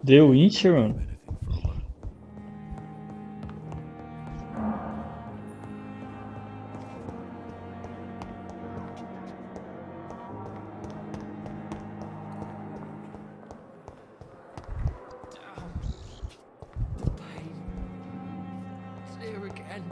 Deu Winter, mano. It's here again.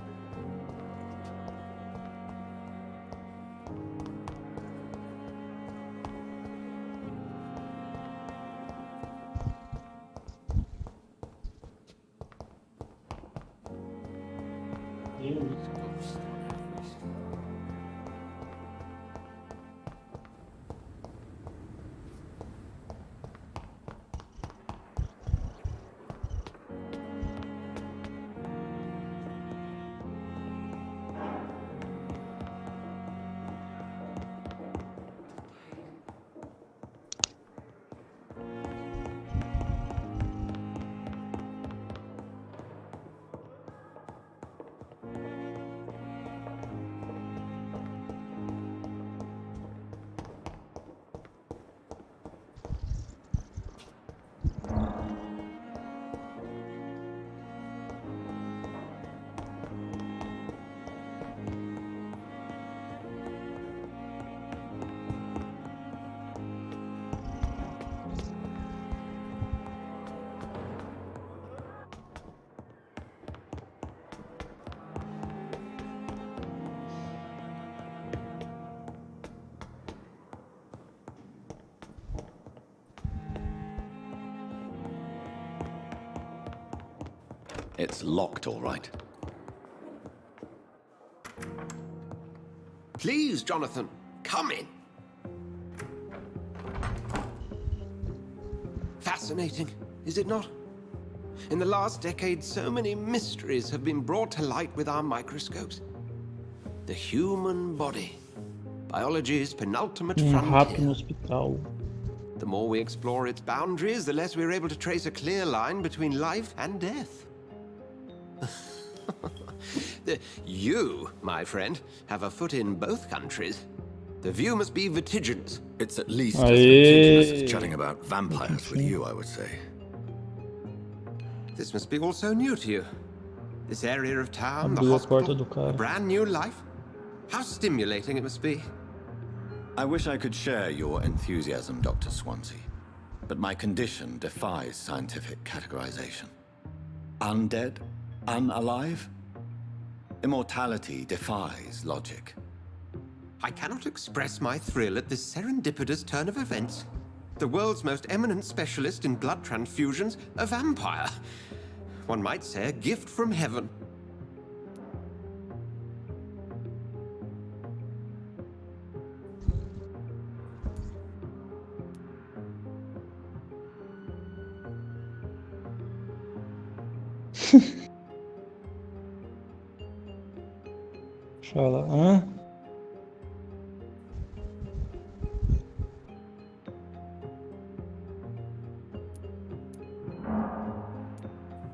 It's locked, all right. Please, Jonathan, come in. Fascinating, is it not? In the last decade, so many mysteries have been brought to light with our microscopes. The human body, biology's penultimate Rato no frontier. hospital. The more we explore its boundaries, the less we're able to trace a clear line between life and death. You, my friend, have a foot in both countries. The view must be vertiginous. It's at least as vertiginous as Aê. chatting about vampires with you, I would say. This must be all so new to you. This area of town, the Abriu a porta do hospital, cara. a brand new life. How stimulating it must be. I wish I could share your enthusiasm, Dr. Swansea, but my condition defies scientific categorization. Undead? Unalive? Immortality defies logic. I cannot express my thrill at this serendipitous turn of events. The world's most eminent specialist in blood transfusions, a vampire. One might say a gift from heaven. Fala, hã?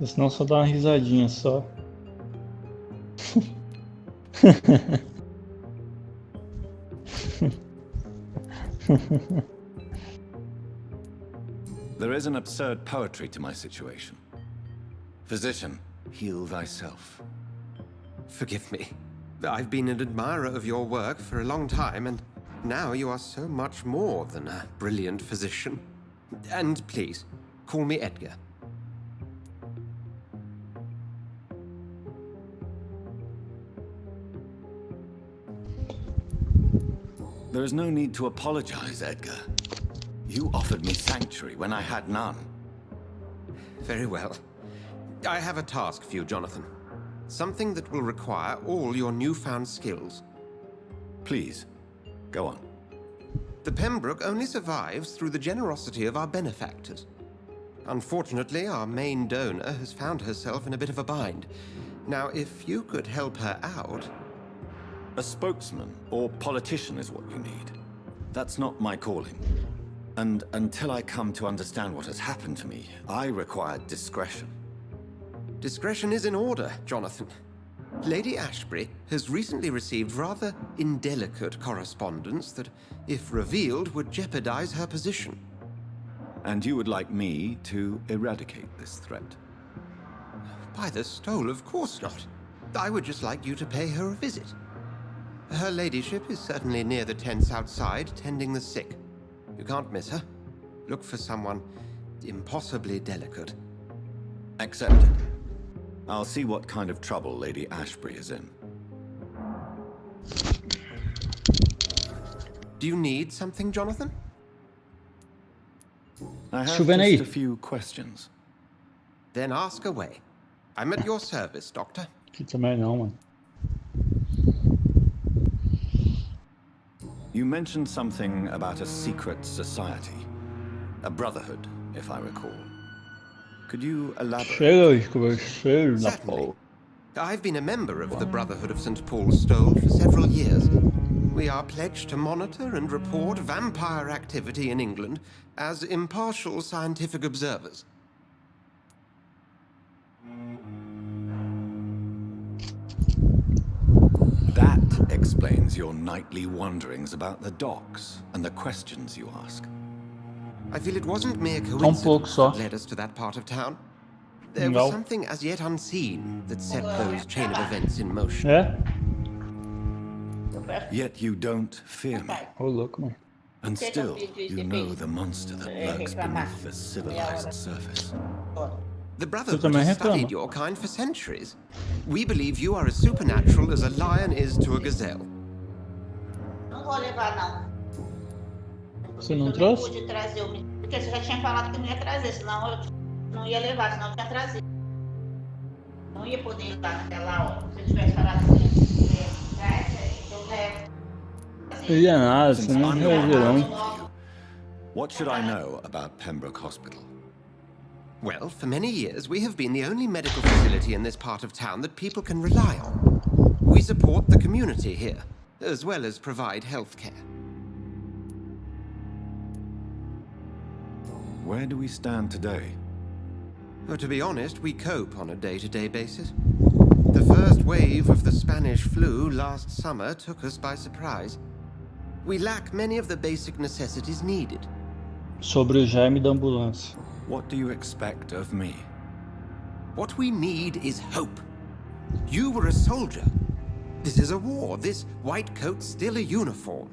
Senão só dá uma risadinha só. There is an absurd poetry to my situation. Physician, heal thyself. Forgive me. I've been an admirer of your work for a long time, and now you are so much more than a brilliant physician. And please, call me Edgar. There is no need to apologize, Edgar. You offered me sanctuary when I had none. Very well. I have a task for you, Jonathan. Something that will require all your newfound skills. Please, go on. The Pembroke only survives through the generosity of our benefactors. Unfortunately, our main donor has found herself in a bit of a bind. Now, if you could help her out... A spokesman or politician is what you need. That's not my calling. And until I come to understand what has happened to me, I require discretion. Discretion is in order, Jonathan. Lady Ashbury has recently received rather indelicate correspondence that, if revealed, would jeopardize her position. And you would like me to eradicate this threat? By the stole, of course not. I would just like you to pay her a visit. Her ladyship is certainly near the tents outside, tending the sick. You can't miss her. Look for someone impossibly delicate. Accepted. I'll see what kind of trouble Lady Ashbury is in. Do you need something, Jonathan? I have Chovendo aí. just a few questions. Then ask away. I'm at your service, Doctor. Aqui também não, mano. You mentioned something about a secret society. A brotherhood, if I recall. Could you elaborate? Chega de conversar na Certainly. porra. I've been a member of the Brotherhood of St. Paul's Stole for several years. We are pledged to monitor and report vampire activity in England as impartial scientific observers. That explains your nightly wanderings about the docks and the questions you ask. I feel it wasn't mere pouco coincidence só. that led us to that part of town. There No. was something as yet unseen that set those chain of events in motion. É? Yet you don't fear me. Ô, louco, mano. And still, you know the monster that lurks beneath the civilized surface. The Brotherhood também has reclama. studied your kind for centuries. We believe you are as supernatural as a lion is to a gazelle. Não vou levar, não. Você não Eu trouxe? pude trazer o menino, porque você já tinha falado que não ia trazer, senão eu não ia levar, senão eu tinha trazido. Não ia poder ir lá naquela hora. Se eu tivesse falado assim, eu levo. Ele é nada, Since você não I'm vai not ver, não. asking you, what should I know about Pembroke Hospital? Well, for many years, we have been the only medical facility in this part of town that people can rely on. We support the community here, as well as provide health care. Where do we stand today? Well, to be honest, we cope on a day-to-day basis. The first wave of the Spanish flu last summer took us by surprise. We lack many of the basic necessities needed. Sobre o Jaime da ambulância. What do you expect of me? What we need is hope. You were a soldier. This is a war. This white coat's still a uniform.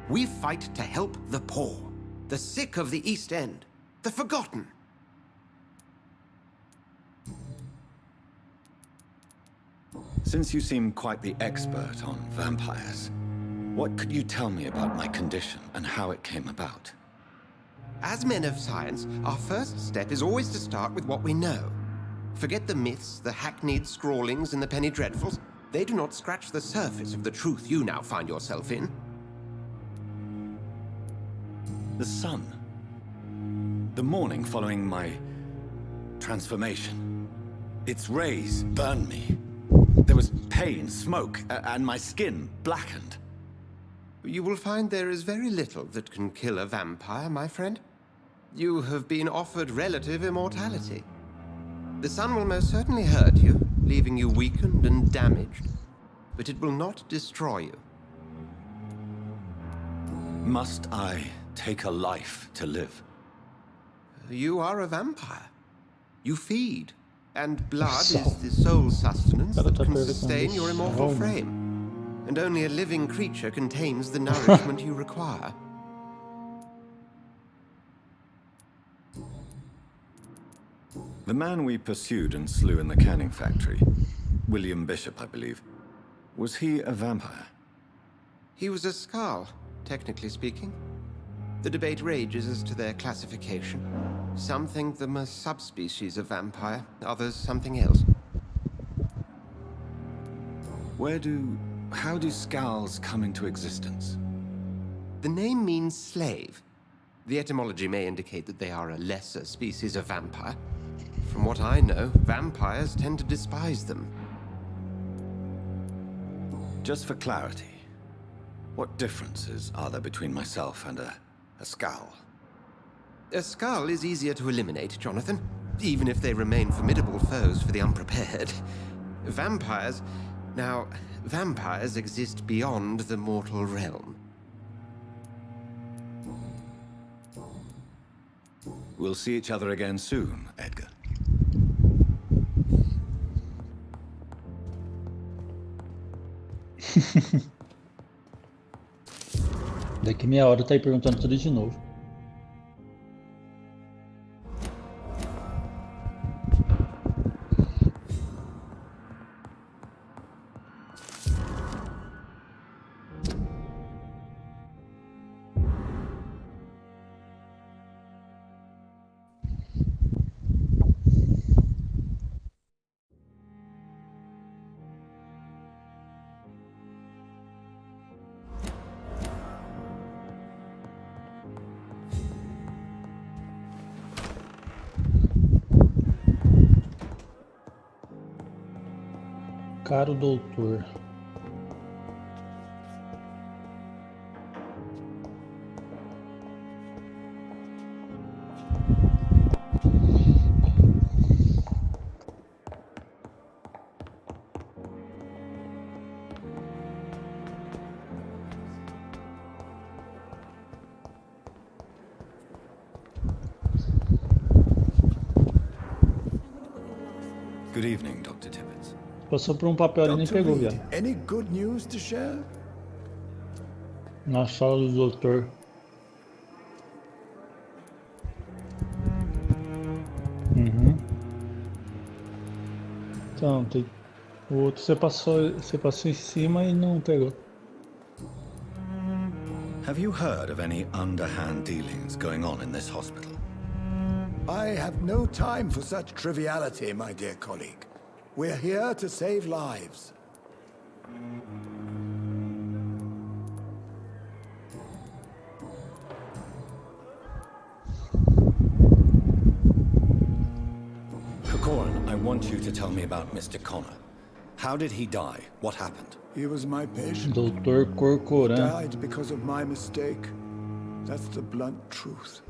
We fight to help the poor, the sick of the East End, the forgotten. Since you seem quite the expert on vampires, what could you tell me about my condition and how it came about? As men of science, our first step is always to start with what we know. Forget the myths, the hackneyed scrawlings, and the penny dreadfuls. They do not scratch the surface of the truth you now find yourself in. The sun. The morning following my transformation. Its rays burned me. There was pain, smoke, and my skin blackened. You will find there is very little that can kill a vampire, my friend. You have been offered relative immortality. The sun will most certainly hurt you, leaving you weakened and damaged, but it will not destroy you. Must I take a life to live? You are a vampire. You feed, and blood So- is the sole sustenance Gotta that tap can everything sustain your this immortal home. frame. And only a living creature contains the nourishment you require. The man we pursued and slew in the canning factory, William Bishop, I believe, was he a vampire? He was a Skald, technically speaking. The debate rages as to their classification. Some think them a subspecies of vampire, others something else. How do Skulls come into existence? The name means slave. The etymology may indicate that they are a lesser species of vampire. From what I know, vampires tend to despise them. Just for clarity, what differences are there between myself and a Skull? A skull is easier to eliminate, Jonathan, even if they remain formidable foes for the unprepared. Vampires... Now, vampires exist beyond the mortal realm. We'll see each other again soon, Edgar. Daqui meia hora tá aí perguntando tudo de novo. Caro doutor. Good evening, Dr. Tibbets. Passou por um papel ali e nem Dr. pegou, Reed, viado. any good news to share? Na sala do doutor. Uhum. Então, o outro você passou em cima e não pegou. Have you heard of any underhand dealings going on in this hospital? I have no time for such triviality, my dear colleague. We're here to save lives. Corcoran, I want you to tell me about Mr. Connor. How did he die? What happened? He was my patient. Doutor Corcoran. Died because of my mistake. That's the blunt truth.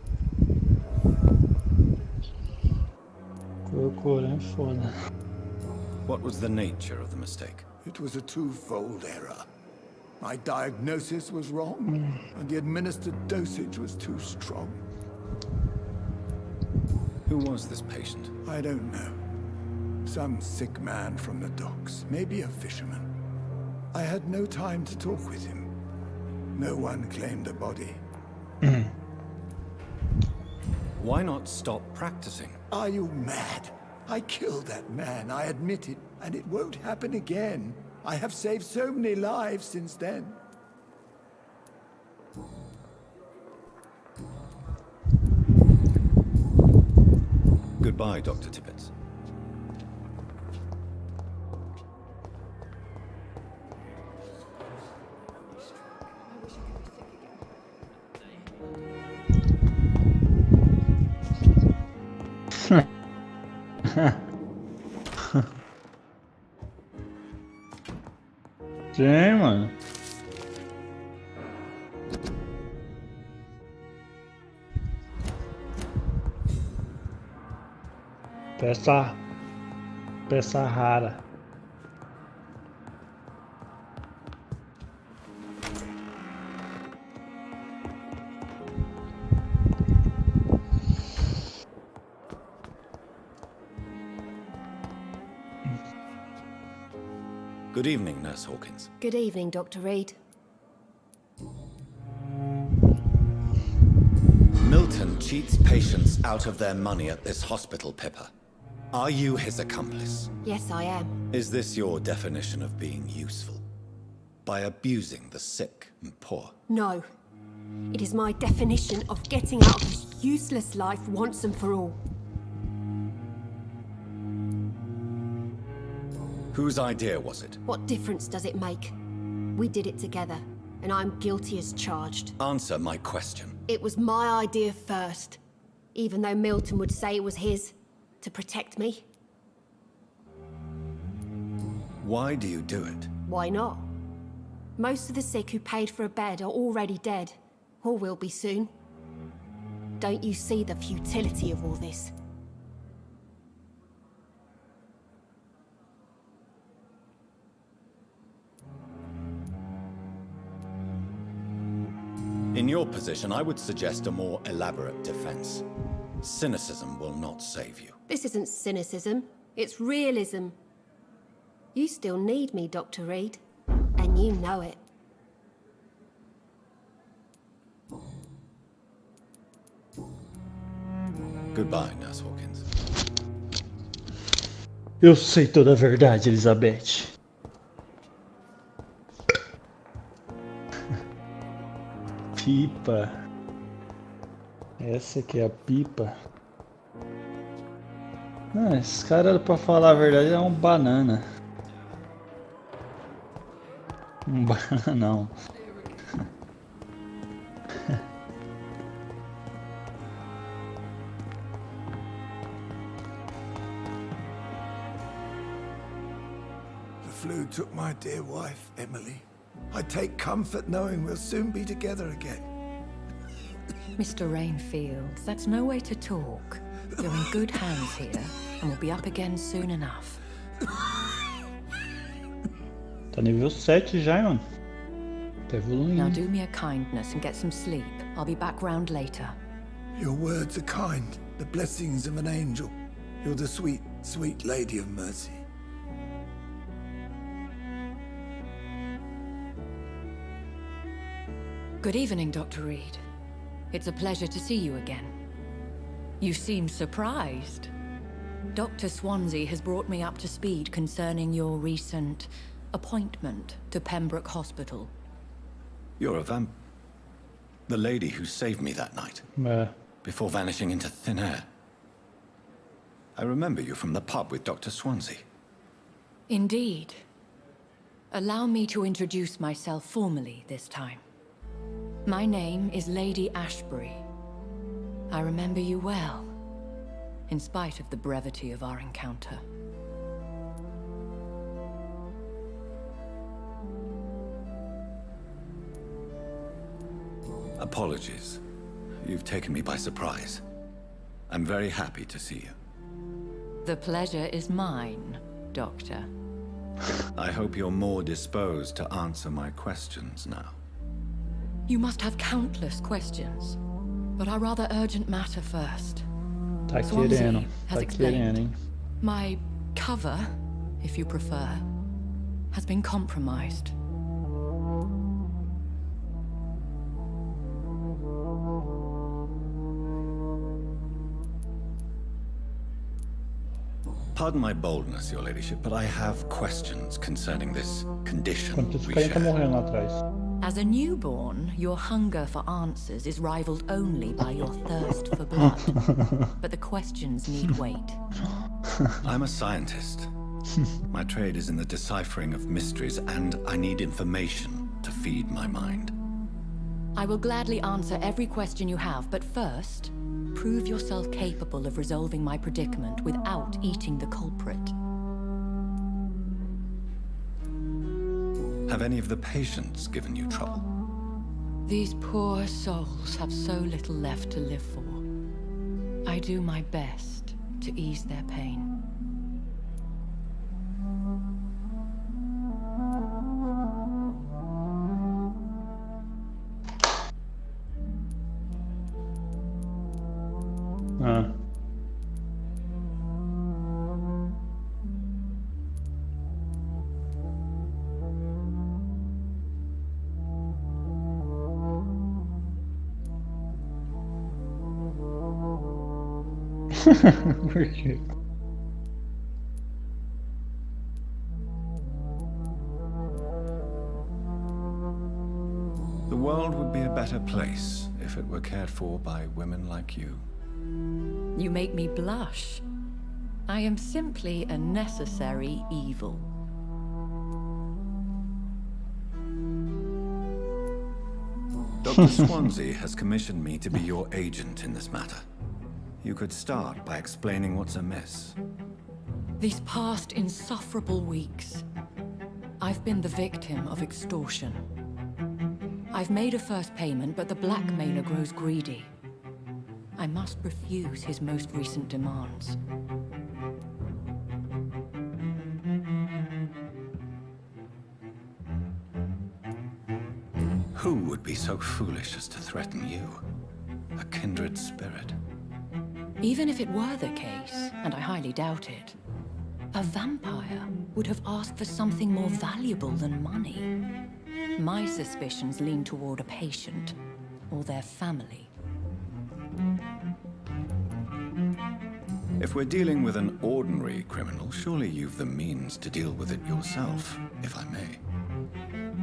Corcoran é foda. What was the nature of the mistake? It was a twofold error. My diagnosis was wrong, and the administered dosage was too strong. Who was this patient? I don't know. Some sick man from the docks, maybe a fisherman. I had no time to talk with him. No one claimed a body. Why not stop practicing? Are you mad? I killed that man, I admit it, and it won't happen again. I have saved so many lives since then. Goodbye, Dr. Tibbets. Sim, mano. Peça rara. Good evening, Nurse Hawkins. Good evening, Dr. Reed. Milton cheats patients out of their money at this hospital, Pippa. Are you his accomplice? Yes, I am. Is this your definition of being useful? By abusing the sick and poor? No. It is my definition of getting out of this useless life once and for all. Whose idea was it? What difference does it make? We did it together, and I'm guilty as charged. Answer my question. It was my idea first, even though Milton would say it was his, to protect me. Why do you do it? Why not? Most of the sick who paid for a bed are already dead, or will be soon. Don't you see the futility of all this? In your position, I would suggest a more elaborate defense. Cynicism will not save you. This isn't cynicism, it's realism. You still need me, Dr. Reed, and you know it. Goodbye, Nurse Hawkins. Eu sei toda a verdade, Elizabeth. Pipa. Essa aqui é a pipa. Não, esses caras, pra falar a verdade, é um banana. Um bananão. The flu took my dear wife, Emily. I take comfort knowing we'll soon be together again. Mr. Rainfield, that's no way to talk. You're in good hands here, and we'll be up again soon enough. Tá nível 7 já, mano. Tá evoluindo. Now do me a kindness and get some sleep. I'll be back round later. Your words are kind, the blessings of an angel. You're the sweet, sweet lady of mercy. Good evening, Dr. Reed. It's a pleasure to see you again. You seem surprised. Dr. Swansea has brought me up to speed concerning your recent appointment to Pembroke Hospital. You're a the lady who saved me that night, before vanishing into thin air. I remember you from the pub with Dr. Swansea. Indeed. Allow me to introduce myself formally this time. My name is Lady Ashbury. I remember you well, in spite of the brevity of our encounter. Apologies. You've taken me by surprise. I'm very happy to see you. The pleasure is mine, Doctor. I hope you're more disposed to answer my questions now. You must have countless questions, but our rather urgent matter first. Tá Swansea querendo, has tá explained. querendo, hein? My cover, if you prefer, has been compromised. Pardon my boldness, Your Ladyship, but I have questions concerning this condition Quanto esse we carinha tá share. morrendo lá atrás. As a newborn, your hunger for answers is rivaled only by your thirst for blood. But the questions need wait. I'm a scientist. My trade is in the deciphering of mysteries, and I need information to feed my mind. I will gladly answer every question you have, but first, prove yourself capable of resolving my predicament without eating the culprit. Have any of the patients given you trouble? These poor souls have so little left to live for. I do my best to ease their pain. Ah. Por quê? The world would be a better place if it were cared for by women like you. You make me blush. I am simply a necessary evil. Dr. Swansea has commissioned me to be your agent in this matter. You could start by explaining what's amiss. These past insufferable weeks, I've been the victim of extortion. I've made a first payment, but the blackmailer grows greedy. I must refuse his most recent demands. Who would be so foolish as to threaten you? A kindred spirit. Even if it were the case, and I highly doubt it, a vampire would have asked for something more valuable than money. My suspicions lean toward a patient, or their family. If we're dealing with an ordinary criminal, surely you've the means to deal with it yourself, if I may.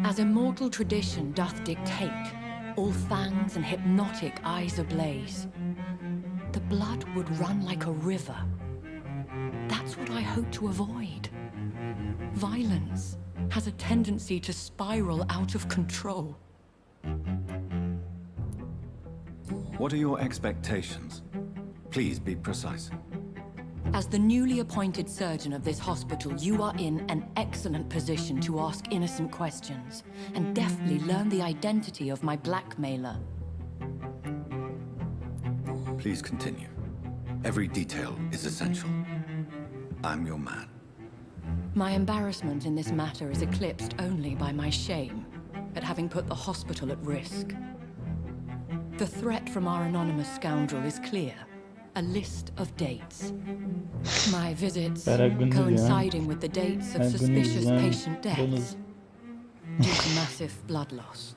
As immortal tradition doth dictate, all fangs and hypnotic eyes ablaze, the blood would run like a river. That's what I hope to avoid. Violence has a tendency to spiral out of control. What are your expectations? Please be precise. As the newly appointed surgeon of this hospital, you are in an excellent position to ask innocent questions and deftly learn the identity of my blackmailer. Please continue. Every detail is essential. I'm your man. My embarrassment in this matter is eclipsed only by my shame at having put the hospital at risk. The threat from our anonymous scoundrel is clear. A list of dates. My visits coinciding with the dates of suspicious patient deaths due to massive blood loss.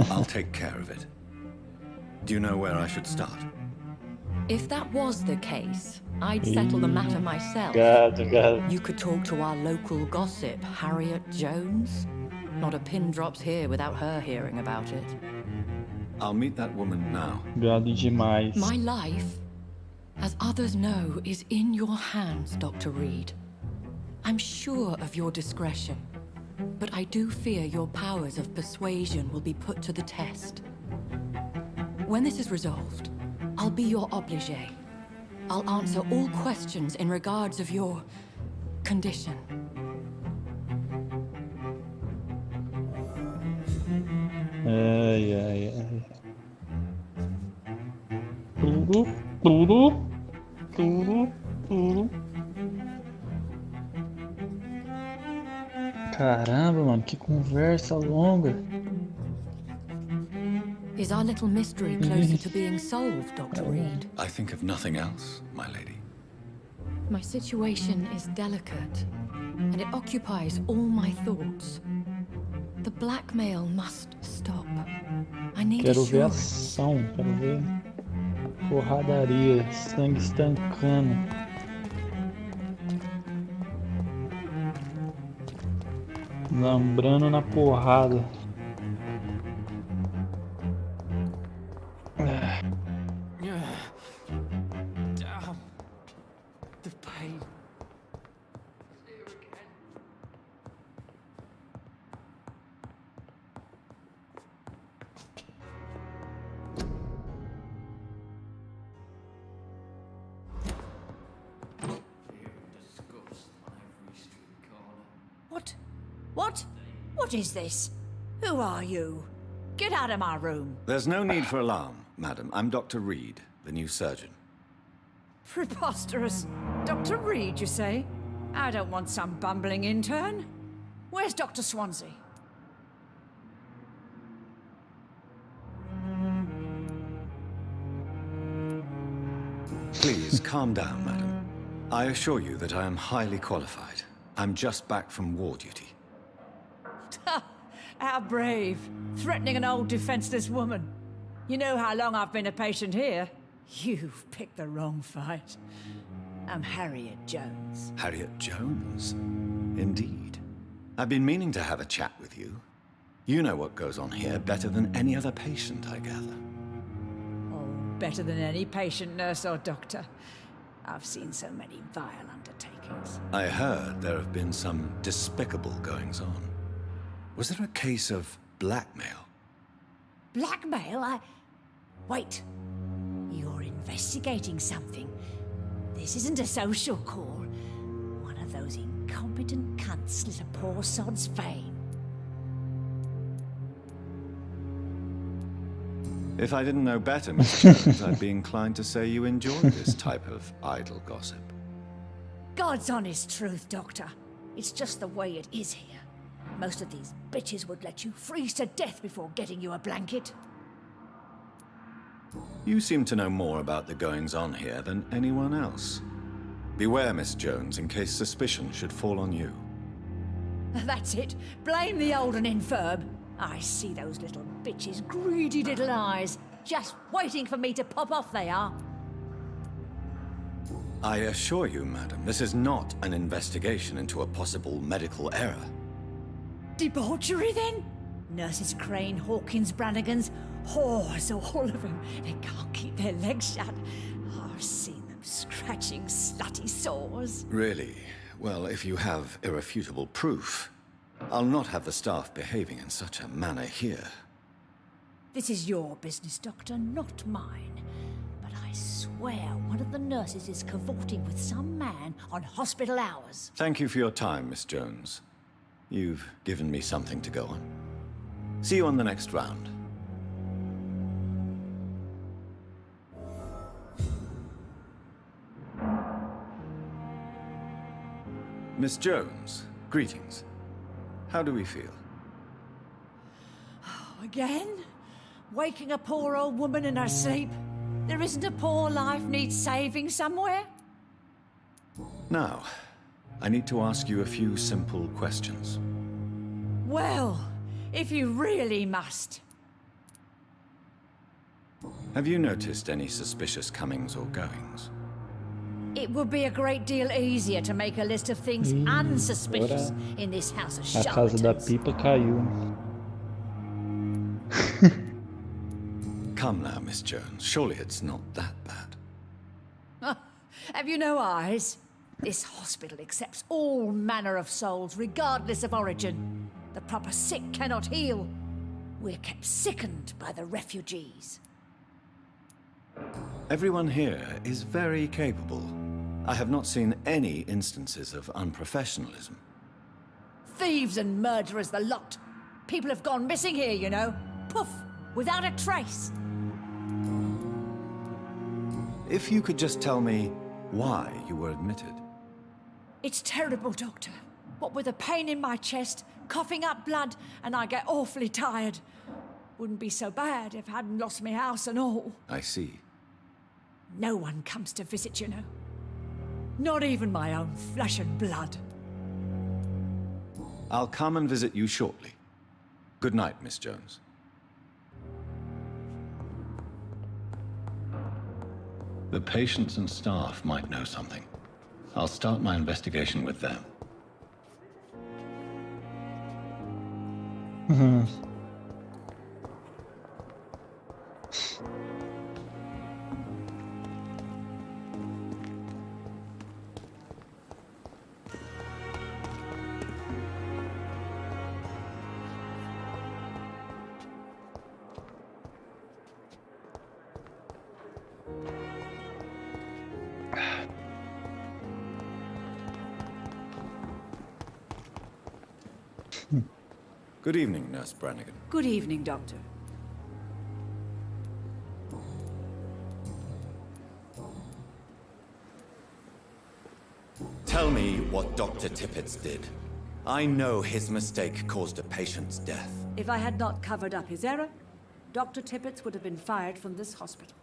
I'll take care of it. Do you know where I should start? If that was the case, I'd settle the matter myself. You could talk to our local gossip, Harriet Jones. Not a pin drops here without her hearing about it. I'll meet that woman now. Gado demais. My life, as others know, is in your hands, Dr. Reed. I'm sure of your discretion, but I do fear your powers of persuasion will be put to the test. When this is resolved, I'll be your obligé. I'll answer all questions in regards of your condition. Ai, ai, ai. Tudo. Caramba, mano, que conversa longa. Is our little mystery closer to being solved, Dr. Reed? I think of nothing else, my lady. My situation is delicate, and it occupies all my thoughts. The blackmail must stop. I need Quero ver assurance. ação, quero ver porradaria, sangue estancando. Lambrando na porrada. Damn. The pain. Here again. What? What? What is this? Who are you? Get out of my room. There's no need for alarm, madam. I'm Dr. Reed, the new surgeon. Preposterous. Dr. Reed, you say? I don't want some bumbling intern. Where's Dr. Swansea? Please, calm down, madam. I assure you that I am highly qualified. I'm just back from war duty. How brave. Threatening an old defenseless woman. You know how long I've been a patient here? You've picked the wrong fight. I'm Harriet Jones. Harriet Jones? Indeed. I've been meaning to have a chat with you. You know what goes on here better than any other patient, I gather. Oh, better than any patient, nurse or doctor. I've seen so many vile undertakings. I heard there have been some despicable goings-on. Was there a case of blackmail? Blackmail? Wait. You're investigating something. This isn't a social call. One of those incompetent cunts slit a poor sod's vein. If I didn't know better, Miss Jones, I'd be inclined to say you enjoy this type of idle gossip. God's honest truth, Doctor. It's just the way it is here. Most of these bitches would let you freeze to death before getting you a blanket. You seem to know more about the goings-on here than anyone else. Beware, Miss Jones, in case suspicion should fall on you. That's it. Blame the old and infirm. I see those little bitches' greedy little eyes. Just waiting for me to pop off, they are. I assure you, madam, this is not an investigation into a possible medical error. Debauchery, then? Nurses Crane, Hawkins, Brannigans, whores, all of them. They can't keep their legs shut. I've seen them scratching slutty sores. Really? Well, if you have irrefutable proof, I'll not have the staff behaving in such a manner here. This is your business, Doctor, not mine. But I swear one of the nurses is cavorting with some man on hospital hours. Thank you for your time, Miss Jones. You've given me something to go on. See you on the next round. Miss Jones, greetings. How do we feel? Again? Waking a poor old woman in her sleep? There isn't a poor life needs saving somewhere? Now, I need to ask you a few simple questions. Well, if you really must. Have you noticed any suspicious comings or goings? It would be a great deal easier to make a list of things unsuspicious in this house of A casa da charlatans. pipa caiu. Come now, Miss Jones. Surely it's not that bad. Have you no eyes? This hospital accepts all manner of souls, regardless of origin. The proper sick cannot heal. We're kept sickened by the refugees. Everyone here is very capable. I have not seen any instances of unprofessionalism. Thieves and murderers, the lot. People have gone missing here, you know. Poof, without a trace. If you could just tell me why you were admitted. It's terrible, Doctor. What with a pain in my chest, coughing up blood, and I get awfully tired. Wouldn't be so bad if I hadn't lost my house and all. I see. No one comes to visit, you know. Not even my own flesh and blood. I'll come and visit you shortly. Good night, Miss Jones. The patients and staff might know something. I'll start my investigation with them. Good evening, Nurse Brannigan. Good evening, Doctor. Tell me what Dr. Tippett did. I know his mistake caused a patient's death. If I had not covered up his error, Dr. Tippett would have been fired from this hospital.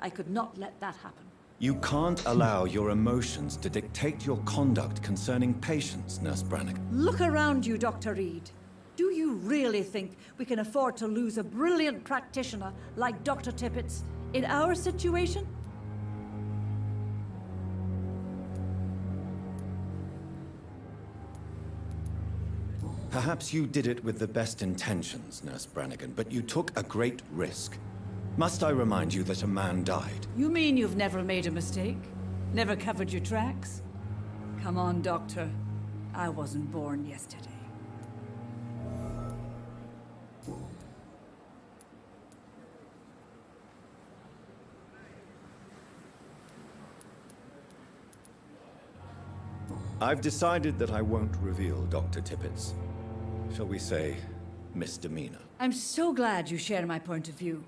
I could not let that happen. You can't allow your emotions to dictate your conduct concerning patients, Nurse Brannigan. Look around you, Dr. Reed. Do you really think we can afford to lose a brilliant practitioner like Dr. Tippett in our situation? Perhaps you did it with the best intentions, Nurse Brannigan, but you took a great risk. Must I remind you that a man died? You mean you've never made a mistake? Never covered your tracks? Come on, Doctor. I wasn't born yesterday. I've decided that I won't reveal Dr. Tippett's, shall we say, misdemeanor. I'm so glad you share my point of view.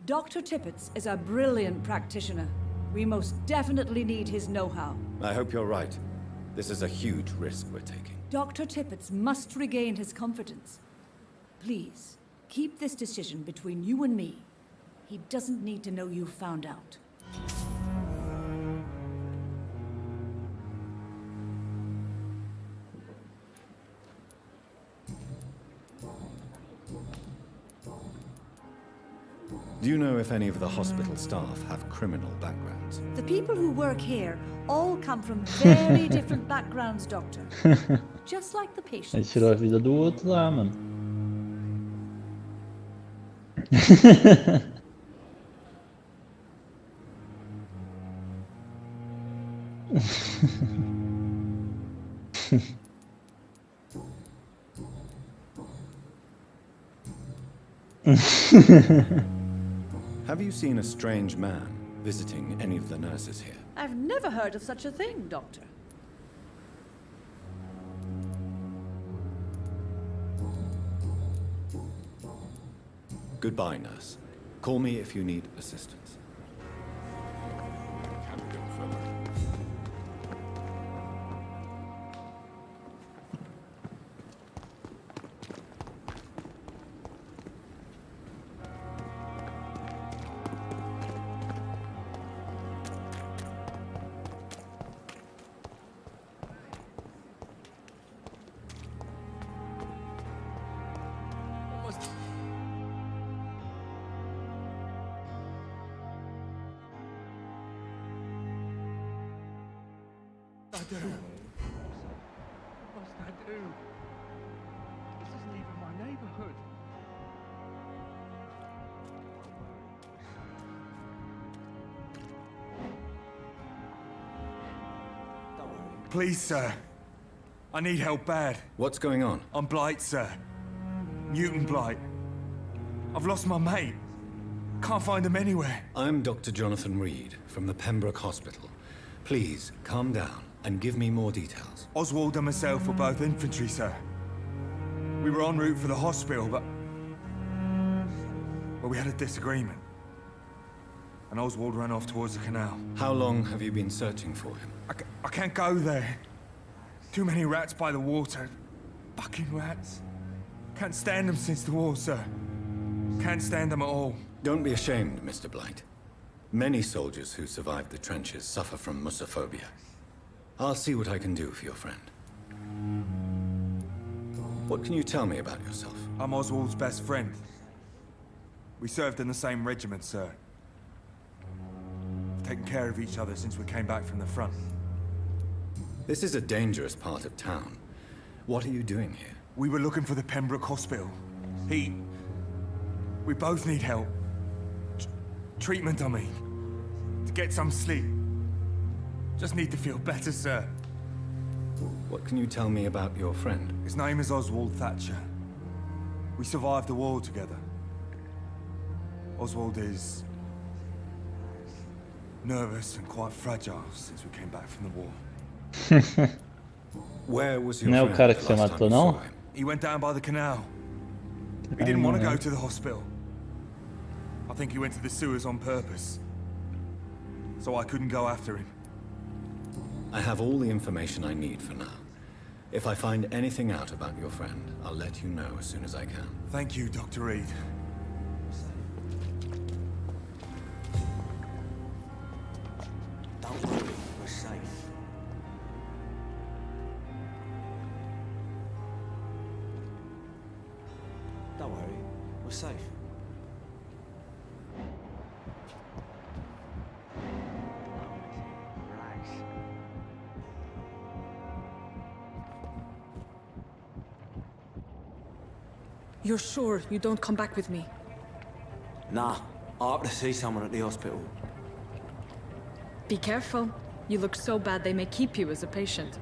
Dr. Tippett is a brilliant practitioner. We most definitely need his know-how. I hope you're right. This is a huge risk we're taking. Dr. Tippett must regain his confidence. Please, keep this decision between you and me. He doesn't need to know you found out. Do you know if any of the hospital staff have criminal backgrounds? The people who work here all come from very different backgrounds, Doctor. Just like the Ele patients. tirou a vida do outro lá, mano. Have you seen a strange man visiting any of the nurses here? I've never heard of such a thing, Doctor. Goodbye, nurse. Call me if you need assistance. What must I do? This isn't even my neighborhood. Please, sir. I need help bad. What's going on? I'm Blight, sir. Newton Blight. I've lost my mate. Can't find him anywhere. I'm Dr. Jonathan Reed from the Pembroke Hospital. Please, calm down and give me more details. Oswald and myself were both infantry, sir. We were en route for the hospital, but... well, we had a disagreement. And Oswald ran off towards the canal. How long have you been searching for him? I can't go there. Too many rats by the water. Fucking rats. Can't stand them since the war, sir. Can't stand them at all. Don't be ashamed, Mr. Blight. Many soldiers who survived the trenches suffer from musophobia. I'll see what I can do for your friend. What can you tell me about yourself? I'm Oswald's best friend. We served in the same regiment, sir. We've taken care of each other since we came back from the front. This is a dangerous part of town. What are you doing here? We were looking for the Pembroke Hospital. We both need help. Treatment, I mean. To get some sleep. Just need to feel better, sir. What can you tell me about your friend? His name is Oswald Thatcher. We survived the war together. Oswald is... nervous and quite fragile since we came back from the war. Where was your Não é o friend cara que the você last matou, time you não? saw him? He went down by the canal. He Ai, didn't want to morreu. go to the hospital. I think he went to the sewers on purpose. So I couldn't go after him. I have all the information I need for now. If I find anything out about your friend, I'll let you know as soon as I can. Thank you, Dr. Reed. Don't worry, we're safe. Don't worry, we're safe. Relax. You're sure you don't come back with me? Nah, I have to see someone at the hospital. Be careful. You look so bad they may keep you as a patient.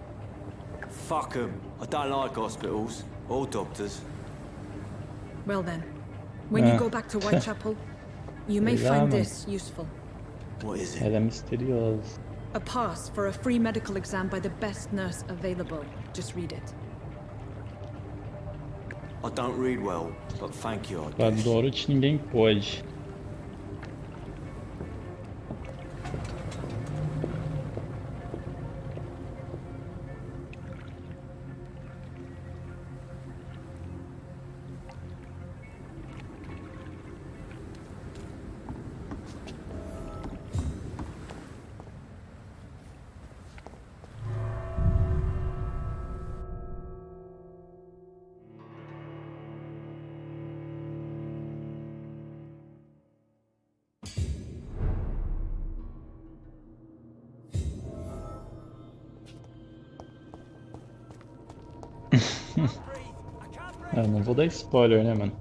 Fuck 'em. I don't like hospitals. Or doctors. Well then, when you go back to Whitechapel, you may Cuidado, find mano. this useful. What is it? Ela é misteriosa. A pass for a free medical exam by the best nurse available. Just read it. I don't read well, but thank you, I Eu guess. adoro que ninguém pode. Eu não vou dar spoiler, né, mano?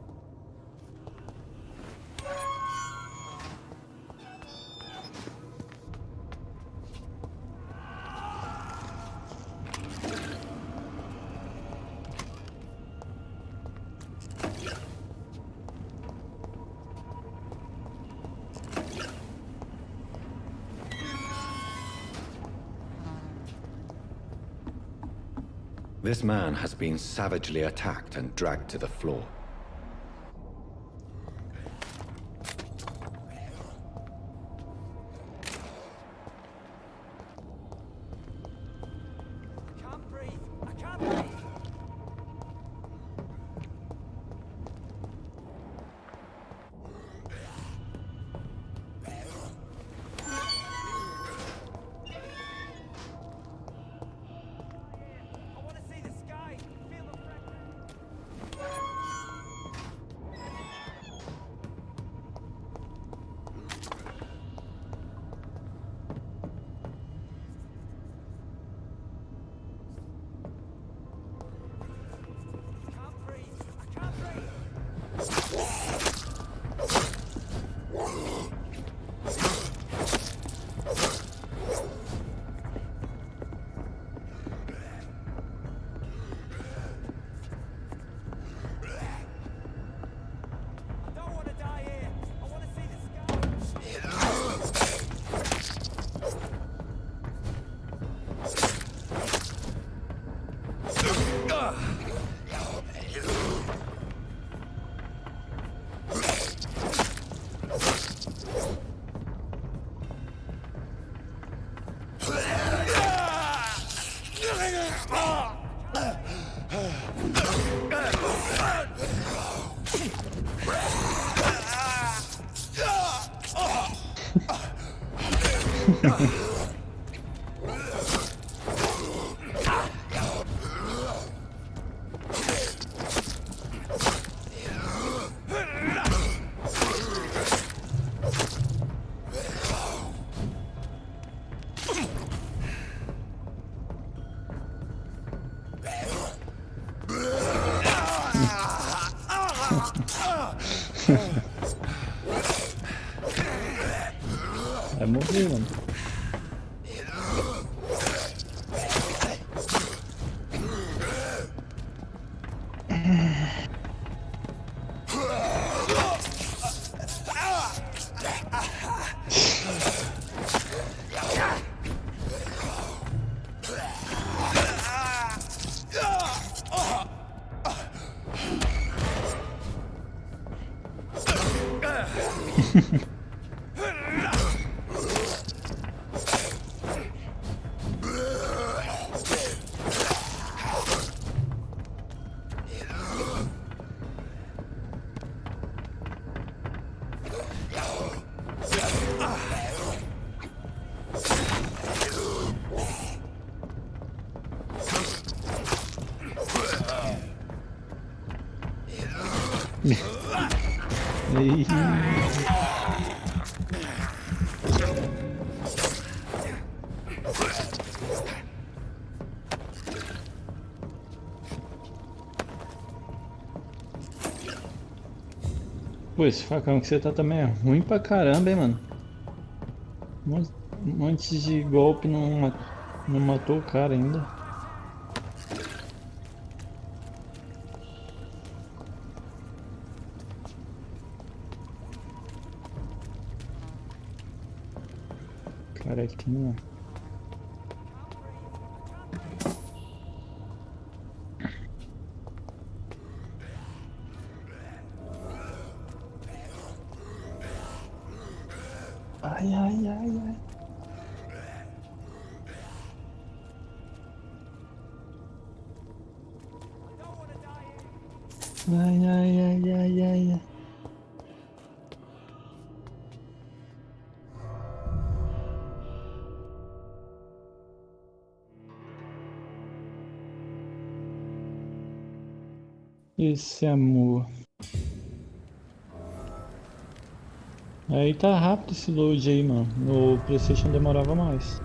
This man has been savagely attacked and dragged to the floor. Vai morrer, mano. Ei. Pô, esse facão que você tá também é ruim pra caramba, hein, mano. Um monte de golpe não matou o cara ainda. Carequinha. Ai, ai, ai, ai. Ai, ai, ai, ai, ai, ai. Esse amor. Aí tá rápido esse load aí, mano. No PlayStation demorava mais.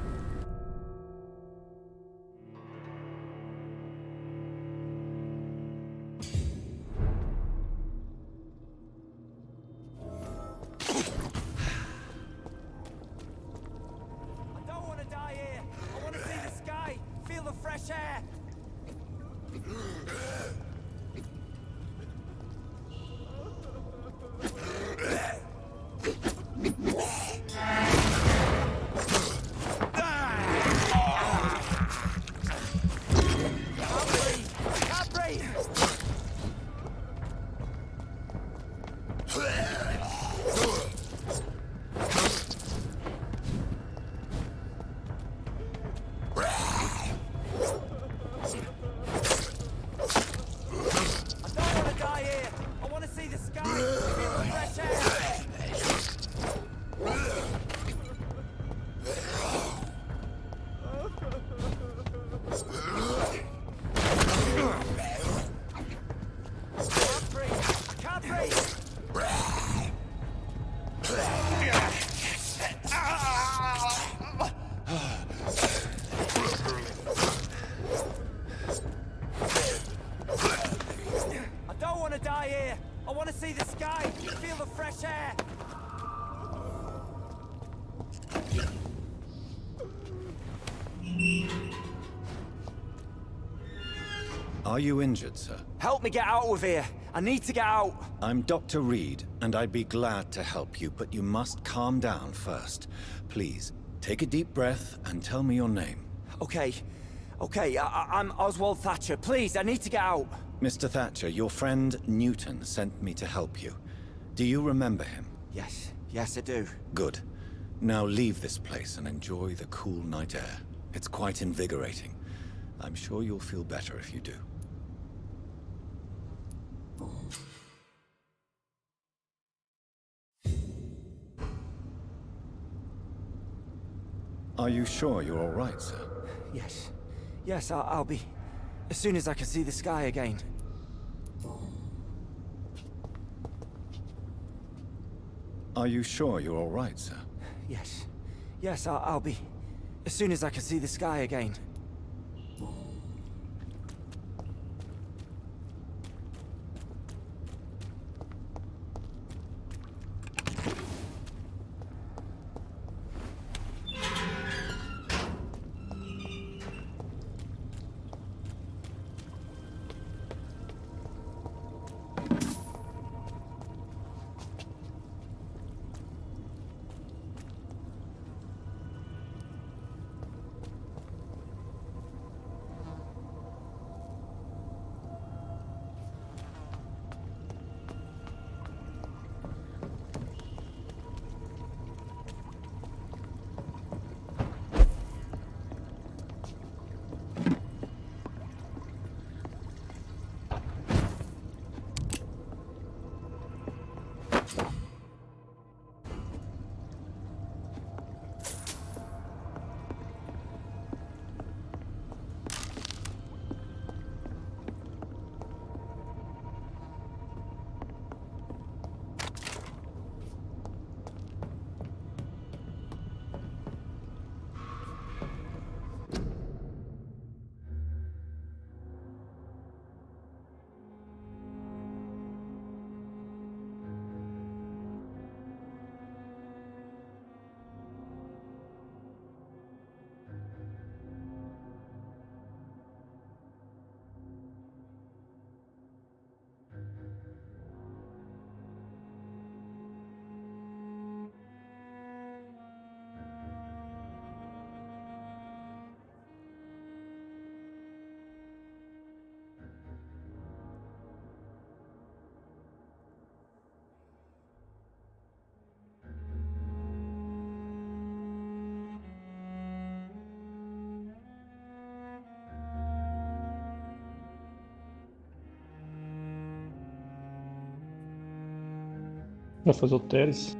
Are you injured, sir? Help me get out of here! I need to get out! I'm Dr. Reed, and I'd be glad to help you, but you must calm down first. Please, take a deep breath and tell me your name. Okay. I'm Oswald Thatcher. Please, I need to get out! Mr. Thatcher, your friend Newton sent me to help you. Do you remember him? Yes, I do. Good. Now leave this place and enjoy the cool night air. It's quite invigorating. I'm sure you'll feel better if you do. Are you sure you're all right, sir? Yes, I'll be... as soon as I can see the sky again. Are you sure you're all right, sir? Yes, I'll be... as soon as I can see the sky again. Vai fazer o Teres.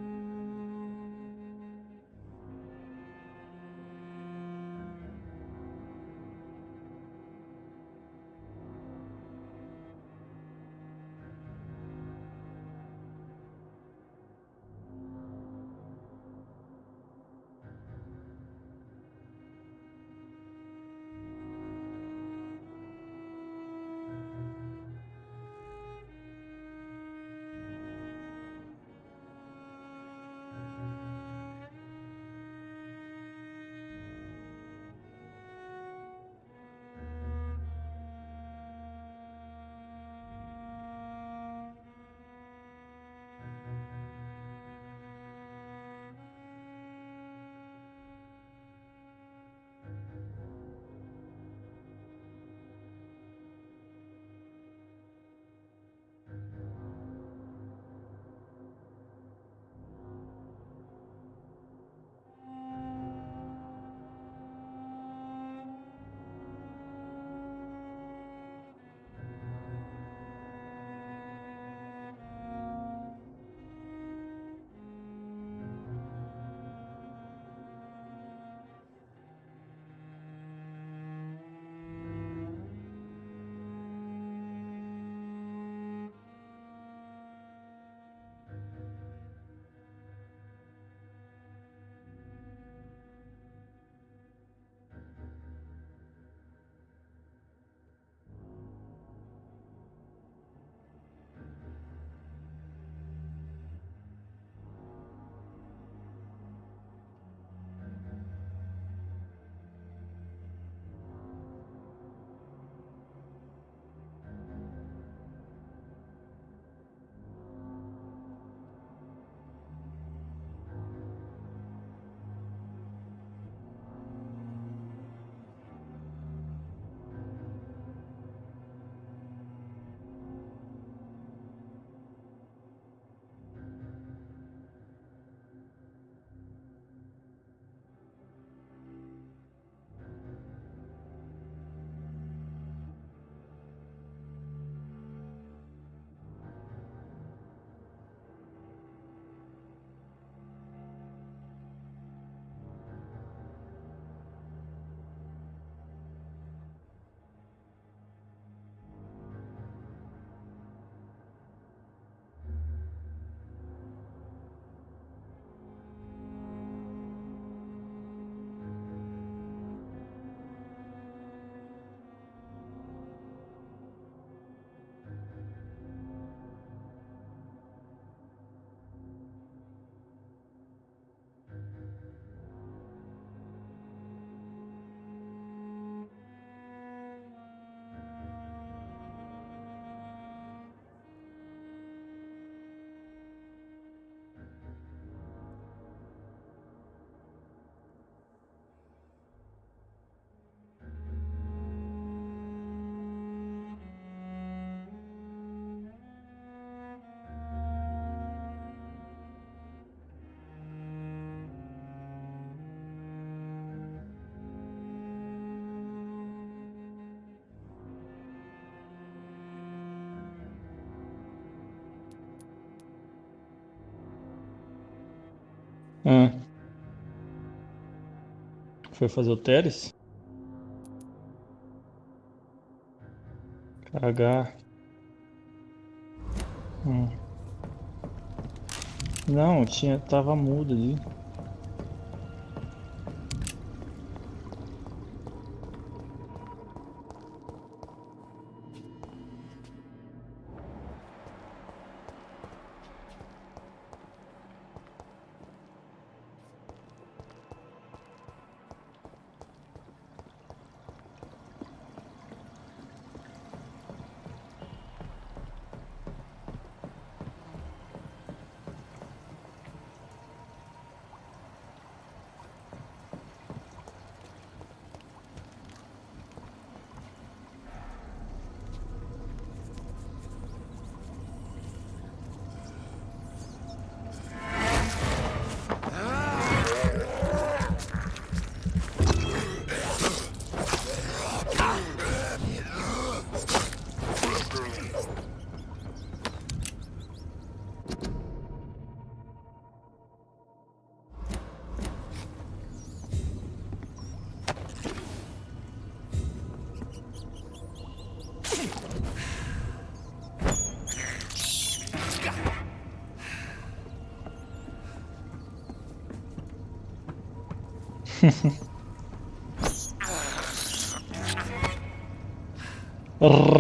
Ah. Foi fazer o Teres? Cagar. Não, tava mudo ali.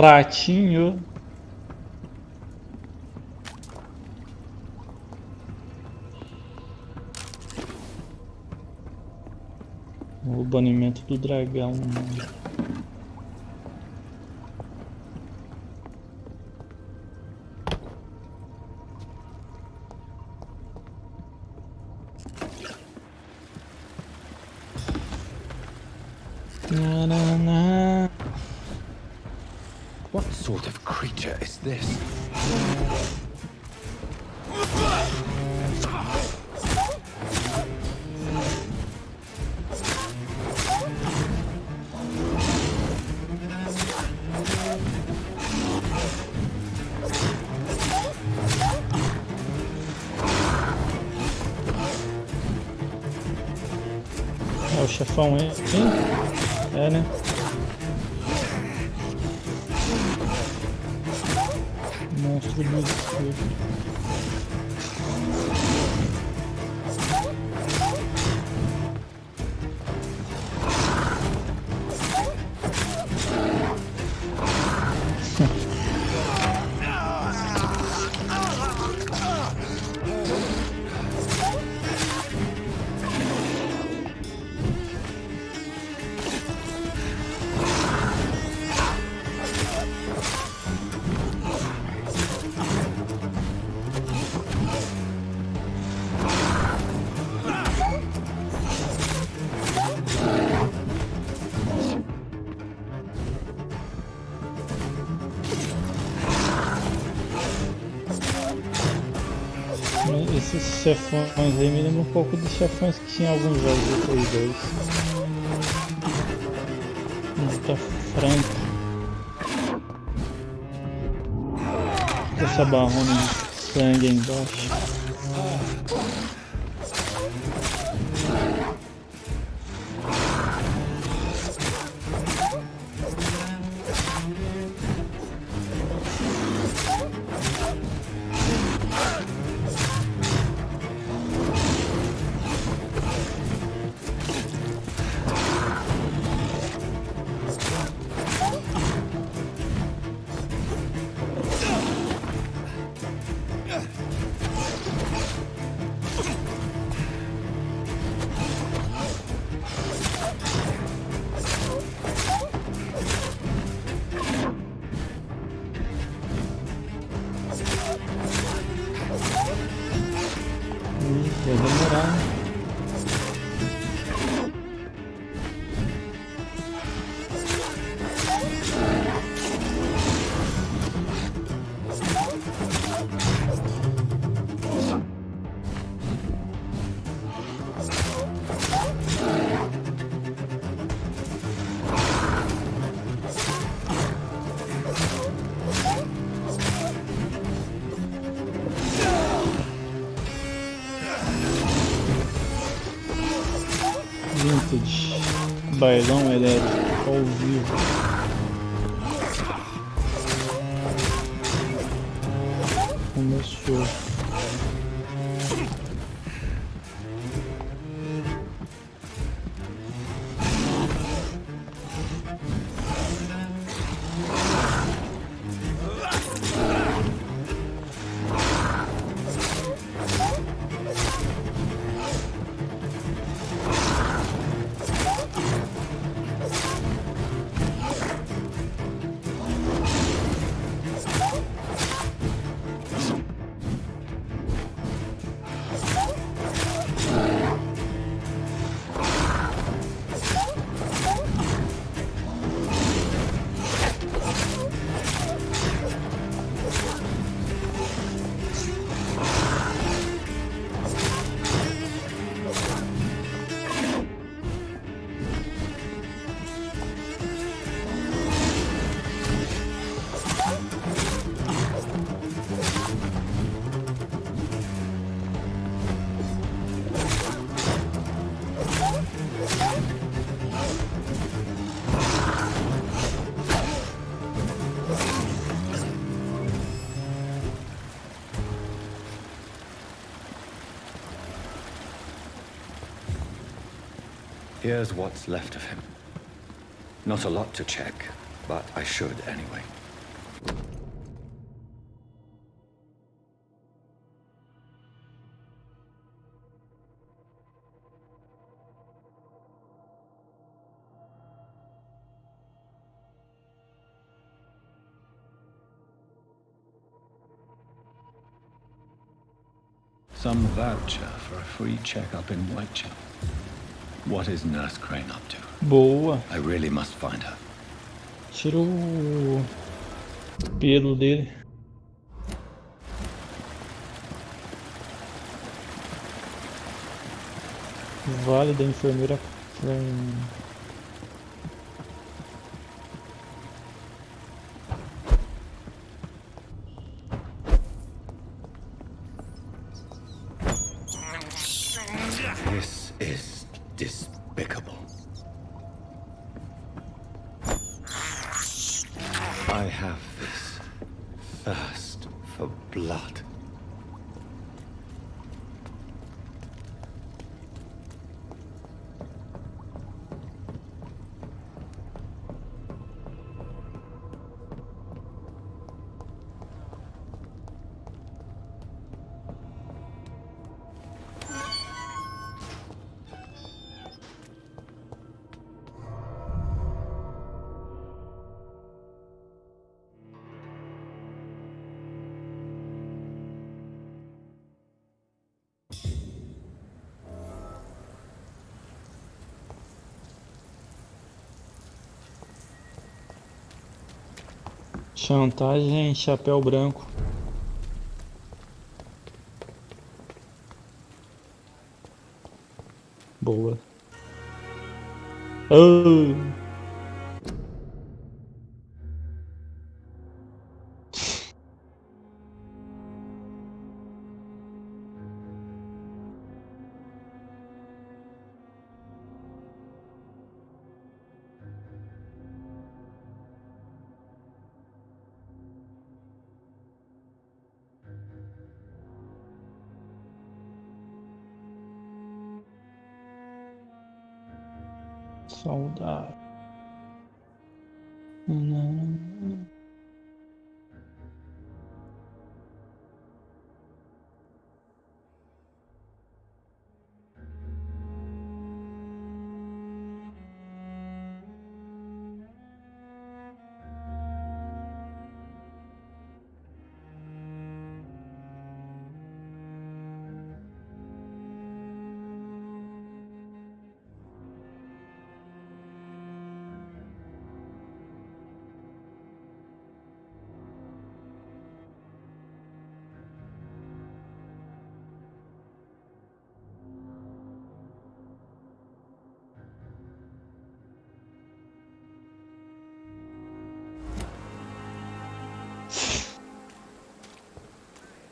Ratinho. O banimento do dragão. What sort of creature is this? É o chefão, hein? É, né? Monstro do escuro. Esses chefões aí me lembram um pouco dos chefões que tinha em alguns jogos do Play 2. Luta franca. Essa barrona de sangue aí embaixo. Vintage. Bailão elétrico ao vivo. Começou. Here's what's left of him. Not a lot to check, but I should anyway. Some voucher for a free checkup in Whitechapel. What is Nurse Crane up to? Boa. I really must find her. Tira o pelo dele. Vale da enfermeira Crane. This is despicable. I have this thirst for blood. Chantagem, chapéu branco. Boa. Oh. Saudade.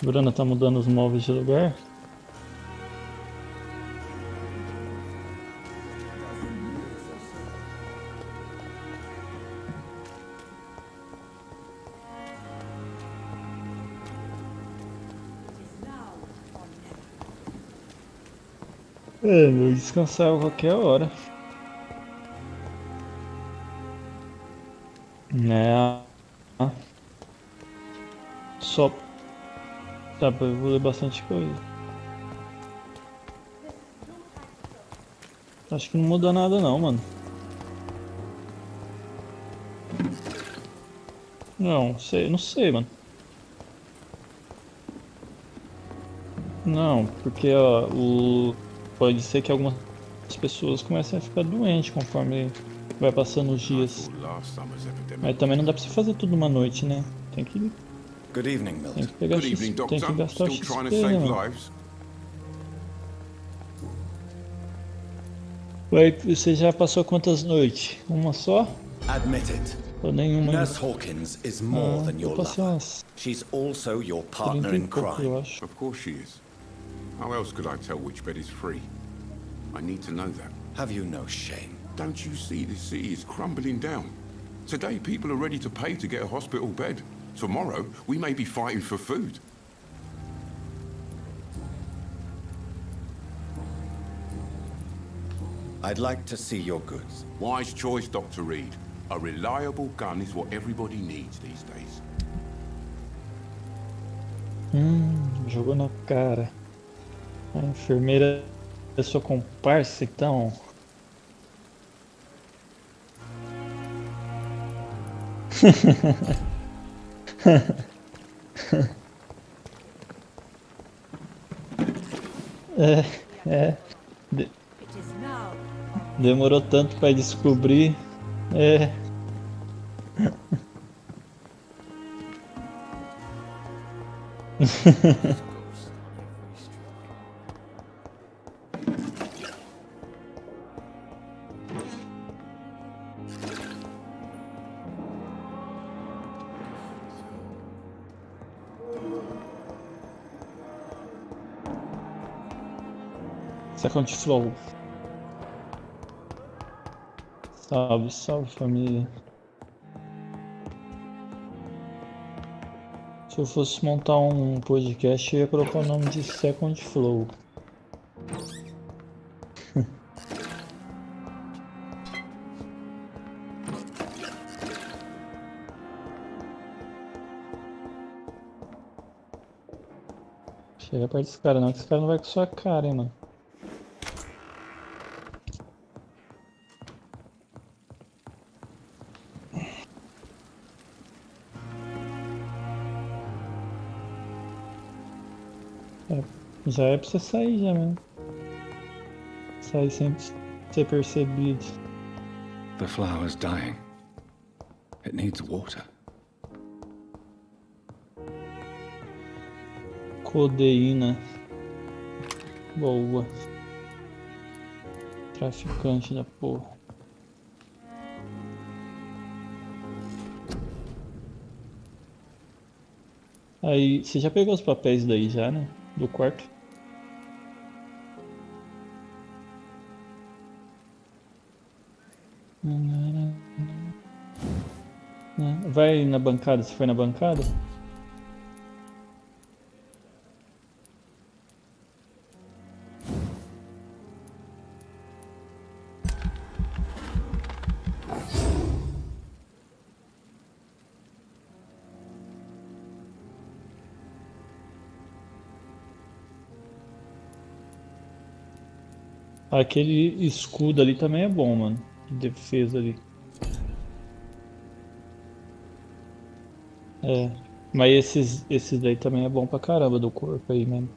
Bruna tá mudando os móveis de lugar. É, eu descansava a qualquer hora. Né? Só dá pra evoluir bastante coisa. Acho que não muda nada não, mano. Não sei, mano. Não, porque ó, pode ser que algumas pessoas comecem a ficar doentes conforme vai passando os dias. Mas também não dá pra você fazer tudo numa noite, né? Tem que, Good evening, tem Milt. que pegar Good evening, tem que Doctor. gastar o Still trying XP, to né, save mano? lives? Você já passou quantas noites? Uma só? Admit it. Ou nenhuma ainda? Nurse Hawkins is more than Eu your passei lover. umas She's also your partner 30 e in pouco, eu crime. acho. Of course she is. How else could I tell which bed is free? I need to know that. Have you no shame? Don't you see this city is crumbling down? Today, people are ready to pay to get a hospital bed. Tomorrow, we may be fighting for food. I'd like to see your goods. Wise choice, Dr. Reed. A reliable gun is what everybody needs these days. Jogou na cara. A enfermeira é sua comparsa, então. É. It is now. Demorou tanto pra descobrir. É. Second flow. Salve, salve família. Se eu fosse montar um podcast, eu ia colocar o nome de Second Flow. Chega perto desse cara não, que esse cara não vai com sua cara, hein, mano. Já é pra você sair já mesmo. Sair sem ser percebido. The flower's dying. It needs water. Codeína. Boa. Traficante da porra. Aí, você já pegou os papéis daí já, né? Do quarto? Vai na bancada, você foi na bancada? Aquele escudo ali também é bom, mano. De defesa ali. É. Mas esses daí também é bom pra caramba do corpo aí mesmo.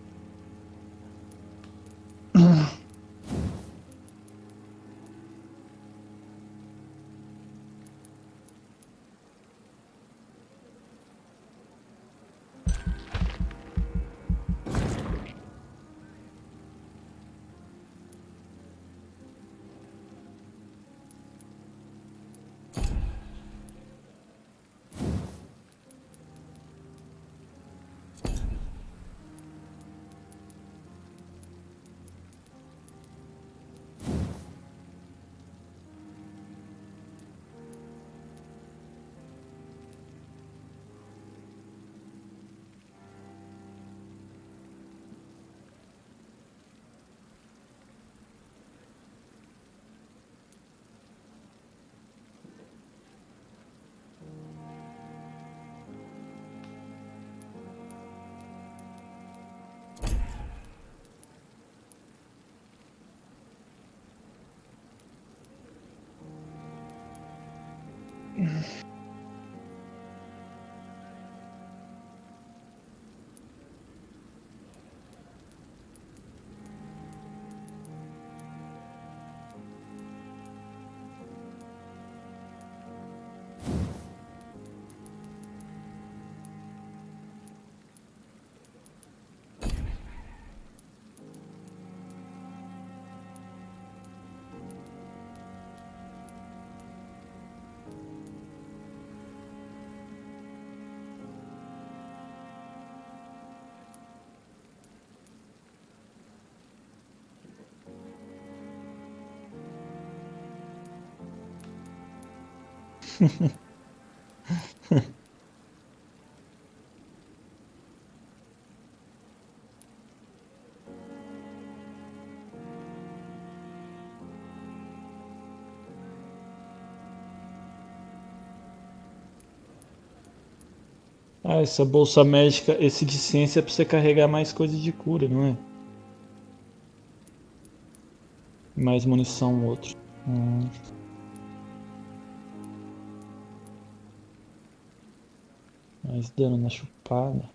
Ah, essa bolsa médica, esse de ciência é pra você carregar mais coisas de cura, não é? Mais munição, outro. Mais dano na chupada.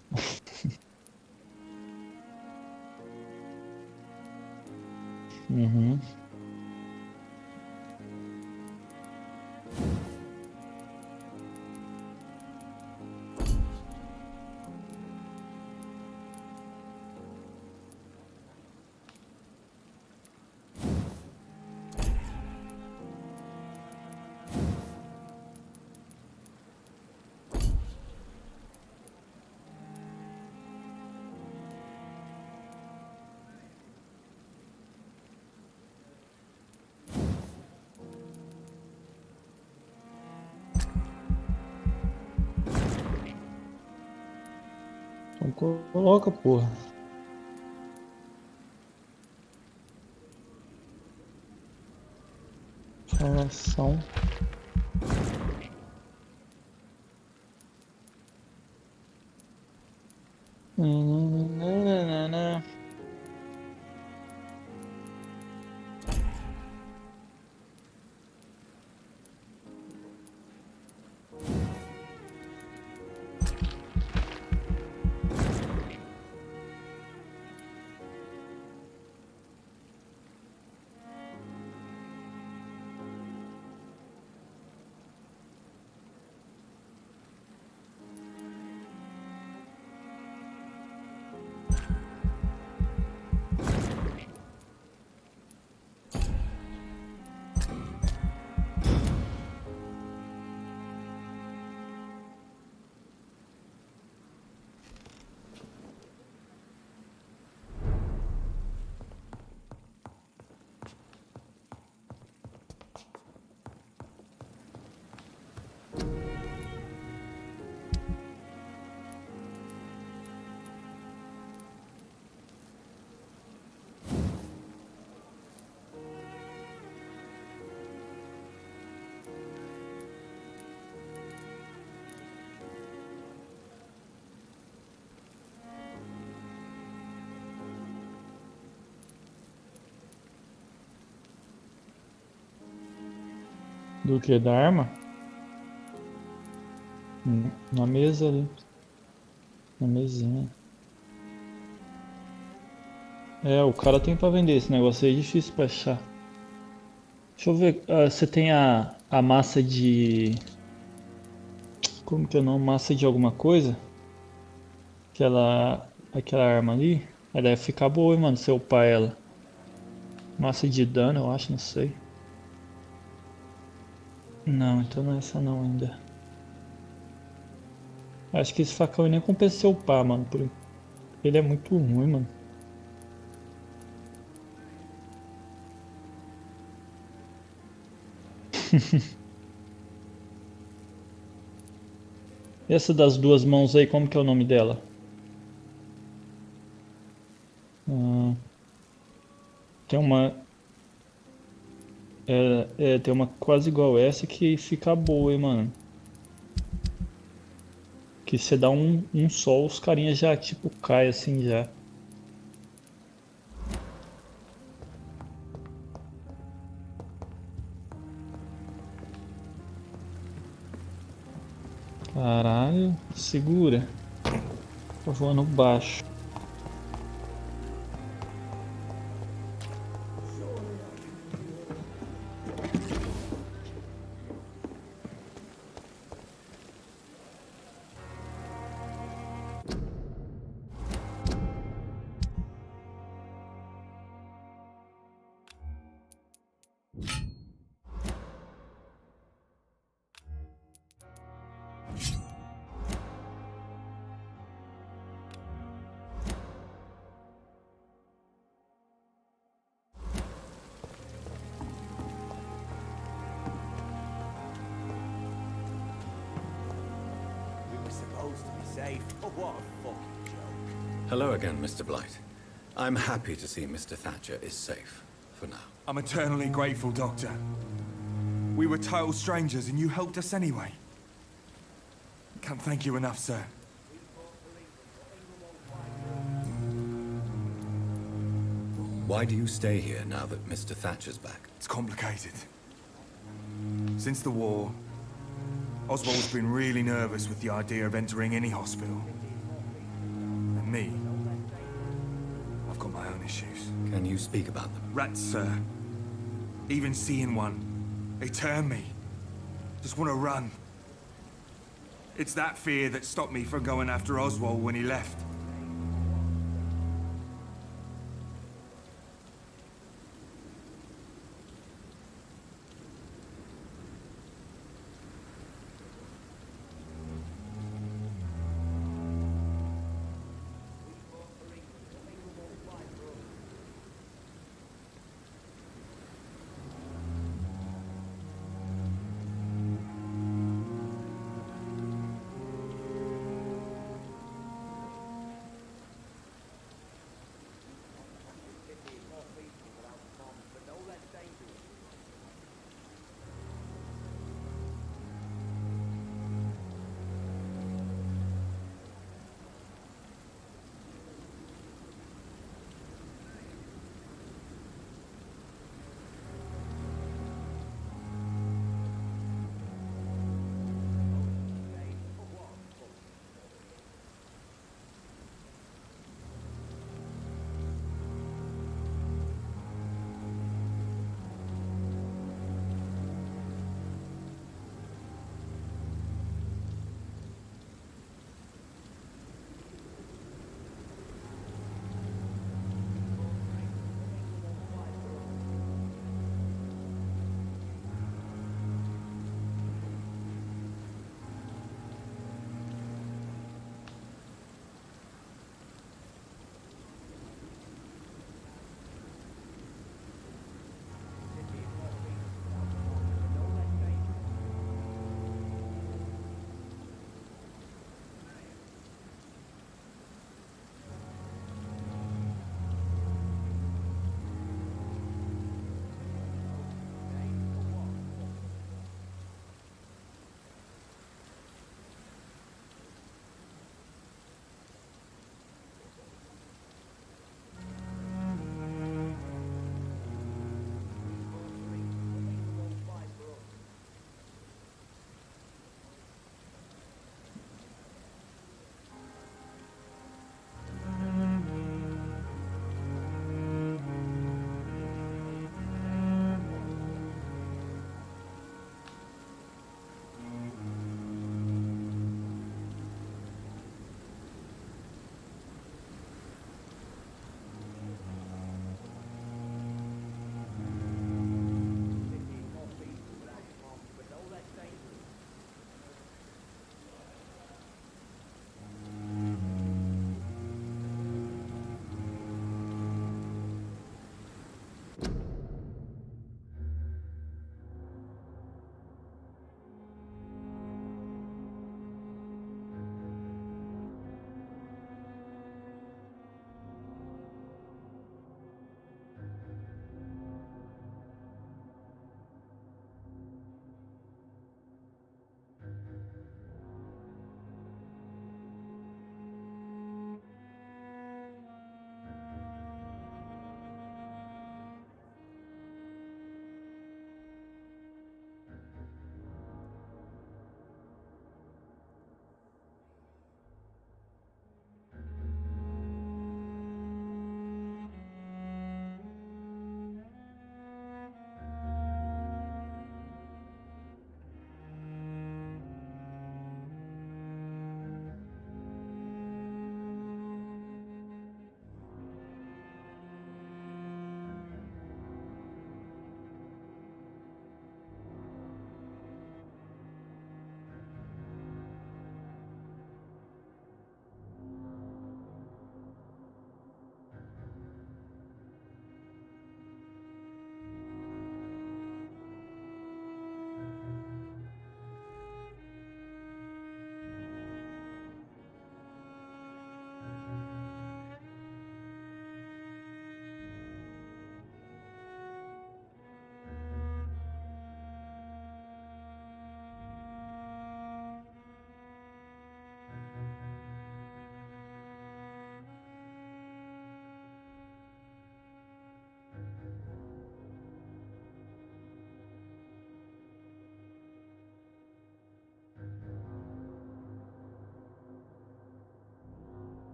Uhum. Então coloca, porra. Falação. Nananana. Do que? Da arma? Na mesa ali. Na mesinha. É, o cara tem pra vender esse negócio aí, é difícil pra achar. Deixa eu ver, você tem a massa de... Como que é o nome? Massa de alguma coisa? Aquela arma ali? Ela deve ficar boa, hein, mano, se eu upar ela. Massa de dano, eu acho, não sei. Não, então não é essa não ainda. Acho que esse facão nem compensa se eu upar, mano. Ele é muito ruim, mano. Essa das duas mãos aí, como que é o nome dela? Tem uma... tem uma quase igual essa que fica boa, hein, mano. Que você dá um sol, os carinhas já, tipo, cai assim já. Caralho, segura. Tô voando baixo. Hello again, Mr. Blight. I'm happy to see Mr. Thatcher is safe, for now. I'm eternally grateful, Doctor. We were total strangers and you helped us anyway. Can't thank you enough, sir. Why do you stay here now that Mr. Thatcher's back? It's complicated. Since the war, Oswald's been really nervous with the idea of entering any hospital. And me, I've got my own issues. Can you speak about them? Rats, sir. Even seeing one, they turn me. Just want to run. It's that fear that stopped me from going after Oswald when he left.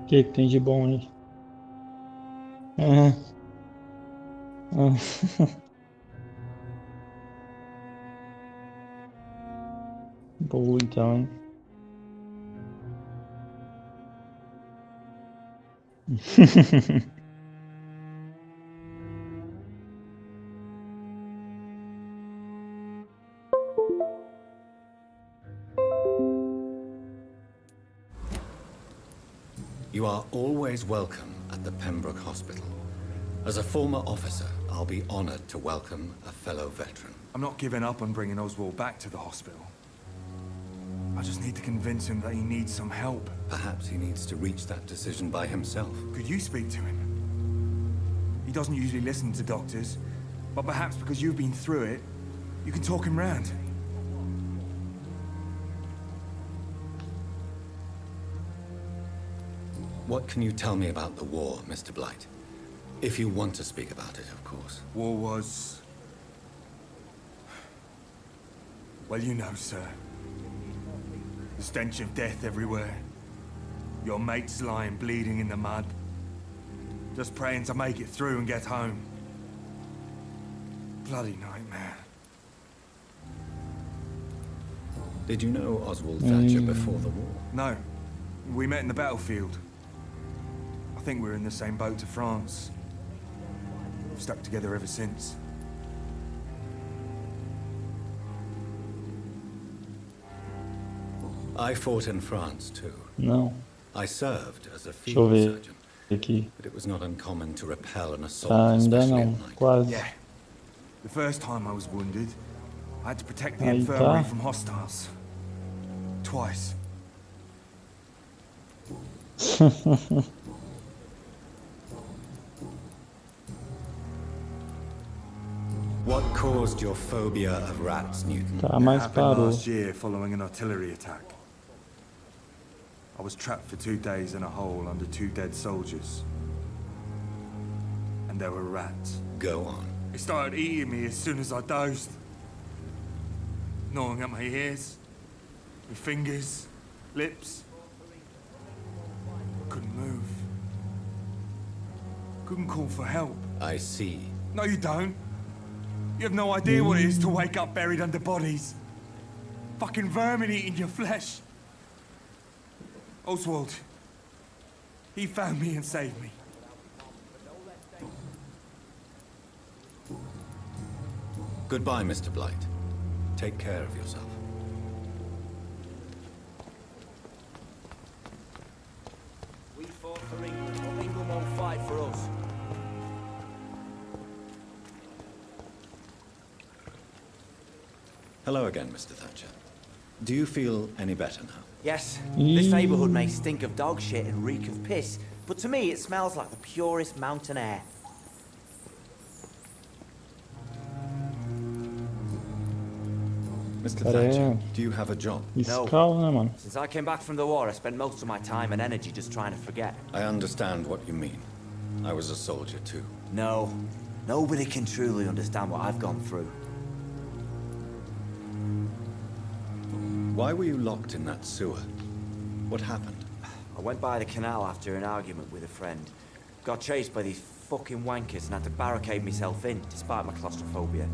Que tem de bom aí? Ah, ah. Boa então, hein? You are always welcome at the Pembroke Hospital. As a former officer, I'll be honored to welcome a fellow veteran. I'm not giving up on bringing Oswald back to the hospital. I just need to convince him that he needs some help. Perhaps he needs to reach that decision by himself. Could you speak to him? He doesn't usually listen to doctors, but perhaps because you've been through it, you can talk him round. What can you tell me about the war, Mr. Blight? If you want to speak about it, of course. War was... well, you know, sir. The stench of death everywhere. Your mates lying bleeding in the mud. Just praying to make it through and get home. Bloody nightmare. Did you know Oswald Thatcher before the war? No. We met in the battlefield. I think we're in the same boat to France. We've stuck together ever since. I fought in France too. Não. I served as a Deixa eu field ver surgeon, aqui. but it was not uncommon to repel an assault, Ah, ainda especially não. at night. Quase. Yeah. The first time I was wounded, I had to protect the Aí infirmary tá. from hostiles. Twice. What caused your phobia of rats, Newton? Tá, It mas happened parou. last year following an artillery attack. I was trapped for 2 days in a hole under 2 dead soldiers. And there were rats. Go on. They started eating me as soon as I dozed. Gnawing at my ears, my fingers, lips. Couldn't move. Couldn't call for help. I see. No, you don't. You have no idea what it is to wake up buried under bodies. Fucking vermin eating your flesh. Oswald. He found me and saved me. Goodbye, Mr. Blight. Take care of yourself. We fought for England, but England won't fight for us. Hello again, Mr. Thatcher. Do you feel any better now? Yes, this neighborhood may stink of dog shit and reek of piss, but to me it smells like the purest mountain air. Mr. Cara, Thatcher, é do you have a job? escala, né, mano? Since I came back from the war, I spent most of my time and energy just trying to forget. I understand what you mean. I was a soldier too. No, nobody can truly understand what I've gone through. Why were you locked in that sewer? What happened? I went by the canal after an argument with a friend. Got chased by these fucking wankers and had to barricade myself in, despite my claustrophobia.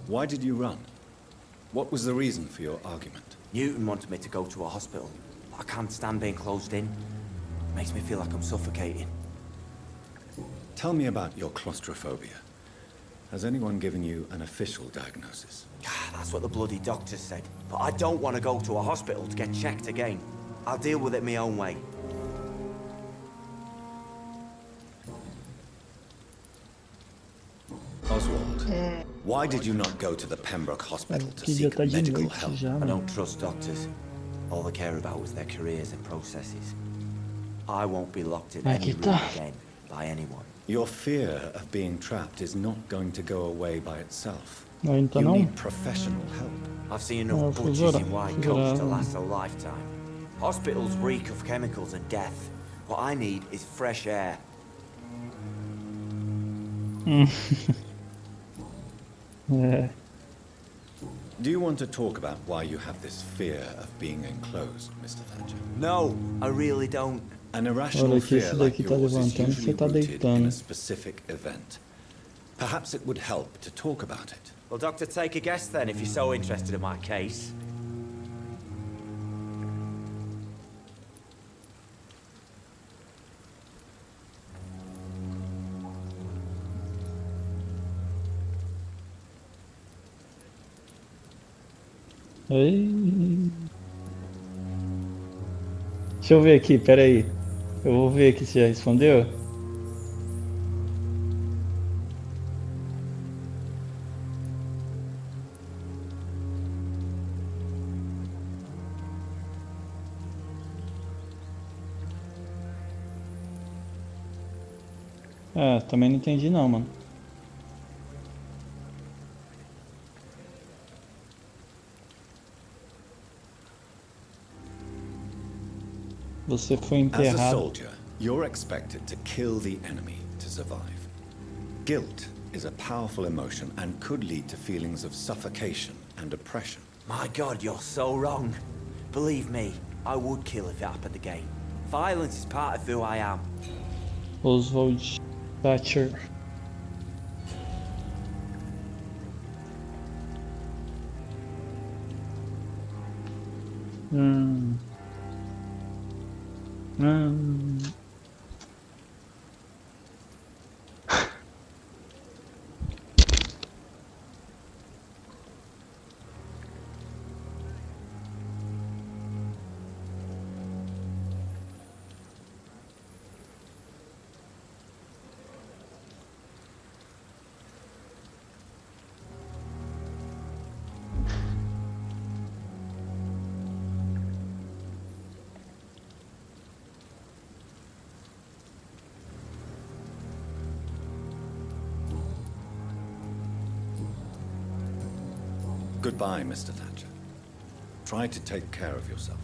Why did you run? What was the reason for your argument? Newton wanted me to go to a hospital. I can't stand being closed in. Makes me feel like I'm suffocating. Tell me about your claustrophobia. Has anyone given you an official diagnosis? That's what the bloody doctor said. But I don't want to go to a hospital to get checked again. I'll deal with it my own way. Oswald, why did you not go to the Pembroke Hospital to Que já seek tá de medical noite help? já, I mano. don't trust doctors. All they care about was their careers and processes. I won't be locked in any Aqui room tá. again by anyone. Your fear of being trapped is not going to go away by itself. Não, então You não. need professional help. I've seen No, enough butchers figura- in white figura- coats to last a lifetime. Hospitals reek of chemicals and death. What I need is fresh air. É. Do you want to talk about why you have this fear of being enclosed, Mr. Thatcher? No, I really don't. An irrational Olha que fear esse like daqui tá yours is levantando, usually você tá rooted in deitando. a specific event. Perhaps it would help to talk about it. Well, Doctor, take a guess then, if you're so interested in my case. Ei. Deixa eu ver aqui, peraí. Eu vou ver aqui se já respondeu. Ah, também não entendi não, mano. Você foi As a enterrado. soldier, you're expected to kill the enemy to survive. Guilt is a powerful emotion and could lead to feelings of suffocation and oppression. My God, you're so wrong. Believe me, I would kill if it happened again. Violence is part of who I am. Oswald Thatcher. Hum. Hum. Goodbye, Mr. Thatcher. Try to take care of yourself.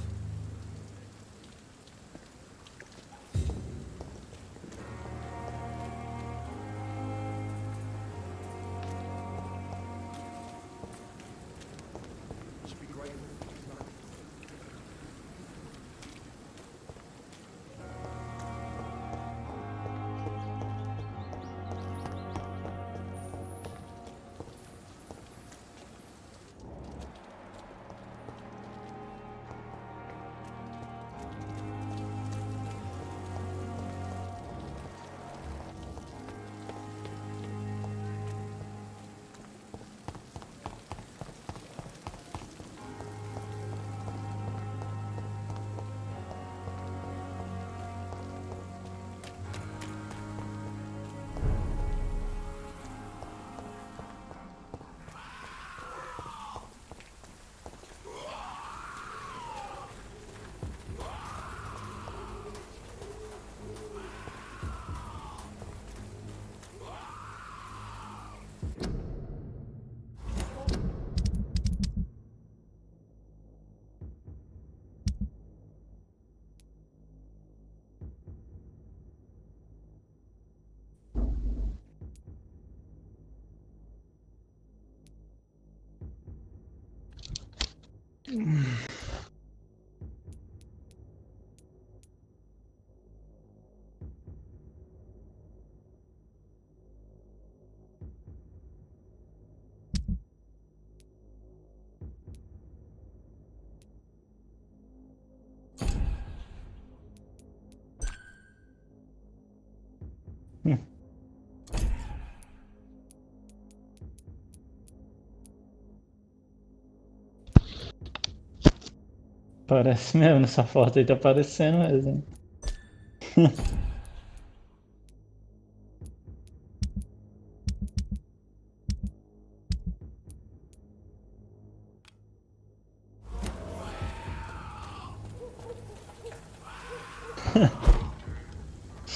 Parece mesmo, nessa foto aí tá parecendo mesmo, hein?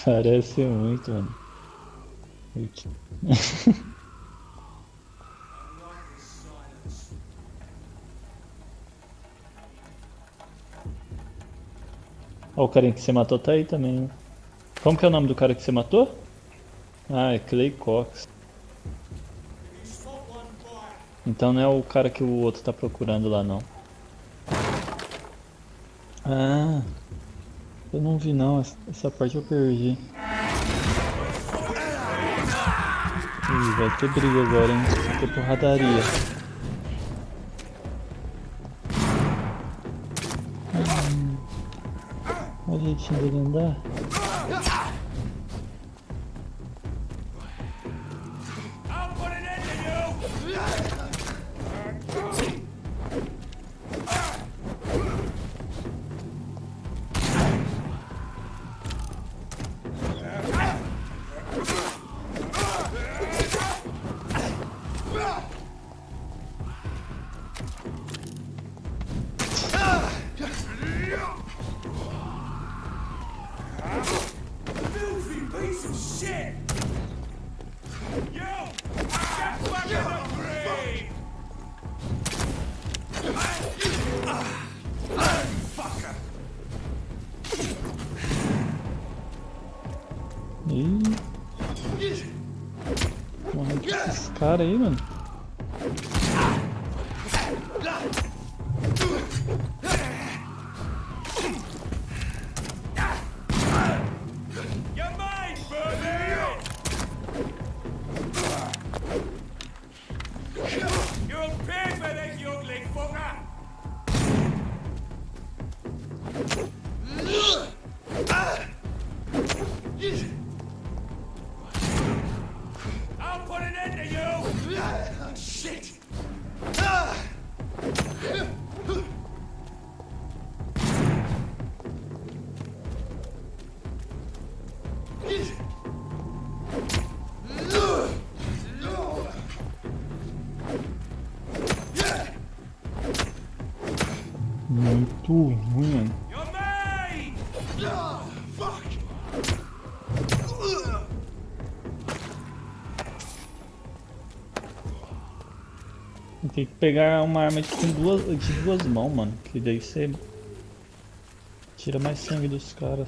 Parece muito, mano. Ó, o carinha que você matou tá aí também, né? Como que é o nome do cara que você matou? Ah, é Clay Cox. Então não é o cara que o outro tá procurando lá, não. Ah, eu não vi não, essa parte eu perdi. Ih, vai ter briga agora, hein? Vai ter porradaria. Olha o jeitinho dele andar. Morre esses caras aí, mano. Muito ruim, mano. Tem que pegar uma arma de duas mãos, mano. Que daí você tira mais sangue dos caras.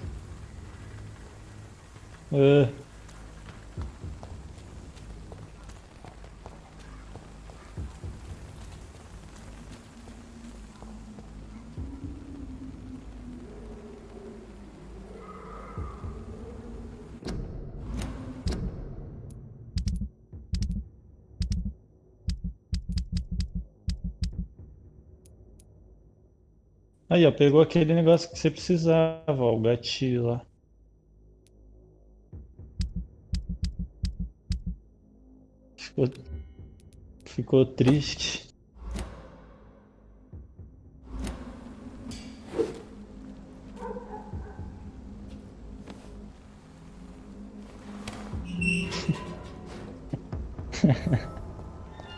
Aí, ó, pegou aquele negócio que você precisava, ó, o gatilho lá. Ficou triste.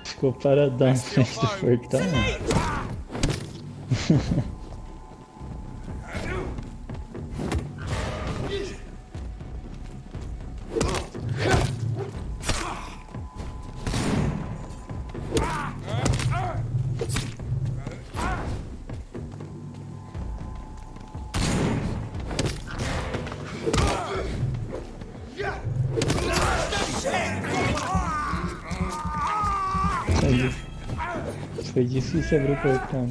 Ficou paradão na frente do portão. Foi difícil abrir o portão.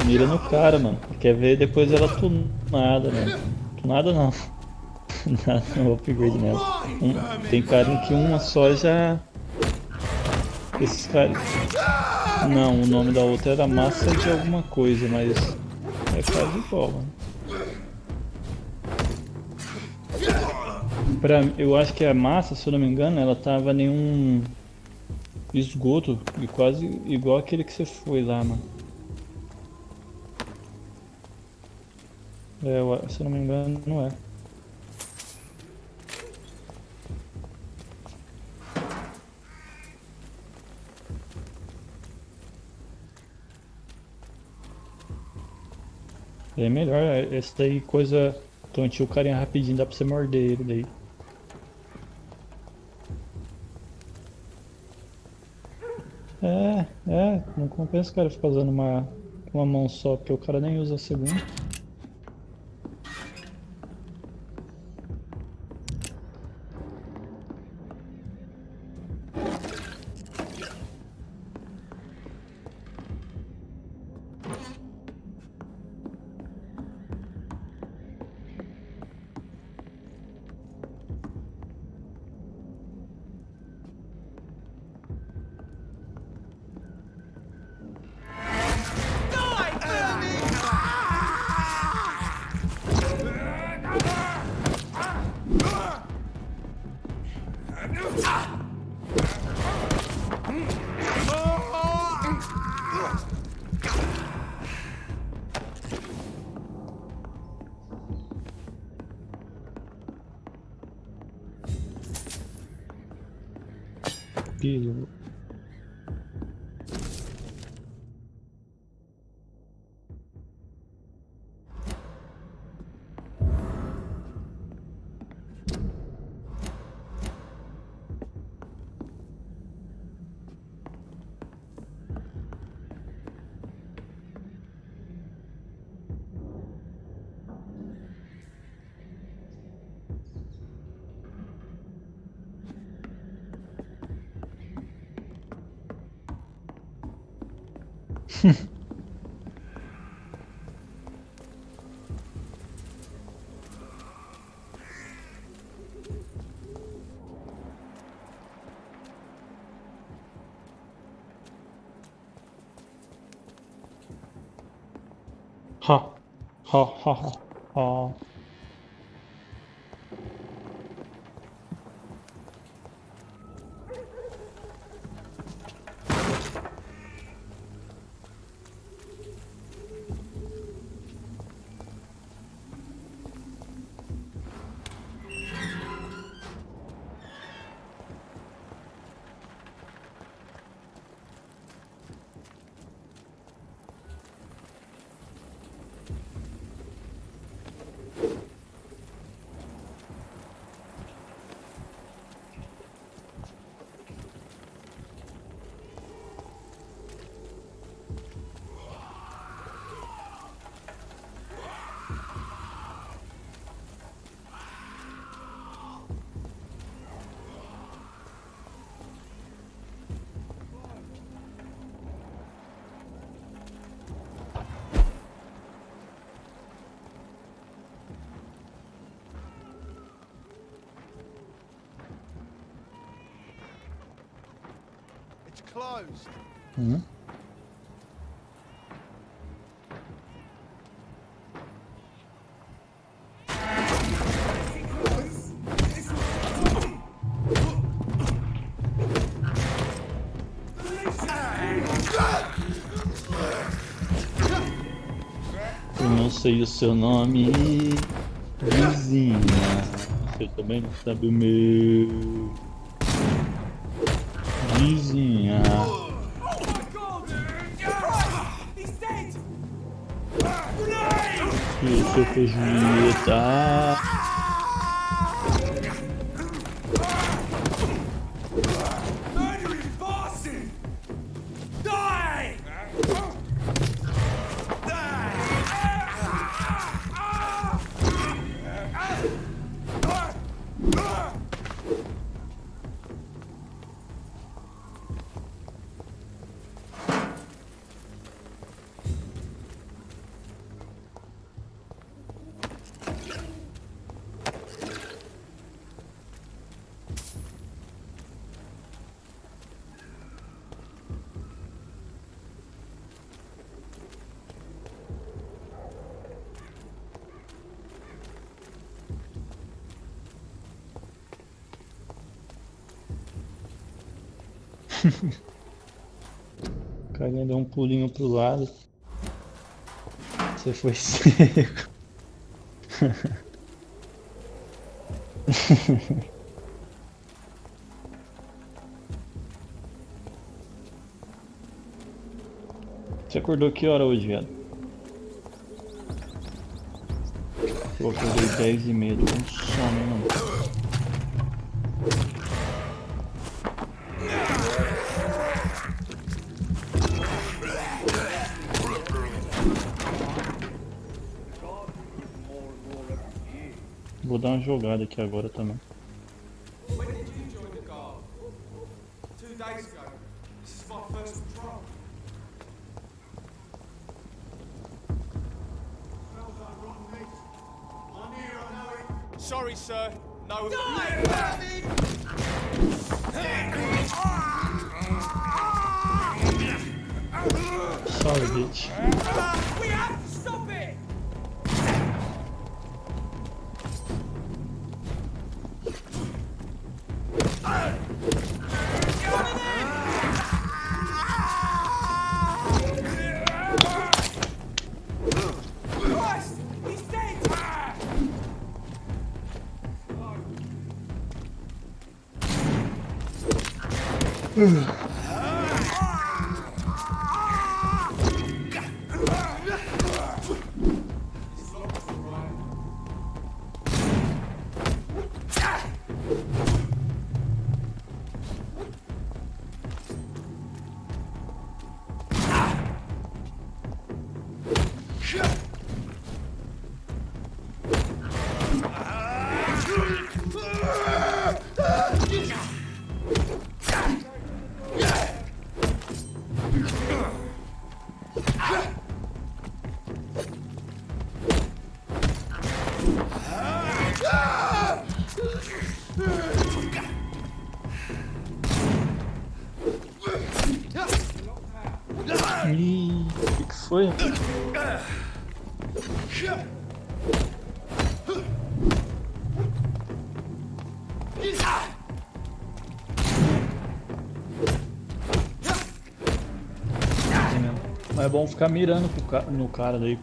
Mira no cara, mano. Quer ver depois ela tunada, mano. Tunada não. Nada, não upgrade nela. Tem cara em que uma só já. Esses caras. Não, o nome da outra era massa de alguma coisa, mas é quase igual, mano. Eu acho que a massa, se eu não me engano, ela tava em um esgoto e quase igual aquele que você foi lá, mano. Se eu não me engano, não é. É melhor, esse daí coisa. Tonteou o carinha rapidinho, dá pra você morder ele daí. Não compensa o cara ficar usando uma mão só, porque o cara nem usa a segunda. Pílula. Ha. Ha ha ha. Ha. Closed. Eu não sei o seu nome, vizinha. Você também não sabe o meu. Vizinha. Eu sou com Julieta. O carinha deu um pulinho pro lado. Você foi seco. Você acordou que hora hoje, viado? Eu acordei 10h30, tô com sono, hein, mano. dar uma jogada aqui agora também. When did you join the guard? 2 days ago. This is my first patrol. Smells like rotten meat. I'm here, I know it. Sorry, sir. No. Sorry, bitch. We have to stop it! Christ! He's dead! Ih, o que foi? Mas é bom ficar mirando no cara daí.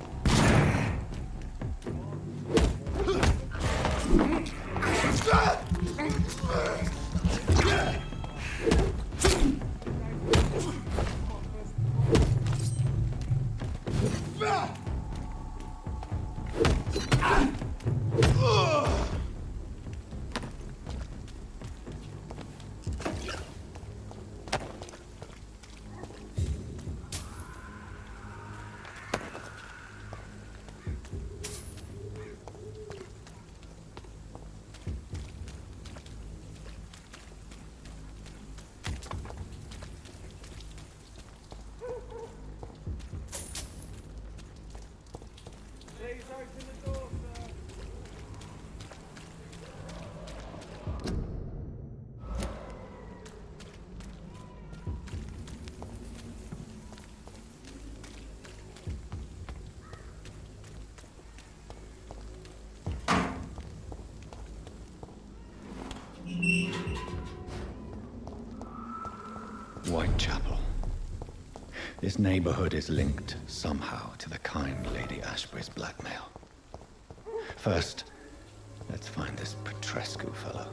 Whitechapel. This neighborhood is linked somehow to the kind Lady Ashbury's blackmail. First, let's find this Petrescu fellow.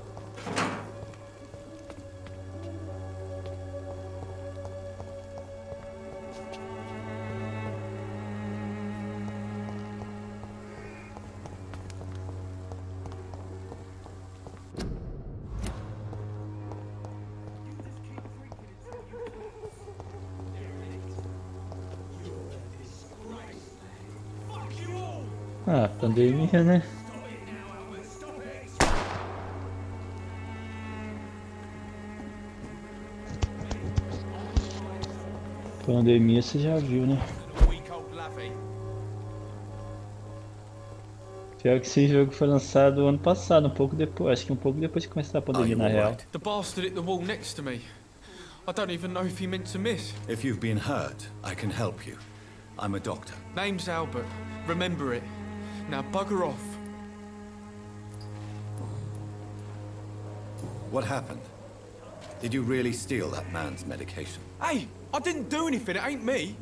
Ah, pandemia, né? Pandemia você já viu, né? Pior que esse jogo foi lançado ano passado, um pouco depois, acho que um pouco depois de começar a pandemia na real. The bastard at the wall next to me. I don't even know if he meant to miss. If you've been hurt, I can help you. I'm a doctor. Name's Albert. Remember it. Now bugger off. What happened? Did you really steal that man's medication? Hey, I didn't do anything. It ain't me.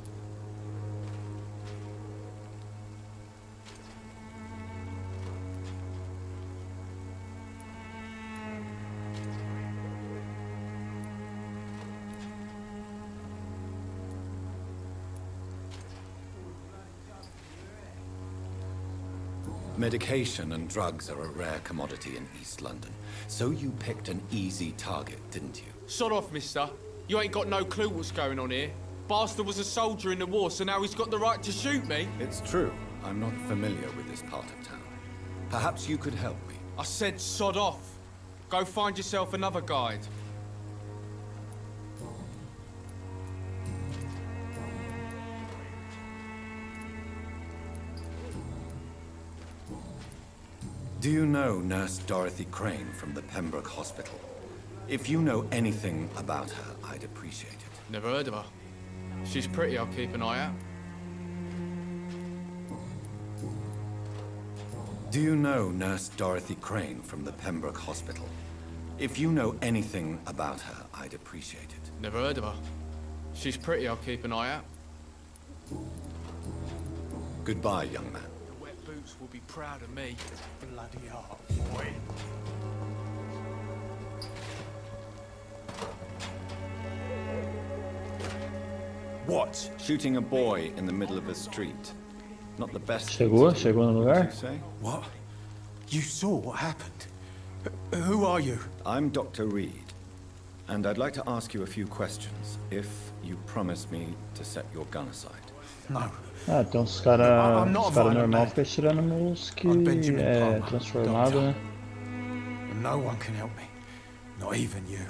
Medication and drugs are a rare commodity in East London. So you picked an easy target, didn't you? Sod off, mister. You ain't got no clue what's going on here. Bastard was a soldier in the war, so now he's got the right to shoot me. It's true. I'm not familiar with this part of town. Perhaps you could help me. I said sod off. Go find yourself another guide. Do you know Nurse Dorothy Crane from the Pembroke Hospital? If you know anything about her, I'd appreciate it. Never heard of her. If she's pretty, I'll keep an eye out. Do you know Nurse Dorothy Crane from the Pembroke Hospital? If you know anything about her, I'd appreciate it. Never heard of her. If she's pretty, I'll keep an eye out. Goodbye, young man. The wet boots will be proud of me. Bloody hell, boy. What? Shooting a boy in the middle of a street. Not the best. Chegou no lugar? What? You saw what happened? Who are you? I'm Dr. Reed, and I'd like to ask you a few questions, if you promise me to set your gun aside. No. Ah, então os caras normal ficam tirando nos que é transformado, né? No one can help me. Not even you.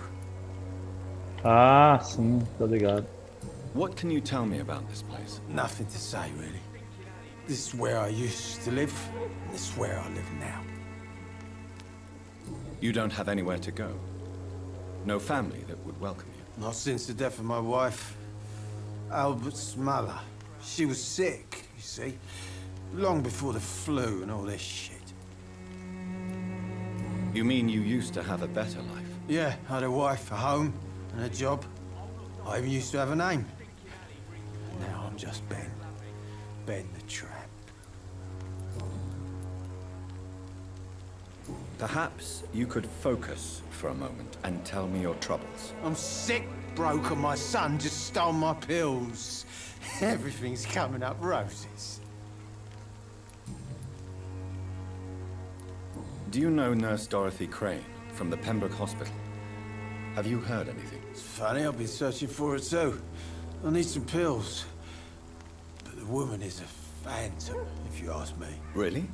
Ah, sim, tô ligado. What can you tell me about this place? Nothing to say, really. This is where I used to live, and this is where I live now. You don't have anywhere to go? No family that would welcome you? Not since the death of my wife, Albert's mother. She was sick, you see. Long before the flu and all this shit. You mean you used to have a better life? Yeah, I had a wife, a home, and a job. I even used to have a name. Now I'm just Ben. Ben the Tramp. Perhaps you could focus for a moment and tell me your troubles. I'm sick, broke, and my son just stole my pills. Everything's coming up roses. Do you know Nurse Dorothy Crane from the Pembroke Hospital? Have you heard anything? It's funny, I've been searching for her too. I need some pills. But the woman is a phantom, if you ask me. Really?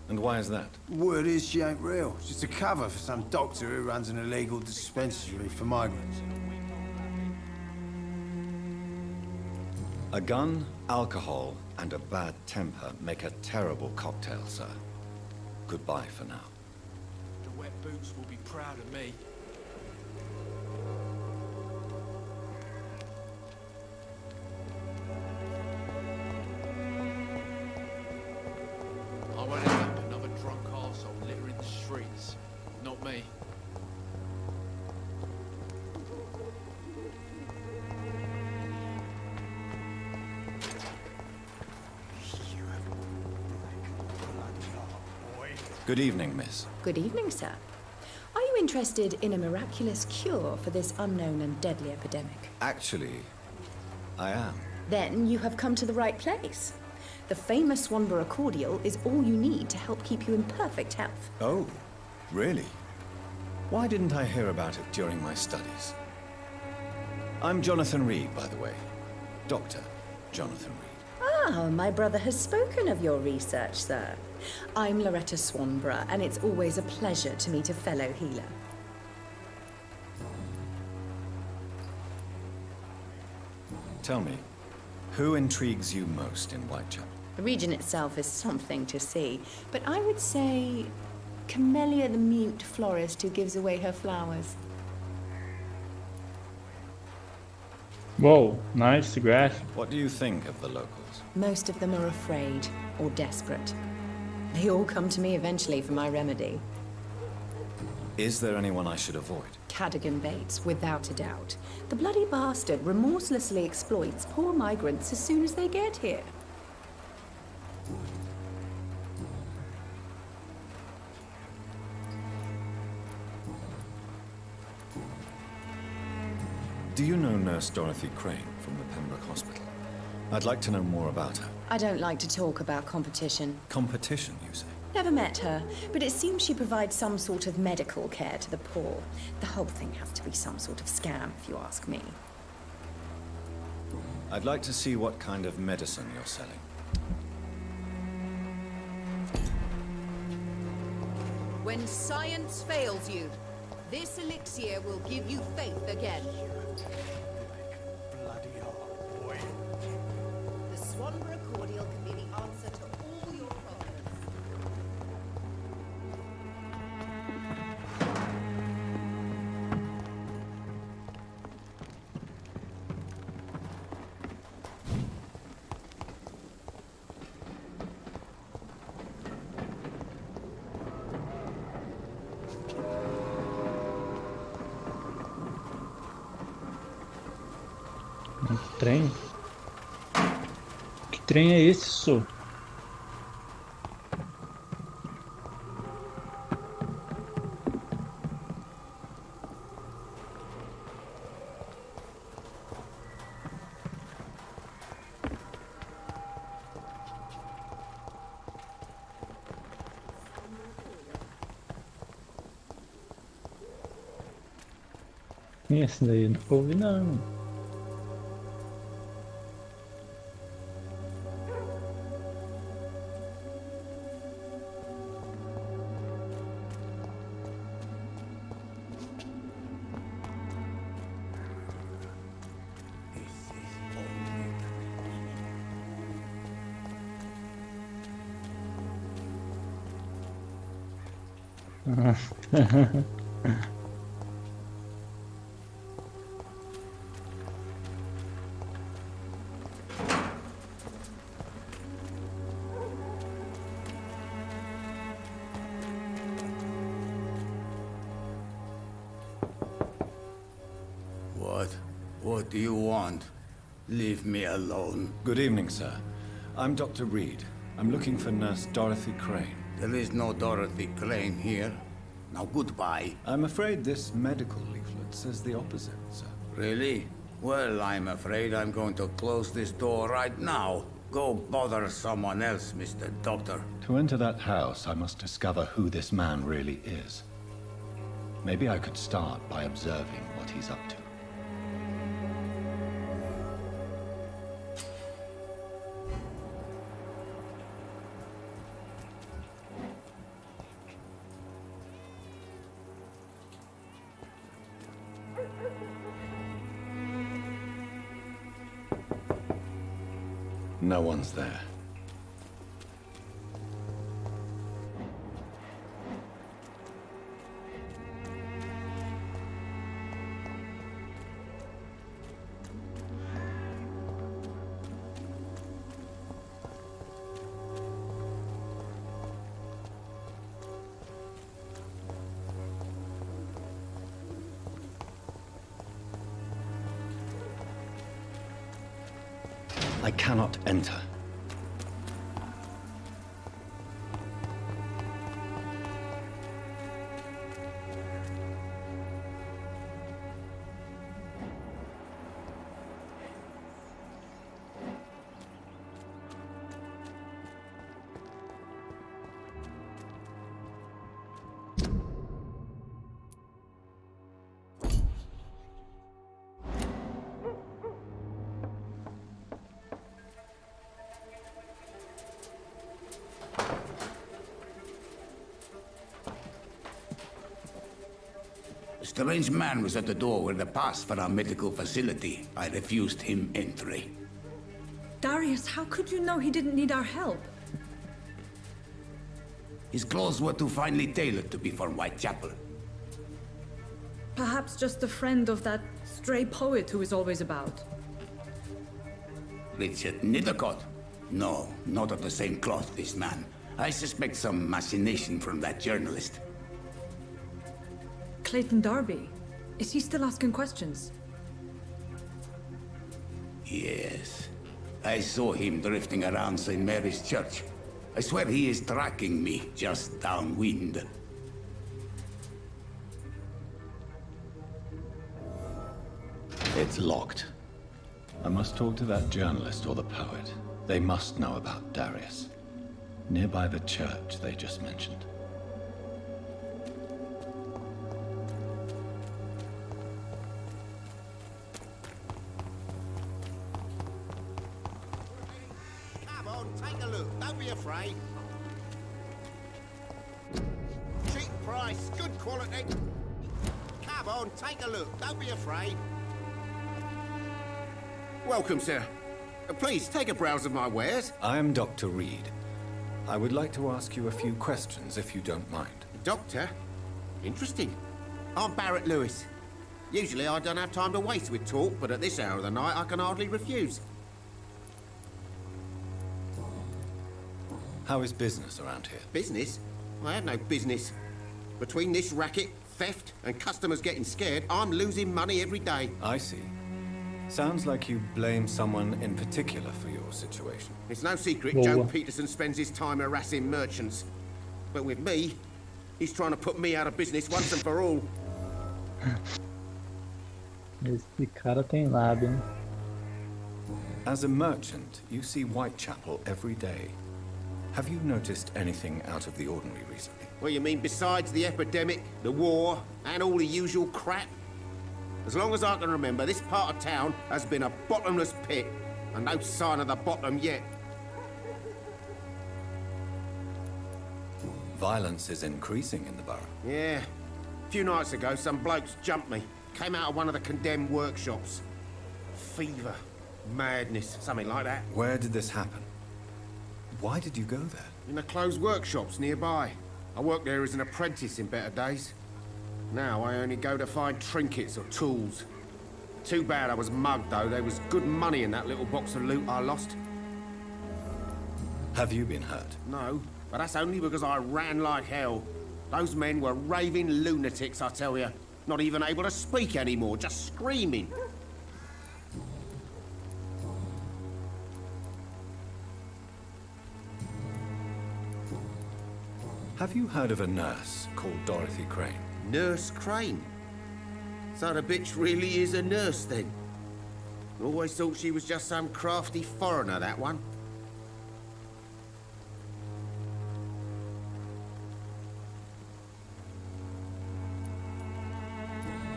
And why is that? Word is she ain't real. She's a cover for some doctor who runs an illegal dispensary for migrants. A gun, alcohol, and a bad temper make a terrible cocktail, sir. Goodbye for now. The wet boots will be proud of me. I won't end up another drunk arsehole littering the streets. Not me. Good evening, miss. Good evening, sir. Are you interested in a miraculous cure for this unknown and deadly epidemic? Actually, I am. Then you have come to the right place. The famous Swanborough cordial is all you need to help keep you in perfect health. Oh, really? Why didn't I hear about it during my studies? I'm Jonathan Reed, by the way. Dr. Jonathan Reed. Ah, my brother has spoken of your research, sir. I'm Loretta Swanborough, and it's always a pleasure to meet a fellow healer. Tell me, who intrigues you most in Whitechapel? The region itself is something to see, but I would say Camellia the mute florist who gives away her flowers. Whoa, nice grass. What do you think of the locals? Most of them are afraid or desperate. They all come to me eventually for my remedy. Is there anyone I should avoid? Cadogan Bates, without a doubt. The bloody bastard remorselessly exploits poor migrants as soon as they get here. Do you know Nurse Dorothy Crane from the Pembroke Hospital? I'd like to know more about her. I don't like to talk about competition. Competition, you say? Never met her, but it seems she provides some sort of medical care to the poor. The whole thing has to be some sort of scam, if you ask me. I'd like to see what kind of medicine you're selling. When science fails you, this elixir will give you faith again. Bloody hell, boy. The Swanborough cordial can be the answer to all your problems. Trem? Que trem é esse, sô? E esse daí não ouvi não. What do you want? Leave me alone. Good evening, sir. I'm Dr. Reed. I'm looking for Nurse Dorothy Crane. There is no Dorothy Crane here. Now goodbye. I'm afraid this medical leaflet says the opposite, sir. Really? Well, I'm afraid I'm going to close this door right now. Go bother someone else, Mr. Doctor. To enter that house, I must discover who this man really is. Maybe I could start by observing what he's up to. No one's there. I cannot enter. A strange man was at the door with a pass for our medical facility. I refused him entry. Darius, how could you know he didn't need our help? His clothes were too finely tailored to be for Whitechapel. Perhaps just a friend of that stray poet who is always about. Richard Nethercott? No, not of the same cloth, this man. I suspect some machination from that journalist. Clayton Darby. Is he still asking questions? Yes. I saw him drifting around St. Mary's Church. I swear he is tracking me just downwind. It's locked. I must talk to that journalist or the poet. They must know about Darius. Nearby the church they just mentioned. Come on, take a look. Don't be afraid. Cheap Nice, good quality. Come on, take a look. Don't be afraid. Welcome, sir. Please, take a browse of my wares. I am Dr. Reed. I would like to ask you a few questions, if you don't mind. Doctor? Interesting. I'm Barrett Lewis. Usually I don't have time to waste with talk, but at this hour of the night I can hardly refuse. How is business around here? Business? I have no business. Between this racket, theft, and customers getting scared, I'm losing money every day. I see. Sounds like you blame someone in particular for your situation. It's no secret Joe Peterson spends his time harassing merchants. But with me, he's trying to put me out of business once and for all. Esse cara tem lábio, hein? As a merchant, you see Whitechapel every day. Have you noticed anything out of the ordinary recently? What you mean besides the epidemic, the war, and all the usual crap? As long as I can remember, this part of town has been a bottomless pit, and no sign of the bottom yet. Violence is increasing in the borough. Yeah. A few nights ago, some blokes jumped me. Came out of one of the condemned workshops. Fever, madness, something like that. Where did this happen? Why did you go there? In the closed workshops nearby. I worked there as an apprentice in better days. Now I only go to find trinkets or tools. Too bad I was mugged, though. There was good money in that little box of loot I lost. Have you been hurt? No, but that's only because I ran like hell. Those men were raving lunatics, I tell you. Not even able to speak anymore, just screaming. Have you heard of a nurse called Dorothy Crane? Nurse Crane? So the bitch really is a nurse, then? Always thought she was just some crafty foreigner, that one.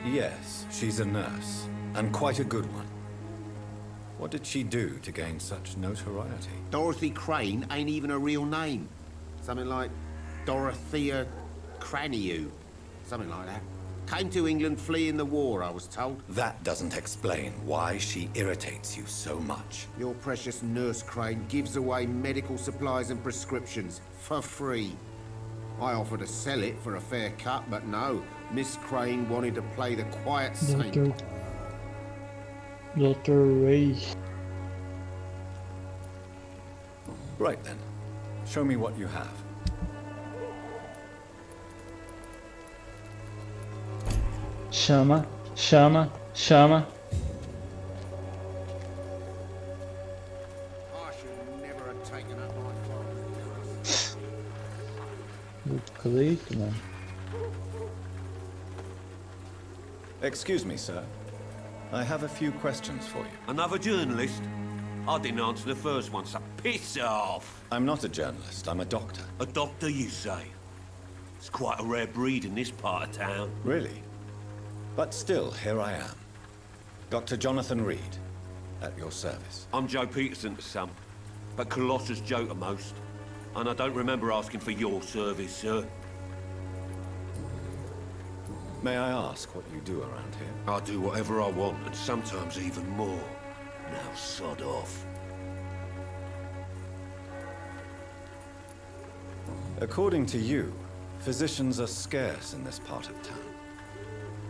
Yes, she's a nurse, and quite a good one. What did she do to gain such notoriety? Dorothy Crane ain't even a real name. Something like Dorothea Craniu. Something like that. Came to England fleeing the war, I was told. That doesn't explain why she irritates you so much. Your precious Nurse Crane gives away medical supplies and prescriptions for free. I offered to sell it for a fair cut, but no. Miss Crane wanted to play the quiet saint. Dr. Ray. Right then. Show me what you have. Chama, chama, chama. I should never have taken up my father's. Clique, man. Excuse me, sir. I have a few questions for you. Another journalist? I didn't answer the first one, so piss off! I'm not a journalist, I'm a doctor. A doctor, you say? It's quite a rare breed in this part of town. Really? But still, here I am. Dr. Jonathan Reed, at your service. I'm Joe Peterson to some, but Colossus Joe to most. And I don't remember asking for your service, sir. May I ask what you do around here? I do whatever I want, and sometimes even more. Now sod off. According to you, physicians are scarce in this part of town.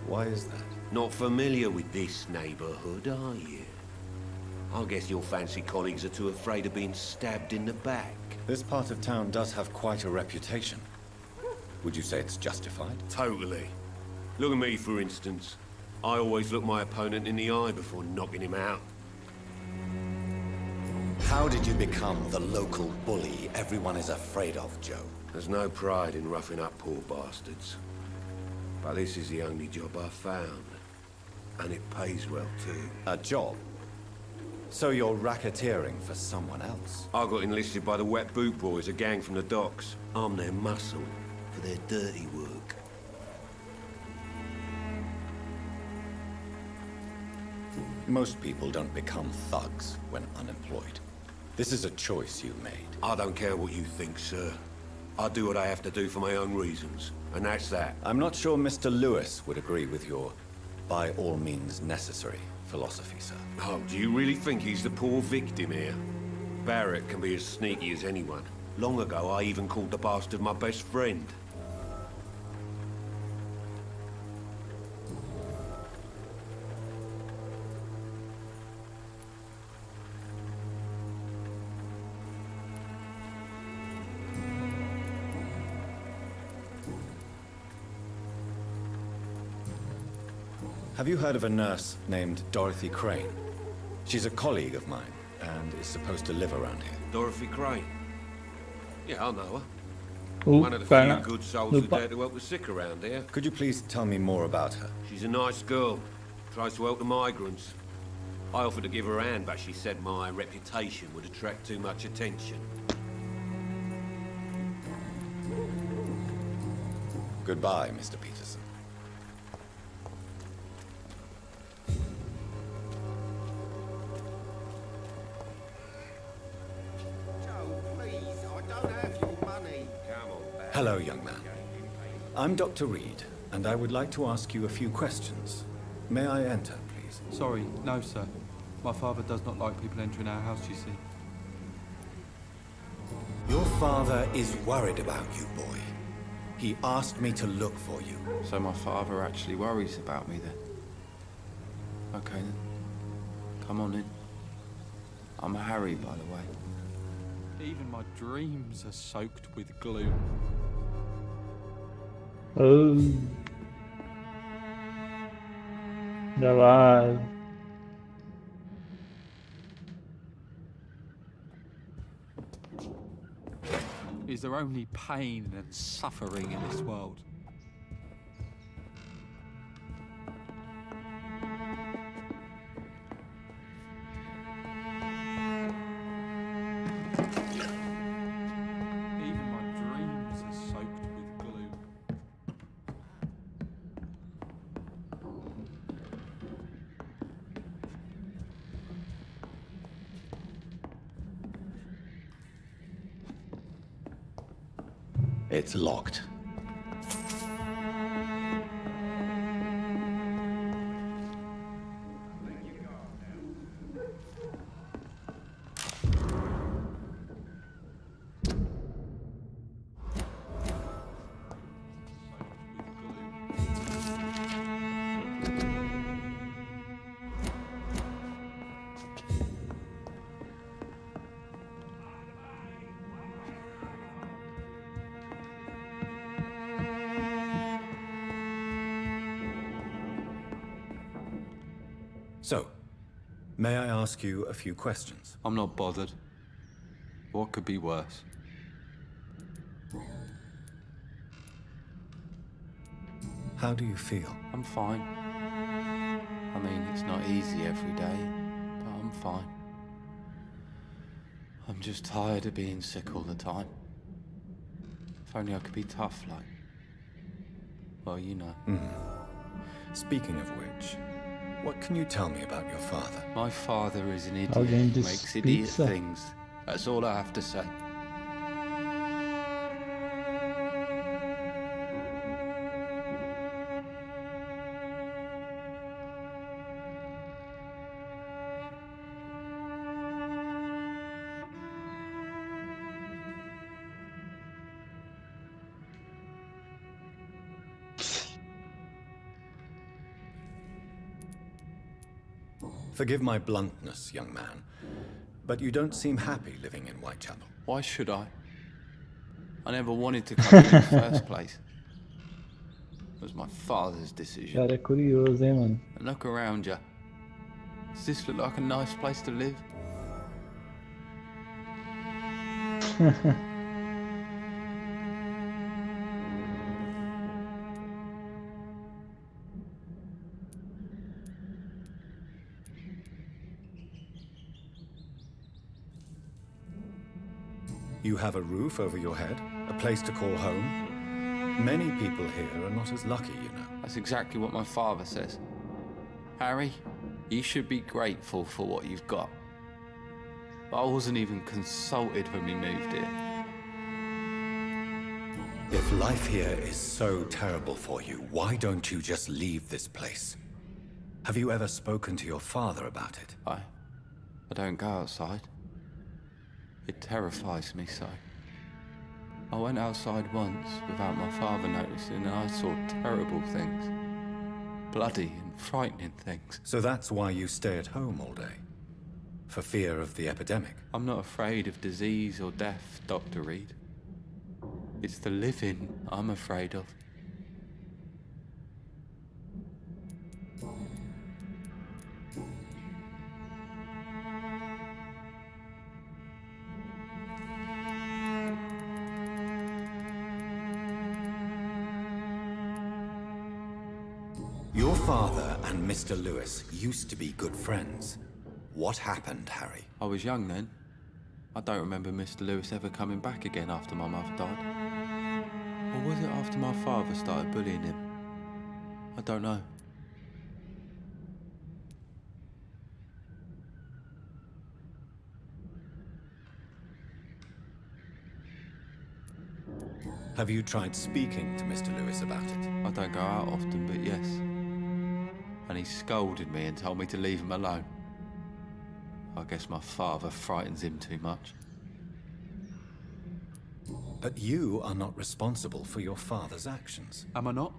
Why is that? Not familiar with this neighborhood, are you? I guess your fancy colleagues are too afraid of being stabbed in the back. This part of town does have quite a reputation. Would you say it's justified? Totally. Look at me, for instance. I always look my opponent in the eye before knocking him out. How did you become the local bully everyone is afraid of, Joe? There's no pride in roughing up poor bastards. But this is the only job I've found. And it pays well, too. A job? So you're racketeering for someone else? I got enlisted by the Wet Boot Boys, a gang from the docks. I'm their muscle for their dirty work. Most people don't become thugs when unemployed. This is a choice you made. I don't care what you think, sir. I do what I have to do for my own reasons. And that's that. I'm not sure Mr. Lewis would agree with your by all means necessary philosophy, sir. Oh, do you really think he's the poor victim here? Barrett can be as sneaky as anyone. Long ago, I even called the bastard my best friend. Have you heard of a nurse named Dorothy Crane? She's a colleague of mine, and is supposed to live around here. Dorothy Crane? Yeah, I know her. Oh, One of the few good souls who dare to help the sick around here. Could you please tell me more about her? She's a nice girl. Tries to help the migrants. I offered to give her a hand, but she said my reputation would attract too much attention. Goodbye, Mr. Peterson. Hello, young man. I'm Dr. Reed, and I would like to ask you a few questions. May I enter, please? Sorry, no, sir. My father does not like people entering our house, you see. Your father is worried about you, boy. He asked me to look for you. So my father actually worries about me, then? Okay, then. Come on in. I'm Harry, by the way. Even my dreams are soaked with gloom. Oh. Já vai. Is there only pain and suffering in this world? Even my dreams are soaked with gloom. It's locked. So, may I ask you a few questions? I'm not bothered. What could be worse? How do you feel? I'm fine. I mean, it's not easy every day, but I'm fine. I'm just tired of being sick all the time. If only I could be tough, like... Well, you know. Speaking of which, what can you tell me about your father? My father is an idiot Alguém who disse makes idiot pizza? things. That's all I have to say. Forgive my bluntness, young man, but you don't seem happy living in Whitechapel. Why should I? I never wanted to come here in the first place. It was my father's decision. Cara, é curioso, hein, mano? And look around you. Does this look like a nice place to live? You have a roof over your head, a place to call home. Many people here are not as lucky, you know. That's exactly what my father says. Harry, you should be grateful for what you've got. But I wasn't even consulted when we moved here. If life here is so terrible for you, why don't you just leave this place? Have you ever spoken to your father about it? I don't go outside. It terrifies me so. I went outside once without my father noticing and I saw terrible things. Bloody and frightening things. So that's why you stay at home all day? For fear of the epidemic? I'm not afraid of disease or death, Dr. Reed. It's the living I'm afraid of. Your father and Mr. Lewis used to be good friends. What happened, Harry? I was young then. I don't remember Mr. Lewis ever coming back again after my mother died. Or was it after my father started bullying him? I don't know. Have you tried speaking to Mr. Lewis about it? I don't go out often, but yes. And he scolded me and told me to leave him alone. I guess my father frightens him too much. But you are not responsible for your father's actions. Am I not?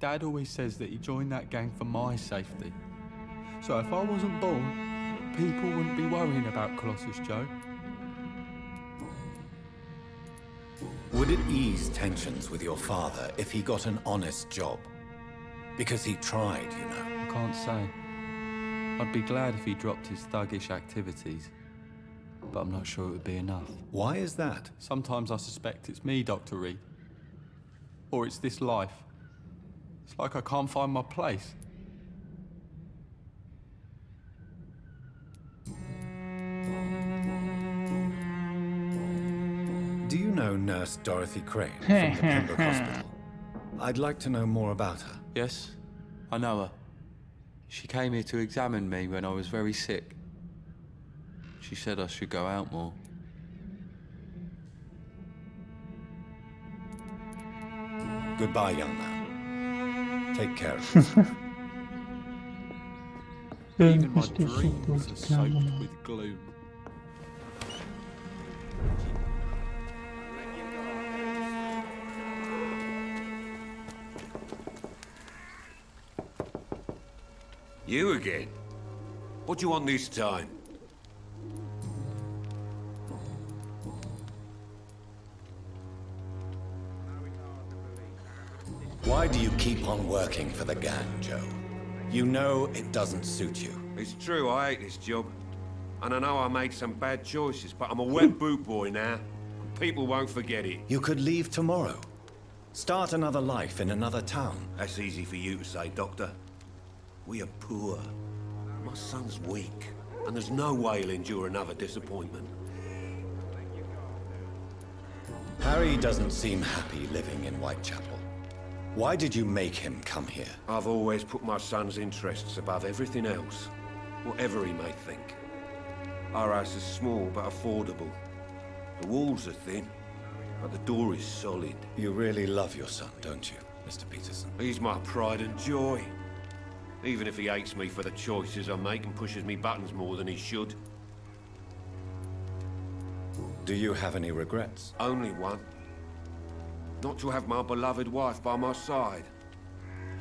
Dad always says that he joined that gang for my safety. So if I wasn't born, people wouldn't be worrying about Colossus Joe. Would it ease tensions with your father if he got an honest job? Because he tried, you know. I can't say. I'd be glad if he dropped his thuggish activities. But I'm not sure it would be enough. Why is that? Sometimes I suspect it's me, Dr. Reed. Or it's this life. It's like I can't find my place. Do you know Nurse Dorothy Crane from the Pembroke Hospital? I'd like to know more about her. Yes, I know her. She came here to examine me when I was very sick. She said I should go out more. Goodbye, young man. Take care of yourself. Even my dreams are soaked with gloom. You again? What do you want this time? Why do you keep on working for the gang, Joe? You know it doesn't suit you. It's true, I hate this job. And I know I made some bad choices, but I'm a wet boot boy now. And people won't forget it. You could leave tomorrow. Start another life in another town. That's easy for you to say, Doctor. We are poor. My son's weak. And there's no way he'll endure another disappointment. Harry doesn't seem happy living in Whitechapel. Why did you make him come here? I've always put my son's interests above everything else, whatever he may think. Our house is small but affordable. The walls are thin, but the door is solid. You really love your son, don't you, Mr. Peterson? He's my pride and joy. Even if he hates me for the choices I make and pushes me buttons more than he should. Do you have any regrets? Only one. Not to have my beloved wife by my side.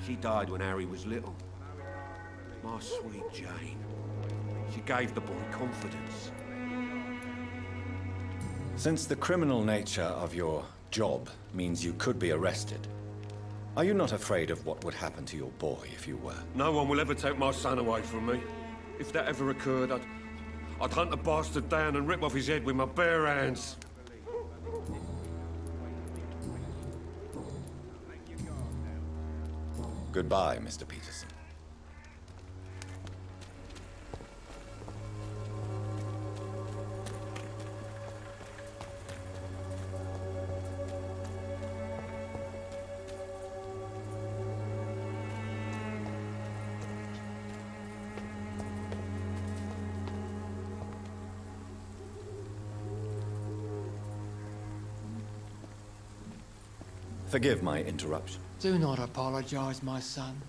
She died when Harry was little. My sweet Jane. She gave the boy confidence. Since the criminal nature of your job means you could be arrested, are you not afraid of what would happen to your boy if you were? No one will ever take my son away from me. If that ever occurred, I'd hunt the bastard down and rip off his head with my bare hands. Goodbye, Mr. Peterson. Forgive my interruption. Do not apologize, my son.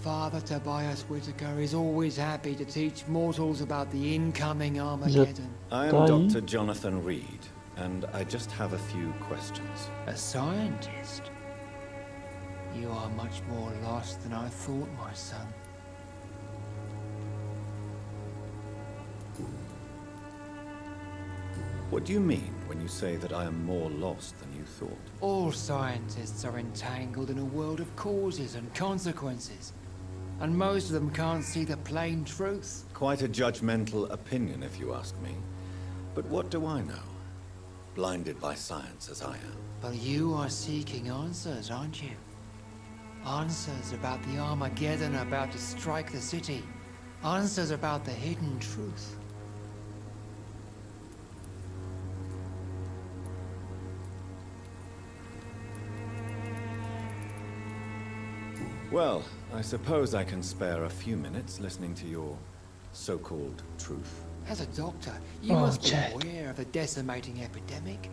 Father Tobias Whitaker is always happy to teach mortals about the incoming Armageddon. I am Dr. Jonathan Reed, and I just have a few questions. A scientist? You are much more lost than I thought, my son. What do you mean when you say that I am more lost than you thought? All scientists are entangled in a world of causes and consequences, and most of them can't see the plain truth. Quite a judgmental opinion, if you ask me. But what do I know? Blinded by science as I am. But you are seeking answers, aren't you? Answers about the Armageddon about to strike the city. Answers about the hidden truth. Well, I suppose I can spare a few minutes listening to your so-called truth. As a doctor, you must be aware of the decimating epidemic.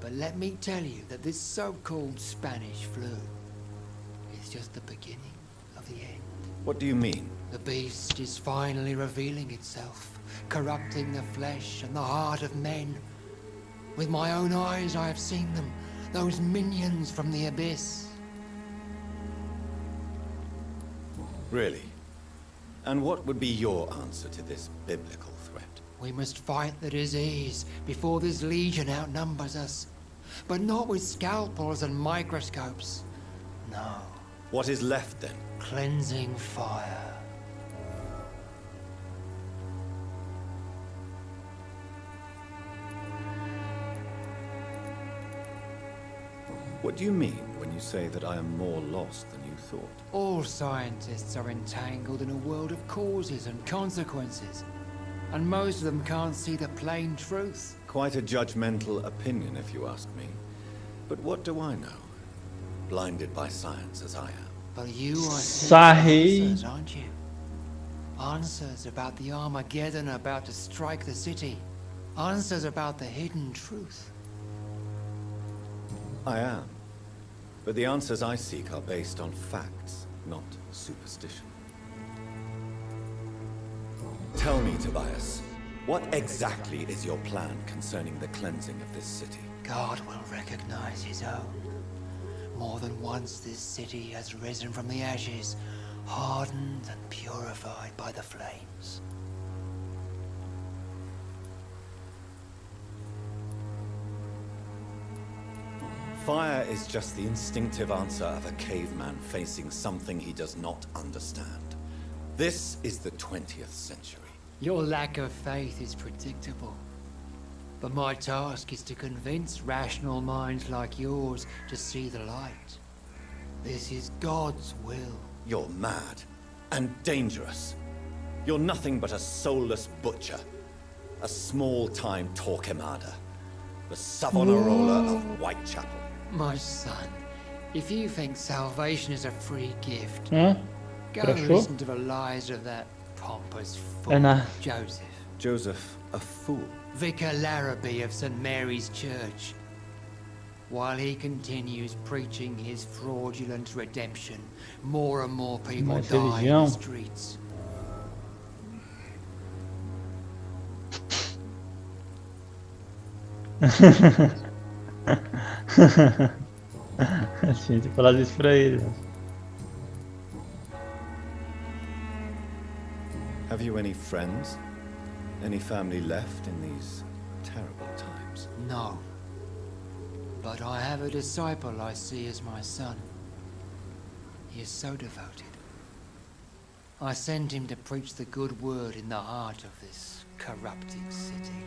But let me tell you that this so-called Spanish flu is just the beginning of the end. What do you mean? The beast is finally revealing itself, corrupting the flesh and the heart of men. With my own eyes I have seen them, those minions from the abyss. Really? And what would be your answer to this biblical threat? We must fight the disease before this legion outnumbers us. But not with scalpels and microscopes. No. What is left then? Cleansing fire. What do you mean when you say that I am more lost than you thought? All scientists are entangled in a world of causes and consequences. And most of them can't see the plain truth. Quite a judgmental opinion, if you ask me. But what do I know? Blinded by science as I am. But you are seeking answers, aren't you? Answers about the Armageddon about to strike the city. Answers about the hidden truth. I am. But the answers I seek are based on facts, not superstition. Tell me, Tobias, what exactly is your plan concerning the cleansing of this city? God will recognize his own. More than once this city has risen from the ashes, hardened and purified by the flames. Fire is just the instinctive answer of a caveman facing something he does not understand. This is the 20th century. Your lack of faith is predictable. But my task is to convince rational minds like yours to see the light. This is God's will. You're mad and dangerous. You're nothing but a soulless butcher. A small-time Torquemada. The Savonarola of Whitechapel. My son, if you think salvation is a free gift, Hã? go Crachou? listen to the lies of that pompous fool, Joseph. Joseph, a fool? Vicar Larrabee of St. Mary's Church. While he continues preaching his fraudulent redemption, more and more people Mas die in the religião. streets. Tinha que falar isso pra ele. Have you any friends? Any family left in these terrible times? No. But I have a disciple I see as my son. He is so devoted. I send him to preach the good word in the heart of this corrupted city.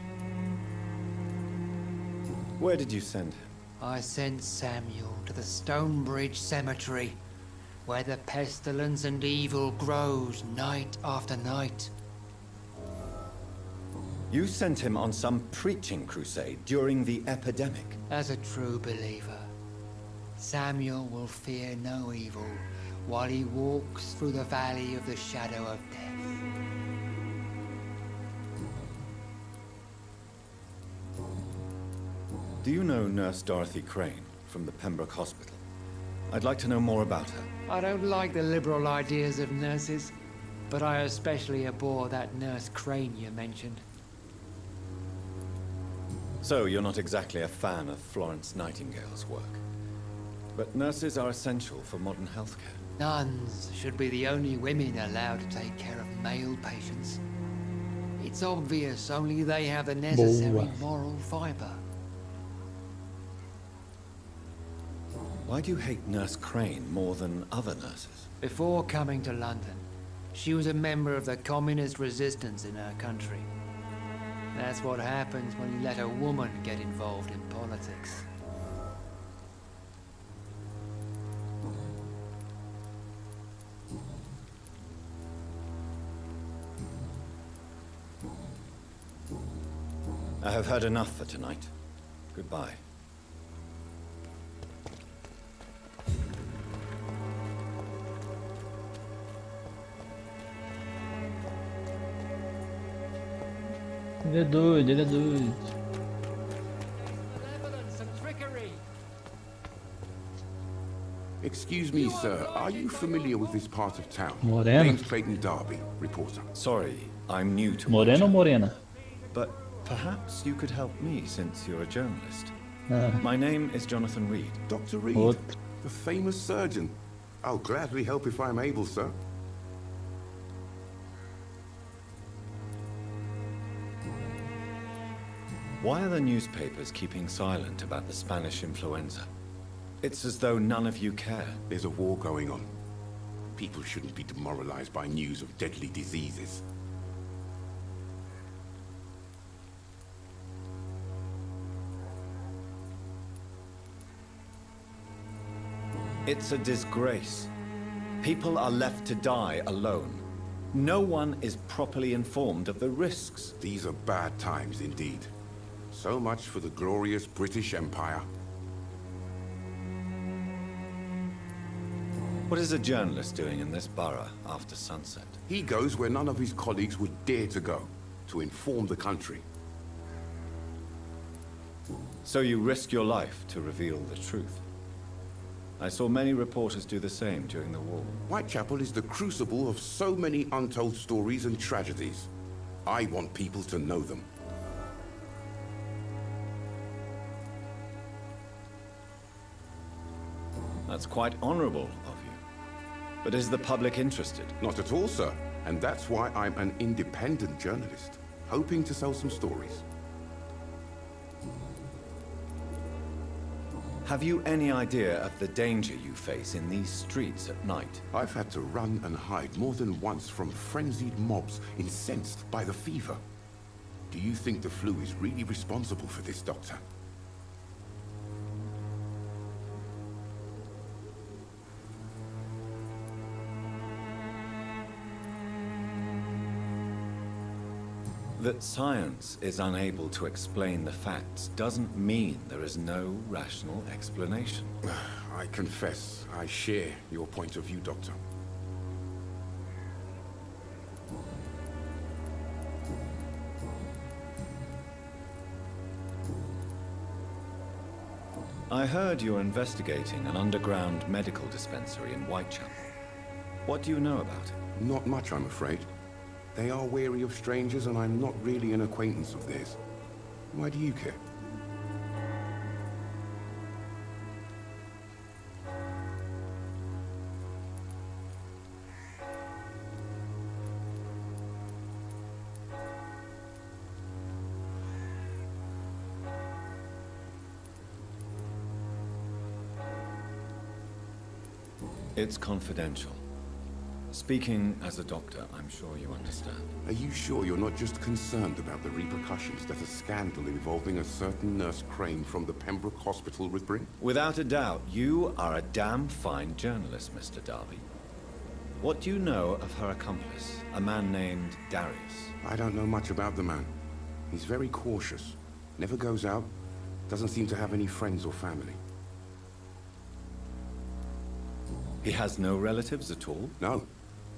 Where did you send him? I sent Samuel to the Stonebridge Cemetery, where the pestilence and evil grows night after night. You sent him on some preaching crusade during the epidemic. As a true believer, Samuel will fear no evil while he walks through the valley of the shadow of death. Do you know Nurse Dorothy Crane? from the Pembroke Hospital. I'd like to know more about her. I don't like the liberal ideas of nurses, but I especially abhor that Nurse Crane you mentioned. So, you're not exactly a fan of Florence Nightingale's work. But nurses are essential for modern healthcare. Nuns should be the only women allowed to take care of male patients. It's obvious only they have the necessary moral fiber. Why do you hate Nurse Crane more than other nurses? Before coming to London, she was a member of the communist resistance in her country. That's what happens when you let a woman get involved in politics. I have heard enough for tonight. Goodbye. Ele é doido, ele é doido. Excuse me, sir. Are you familiar with this part of town? Morena? Name's Clayton Darby, reporter. Sorry, I'm new to Morena ou morena? But perhaps you could help me since you're a journalist. Ah. My name is Jonathan Reed. Dr. Reed, Outro. the famous surgeon. I'll gladly help if I'm able, sir. Why are the newspapers keeping silent about the Spanish influenza? It's as though none of you care. There's a war going on. People shouldn't be demoralized by news of deadly diseases. It's a disgrace. People are left to die alone. No one is properly informed of the risks. These are bad times indeed. So much for the glorious British Empire. What is a journalist doing in this borough after sunset? He goes where none of his colleagues would dare to go, to inform the country. So you risk your life to reveal the truth. I saw many reporters do the same during the war. Whitechapel is the crucible of so many untold stories and tragedies. I want people to know them. That's quite honorable of you. But is the public interested? Not at all, sir. And that's why I'm an independent journalist, hoping to sell some stories. Have you any idea of the danger you face in these streets at night? I've had to run and hide more than once from frenzied mobs incensed by the fever. Do you think the flu is really responsible for this, Doctor? That science is unable to explain the facts doesn't mean there is no rational explanation. I confess, I share your point of view, Doctor. I heard you're investigating an underground medical dispensary in Whitechapel. What do you know about it? Not much, I'm afraid. They are wary of strangers, and I'm not really an acquaintance of theirs. Why do you care? It's confidential. Speaking as a doctor, I'm sure you understand. Are you sure you're not just concerned about the repercussions that a scandal involving a certain Nurse Crane from the Pembroke Hospital would bring? Without a doubt, you are a damn fine journalist, Mr. Darby. What do you know of her accomplice, a man named Darius? I don't know much about the man. He's very cautious. Never goes out. Doesn't seem to have any friends or family. He has no relatives at all? No.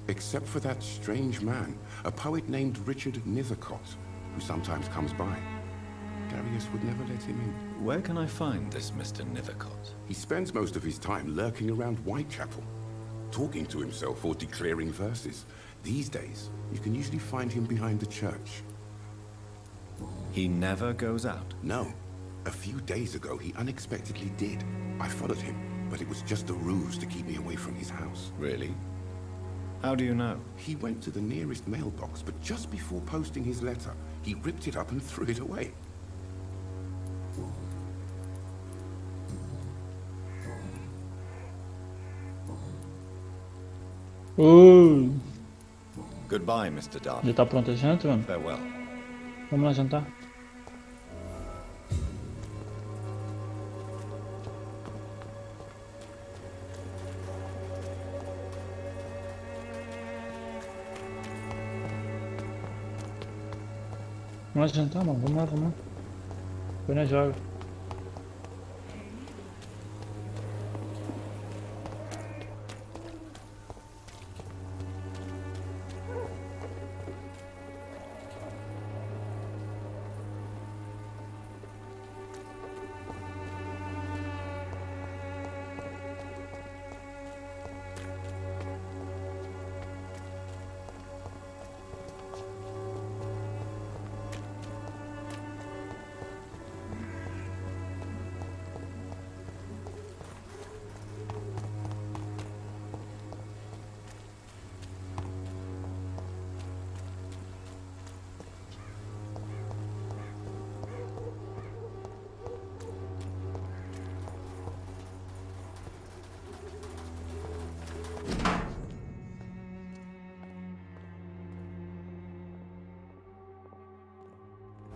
Except for that strange man, a poet named Richard Nethercott, who sometimes comes by. Darius would never let him in. Where can I find this Mr. Nivicott? He spends most of his time lurking around Whitechapel, talking to himself or declaring verses. These days, you can usually find him behind the church. He never goes out? No. A few days ago, he unexpectedly did. I followed him, but it was just a ruse to keep me away from his house. Really? How do you know? He went to the nearest mailbox, but just before posting his letter, he ripped it up and threw it away. Goodbye, Mr. Darby. Já tá pronta a janta, mano? Farewell. Vamos lá jantar. Vamos lá jantar, mano. Vamos lá, vamos lá. Foi na joga.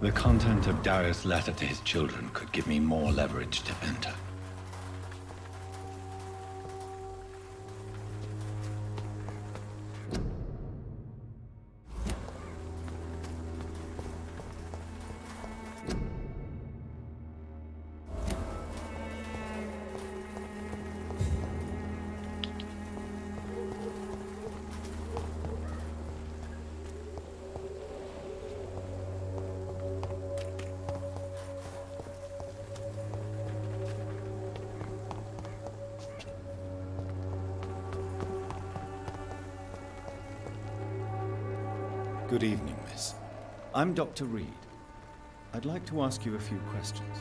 The content of Darius' letter to his children could give me more leverage to enter. Good evening, miss. I'm Dr. Reed. I'd like to ask you a few questions.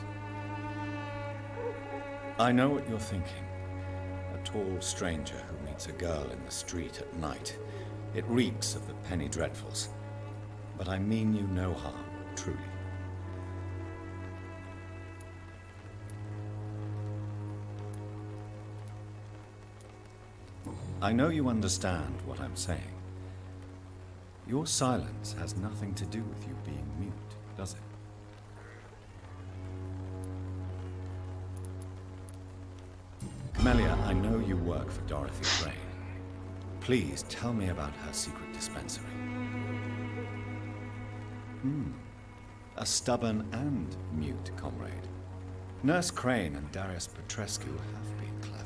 I know what you're thinking. A tall stranger who meets a girl in the street at night. It reeks of the penny dreadfuls. But I mean you no harm, truly. I know you understand what I'm saying. Your silence has nothing to do with you being mute, does it? Camellia, I know you work for Dorothy Crane. Please tell me about her secret dispensary. A stubborn and mute comrade. Nurse Crane and Darius Petrescu have been clever.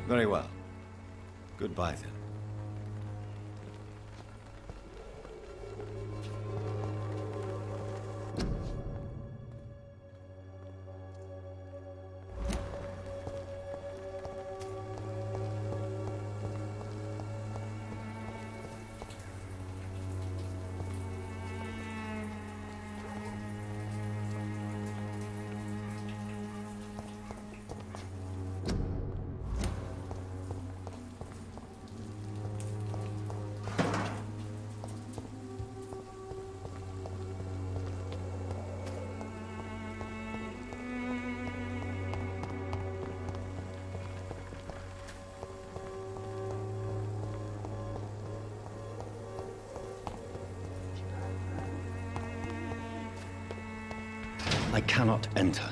Very well. Goodbye, then. I cannot enter.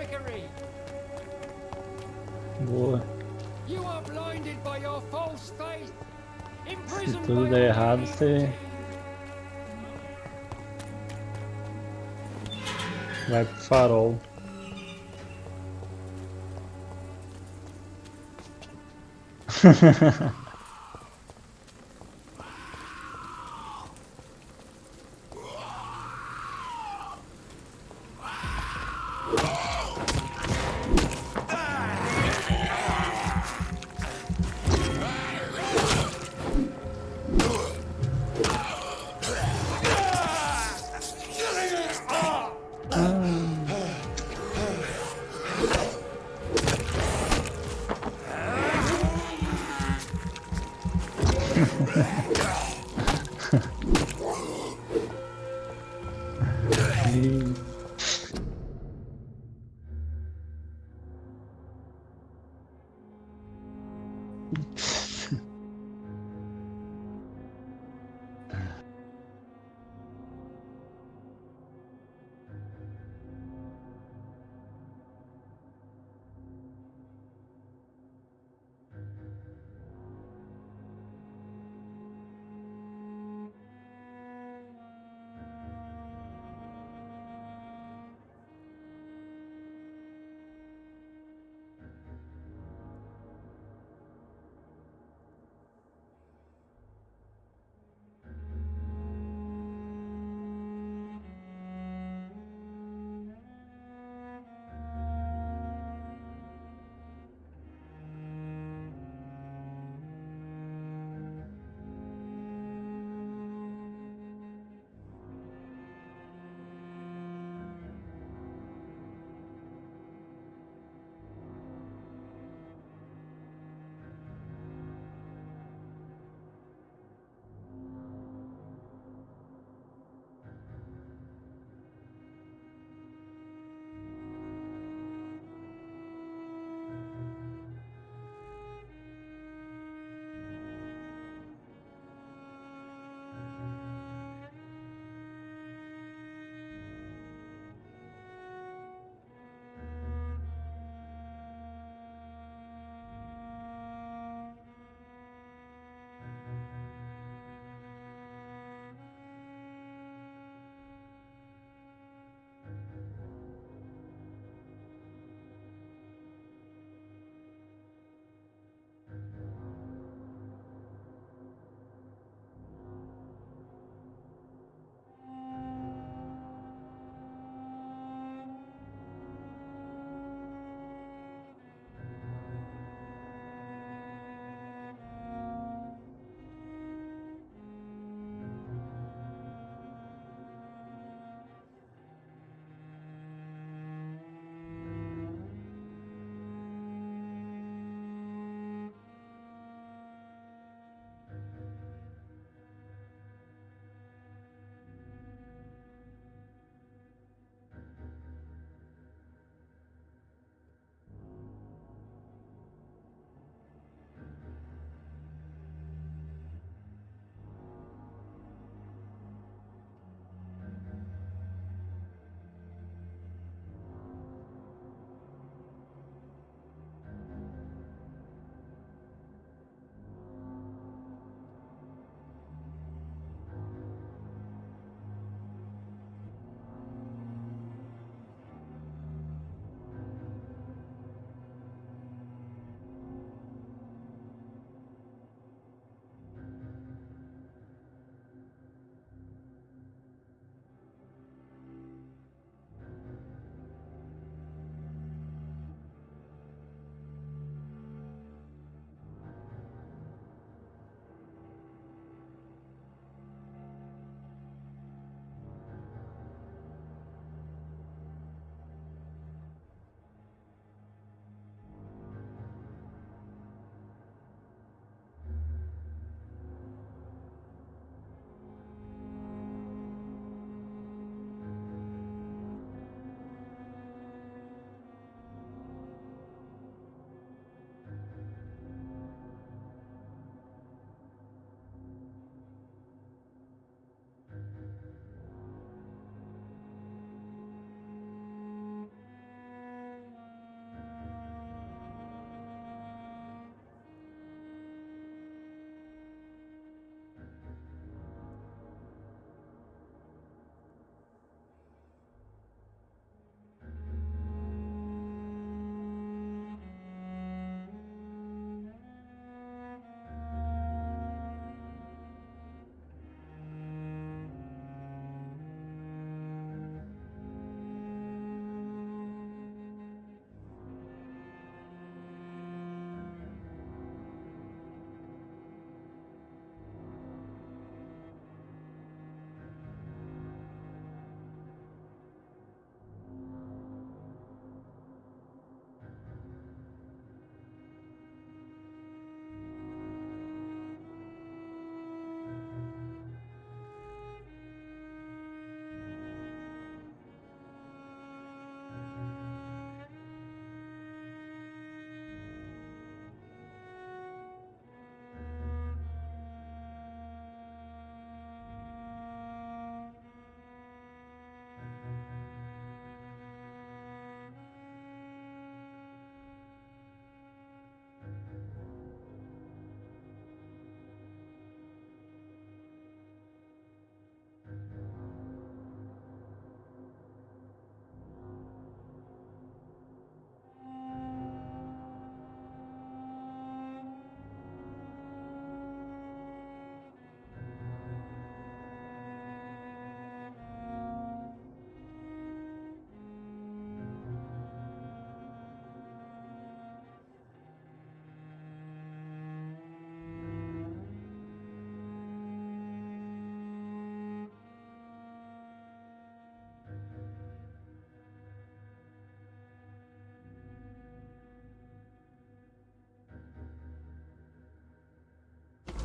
trickery. Boa. You are blinded by your false faith. Se Imprisoned tudo by der your errado, você vai pro farol.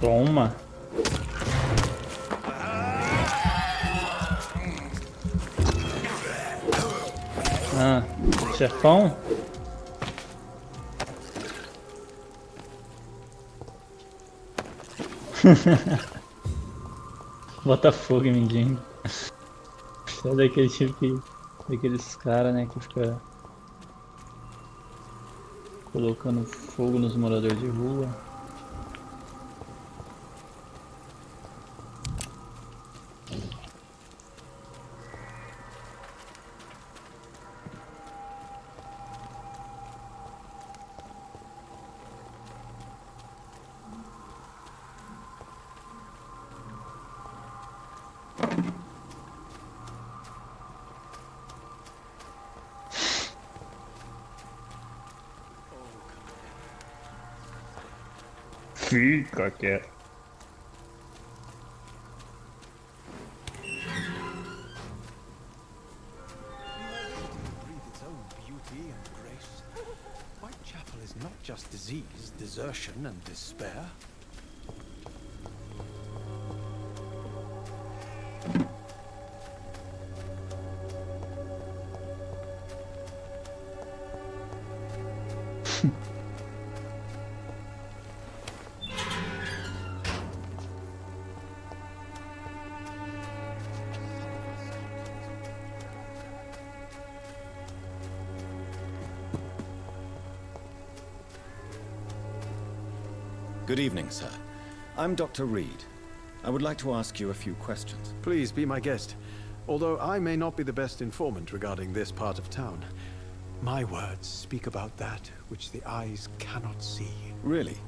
Toma. Ah, chefão? Bota fogo em ninguém. É daquele tipo que. Daqueles caras, né, que fica colocando fogo nos moradores de rua. Fica quieto. Breathe its own beauty and grace. Whitechapel is not just disease, desertion, and despair. Good evening, sir. I'm Dr. Reed. I would like to ask you a few questions. Please be my guest. Although I may not be the best informant regarding this part of town, my words speak about that which the eyes cannot see. Really?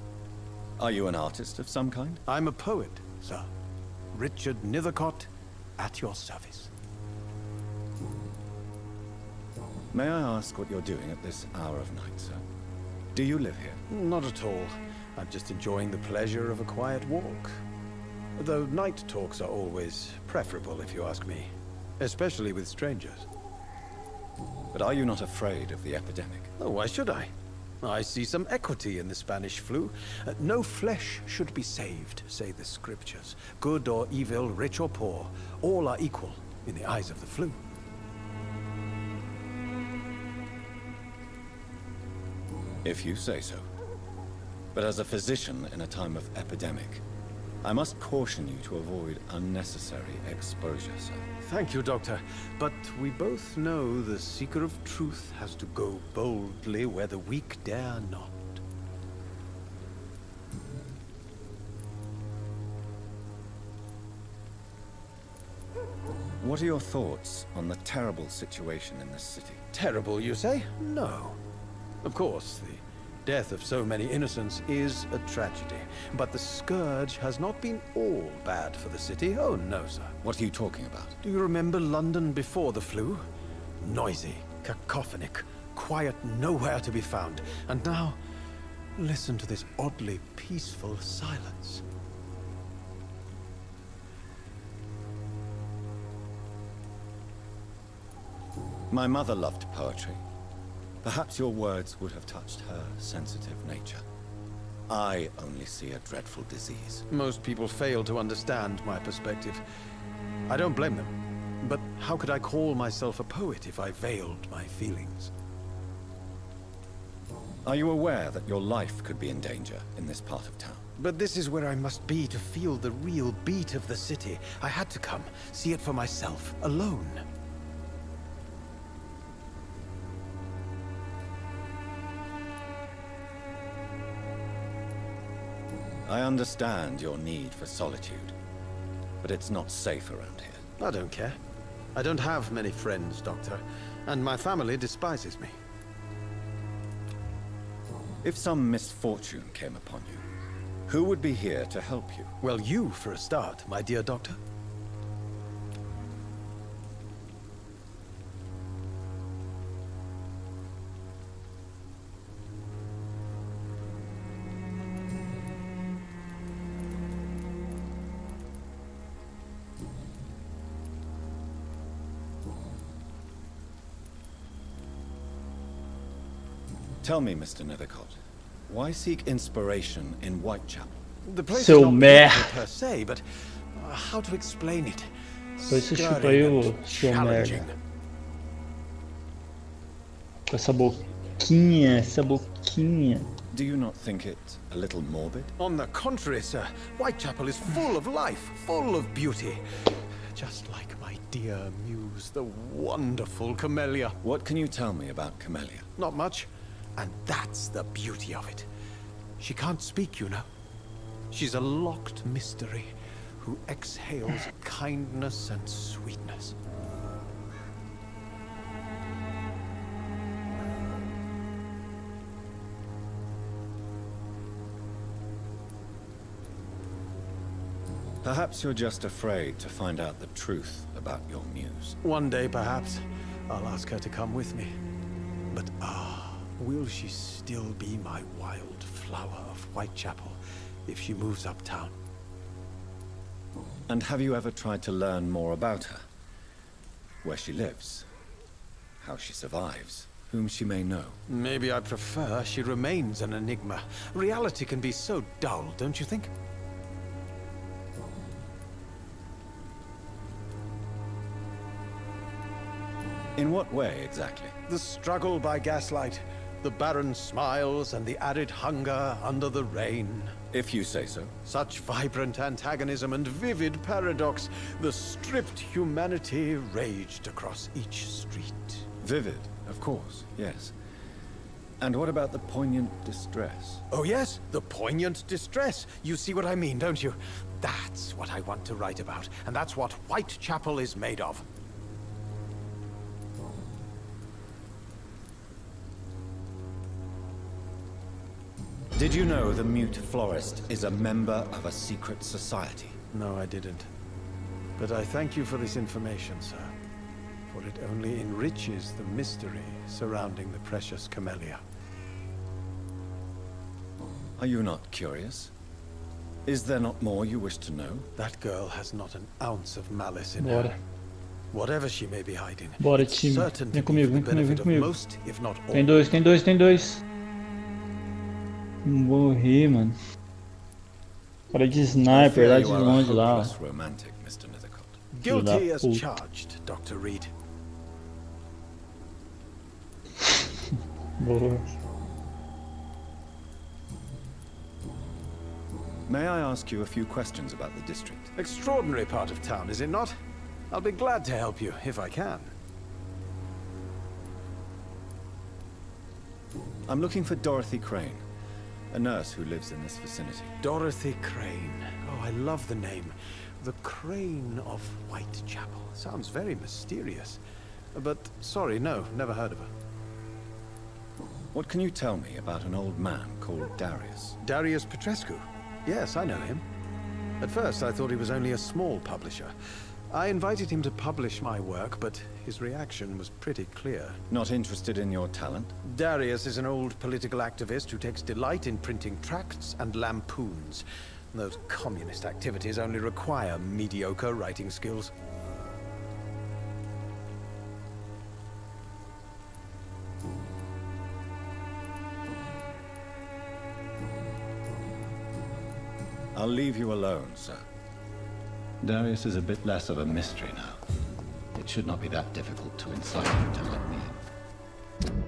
Are you an artist of some kind? I'm a poet, sir. Richard Nethercott, at your service. May I ask what you're doing at this hour of night, sir? Do you live here? Not at all. I'm just enjoying the pleasure of a quiet walk. Though night talks are always preferable, if you ask me. Especially with strangers. But are you not afraid of the epidemic? Oh, why should I? I see some equity in the Spanish flu. No flesh should be saved, say the scriptures. Good or evil, rich or poor, all are equal in the eyes of the flu. If you say so. But as a physician in a time of epidemic, I must caution you to avoid unnecessary exposure, sir. Thank you, Doctor. But we both know the seeker of truth has to go boldly where the weak dare not. What are your thoughts on the terrible situation in this city? Terrible, you say? No. Of course, the death of so many innocents is a tragedy. But the scourge has not been all bad for the city. Oh, no, sir. What are you talking about? Do you remember London before the flu? Noisy, cacophonic, quiet nowhere to be found. And now, listen to this oddly peaceful silence. My mother loved poetry. Perhaps your words would have touched her sensitive nature. I only see a dreadful disease. Most people fail to understand my perspective. I don't blame them. But how could I call myself a poet if I veiled my feelings? Are you aware that your life could be in danger in this part of town? But this is where I must be to feel the real beat of the city. I had to come, see it for myself, alone. I understand your need for solitude, but it's not safe around here. I don't care. I don't have many friends, Doctor, and my family despises me. If some misfortune came upon you, who would be here to help you? Well, you for a start, my dear Doctor. Tell me, Mr. Nethercott, why seek inspiration in Whitechapel? The place is Seu not merda. beautiful per se, but how to explain it? Depois você chupa aí o seu Challenging. merda. Com essa boquinha, essa boquinha. Do you not think it a little morbid? On the contrary, sir. Whitechapel is full of life, full of beauty. Just like my dear muse, the wonderful Camellia. What can you tell me about Camellia? Not much. And that's the beauty of it. She can't speak, you know. She's a locked mystery who exhales kindness and sweetness. Perhaps you're just afraid to find out the truth about your muse. One day, perhaps, I'll ask her to come with me. But will she still be my wild flower of Whitechapel if she moves uptown? And have you ever tried to learn more about her? Where she lives? How she survives? Whom she may know? Maybe I prefer she remains an enigma. Reality can be so dull, don't you think? In what way, exactly? The struggle by gaslight, the barren smiles and the arid hunger under the rain. If you say so. Such vibrant antagonism and vivid paradox. The stripped humanity raged across each street. Vivid, of course, yes. And what about the poignant distress? Oh yes, the poignant distress. You see what I mean, don't you? That's what I want to write about, and that's what Whitechapel is made of. Did you know the mute florist is a member of a secret society? No, I didn't. But I thank you for this information, sir. For it only enriches the mystery surrounding the precious Camellia. Are you not curious? Is there not more you wish to know? That girl has not an ounce of malice in Bora. her. Whatever she may be hiding, Bora, it's time. certain to Vem be comigo, for vem the comigo, vem benefit of comigo. most, if not all. Tem dois, tem dois, tem dois. Morri, mano. Cara de sniper lá de longe lá. Ó. Romantic, Mr. Nethercott. Guilty as puta. charged, Dr. Reed. Boa. May I ask you a few questions about the district? Extraordinary part of town, is it not? I'll be glad to help you, if I can. I'm looking for Dorothy Crane, a nurse who lives in this vicinity. Dorothy Crane. Oh, I love the name. The Crane of Whitechapel. Sounds very mysterious. But, sorry, no, never heard of her. What can you tell me about an old man called Darius? Darius Petrescu. Yes, I know him. At first, I thought he was only a small publisher. I invited him to publish my work, but his reaction was pretty clear. Not interested in your talent? Darius is an old political activist who takes delight in printing tracts and lampoons. Those communist activities only require mediocre writing skills. I'll leave you alone, sir. Darius is a bit less of a mystery now. It should not be that difficult to incite him to let me in.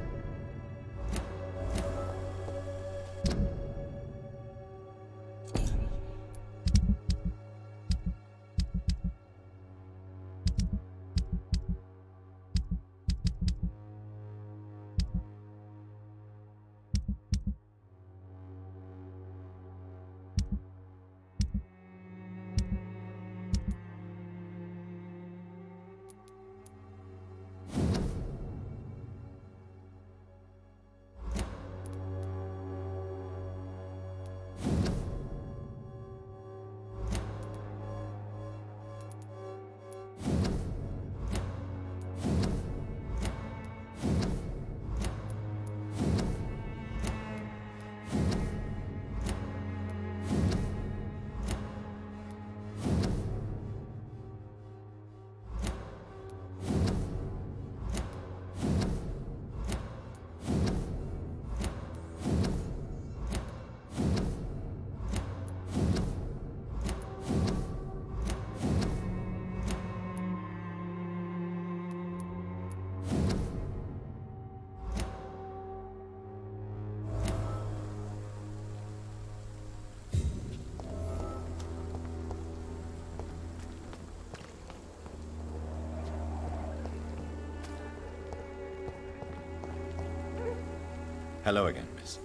Hello again, miss.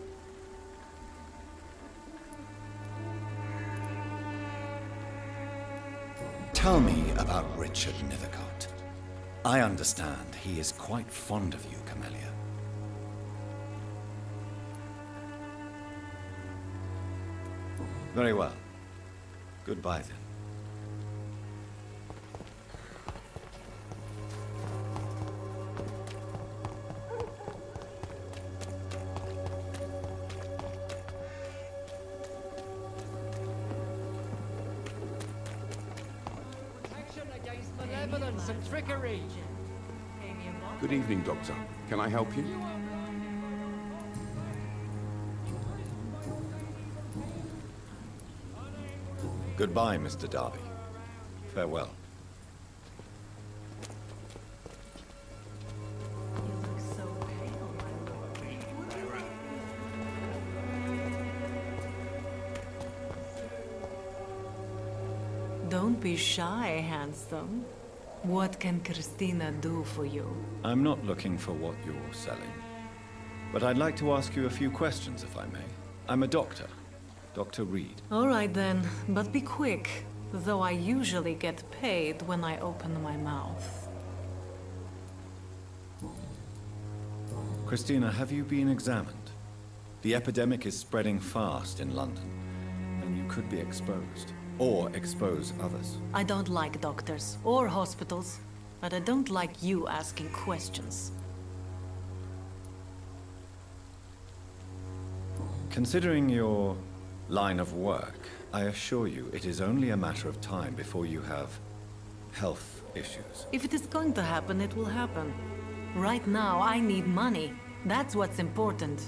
Tell me about Richard Nethercott. I understand he is quite fond of you, Camellia. Very well. Goodbye, then. Protection against malevolence and trickery. Good evening, Doctor. Can I help you? Goodbye, Mr. Darby. Farewell. Don't be shy, handsome. What can Christina do for you? I'm not looking for what you're selling. But I'd like to ask you a few questions, if I may. I'm a doctor. Dr. Reed. All right then, but be quick, though I usually get paid when I open my mouth. Christina, have you been examined? The epidemic is spreading fast in London, and you could be exposed, or expose others. I don't like doctors or hospitals, but I don't like you asking questions. Considering your line of work, I assure you it is only a matter of time before you have health issues. If it is going to happen, it will happen. Right now, I need money. That's what's important.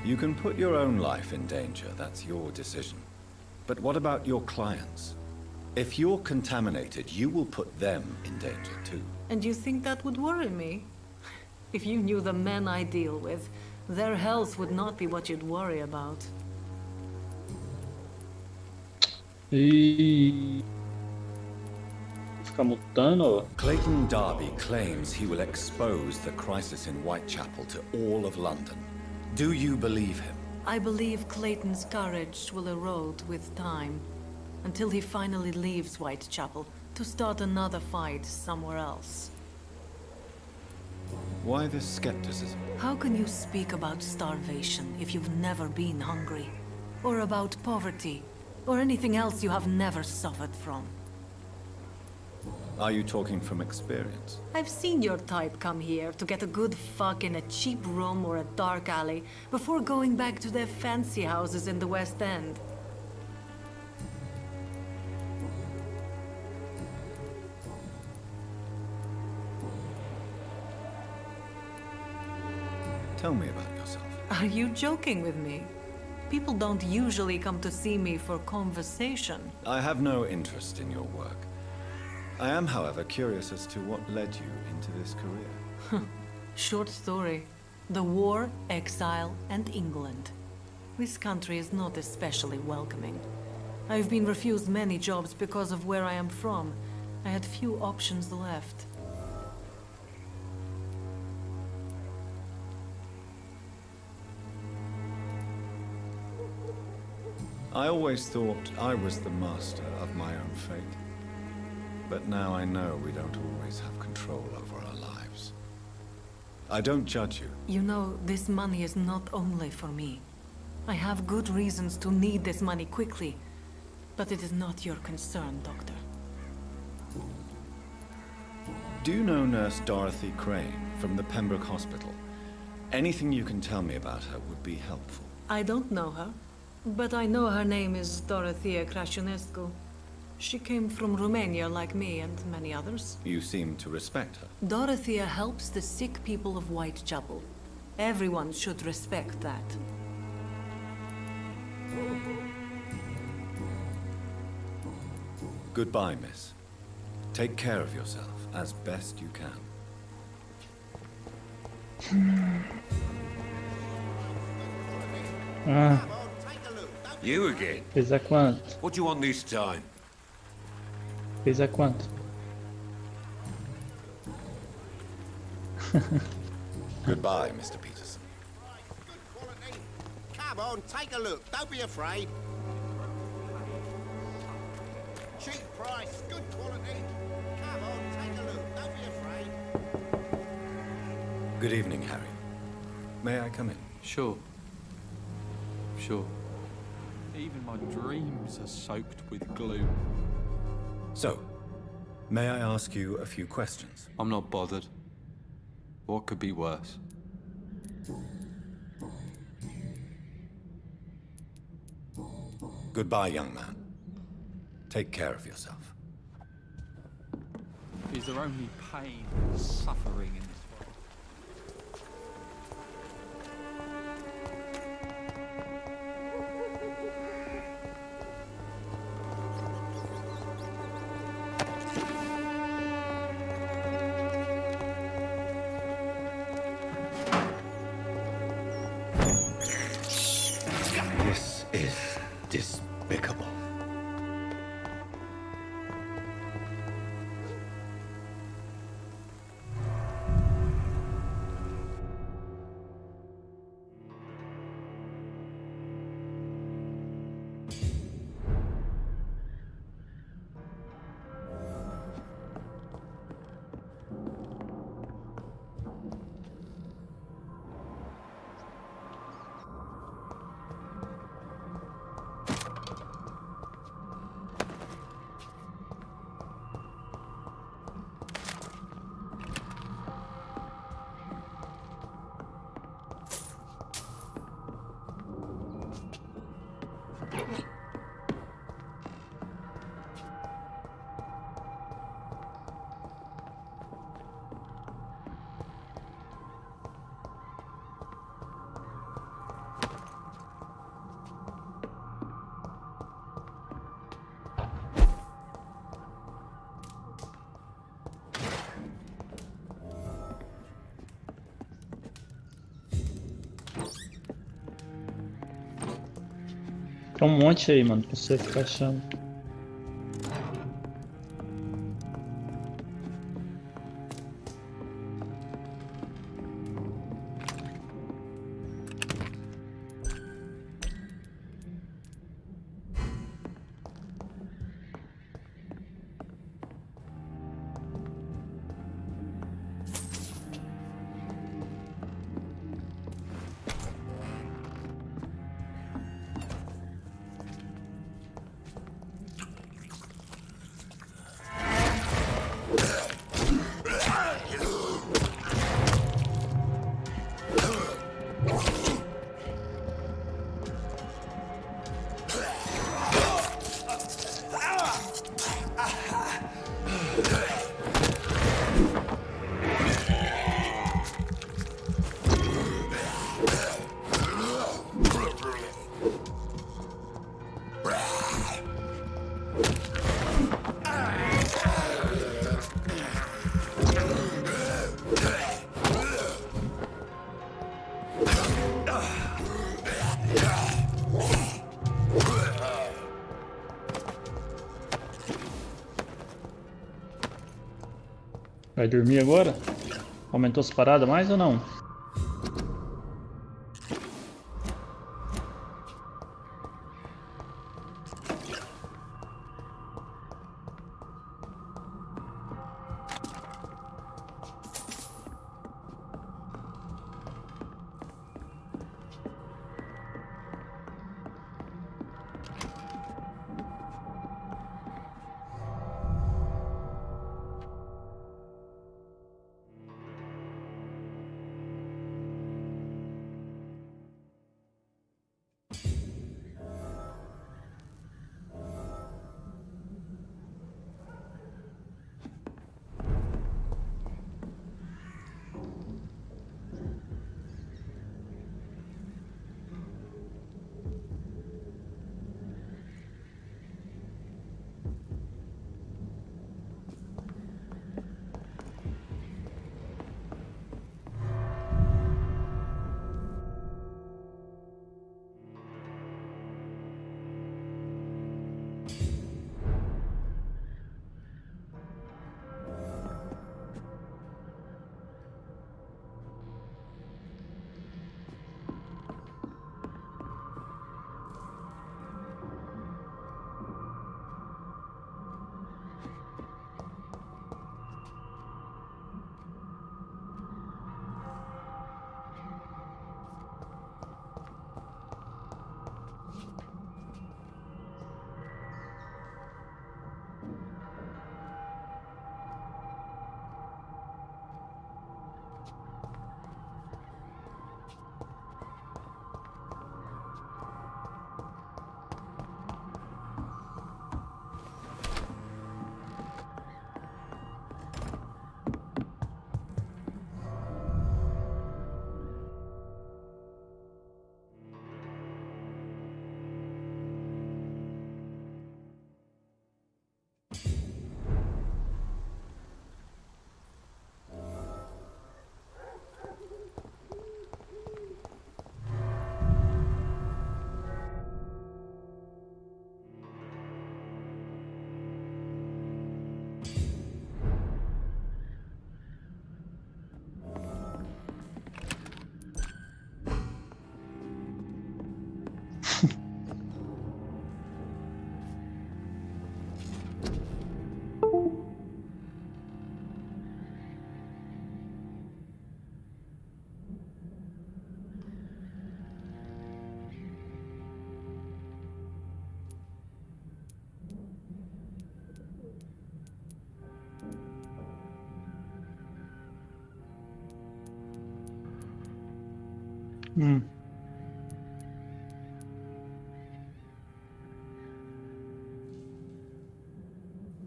You can put your own life in danger, that's your decision. But what about your clients? If you're contaminated, you will put them in danger too. And you think that would worry me? If you knew the men I deal with, their health would not be what you'd worry about. Fica mutando? Clayton Darby claims he will expose the crisis in Whitechapel to all of London. Do you believe him? I believe Clayton's courage will erode with time, until he finally leaves Whitechapel to start another fight somewhere else. Why this skepticism? How can you speak about starvation if you've never been hungry? Or about poverty? Or anything else you have never suffered from? Are you talking from experience? I've seen your type come here to get a good fuck in a cheap room or a dark alley before going back to their fancy houses in the West End. Tell me about yourself. Are you joking with me? People don't usually come to see me for conversation. I have no interest in your work. I am, however, curious as to what led you into this career. Short story. The war, exile, and England. This country is not especially welcoming. I've been refused many jobs because of where I am from. I had few options left. I always thought I was the master of my own fate. But now I know we don't always have control over our lives. I don't judge you. You know, this money is not only for me. I have good reasons to need this money quickly. But it is not your concern, Doctor. Do you know Nurse Dorothy Crane from the Pembroke Hospital? Anything you can tell me about her would be helpful. I don't know her, but I know her name is Dorothea Crăciunescu. She came from Romania like me and many others. You seem to respect her. Dorothea helps the sick people of Whitechapel. Everyone should respect that. Goodbye, miss. Take care of yourself as best you can. You again? Pesa quanto? What do you want this time? Pesa quanto? Goodbye, Mr. Peterson. Come on, take a look. Don't be afraid. Cheap price, good quality. Come on, take a look. Don't be afraid. Good evening, Harry. May I come in? Sure. Sure. Even my dreams are soaked with gloom. So, may I ask you a few questions? I'm not bothered. What could be worse? Goodbye, young man. Take care of yourself. Is there only pain and suffering in this world? This is despicable. Tem um monte aí, mano, pra você ficar achando. Vai dormir agora? Aumentou as paradas mais ou não? Hum.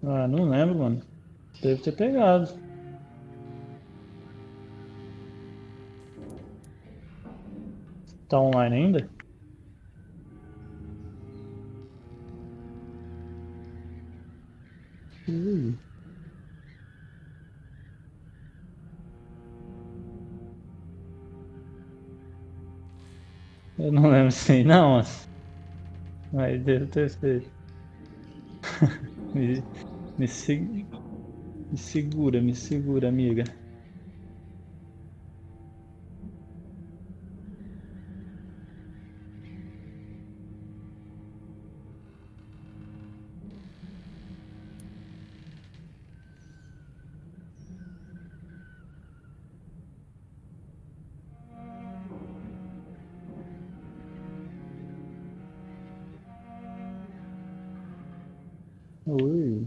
Ah, não lembro, mano. Deve ter pegado. Tá online ainda? Ui. Eu não lembro se não, mas deve ter feito. Me, me segura, amiga. Ui.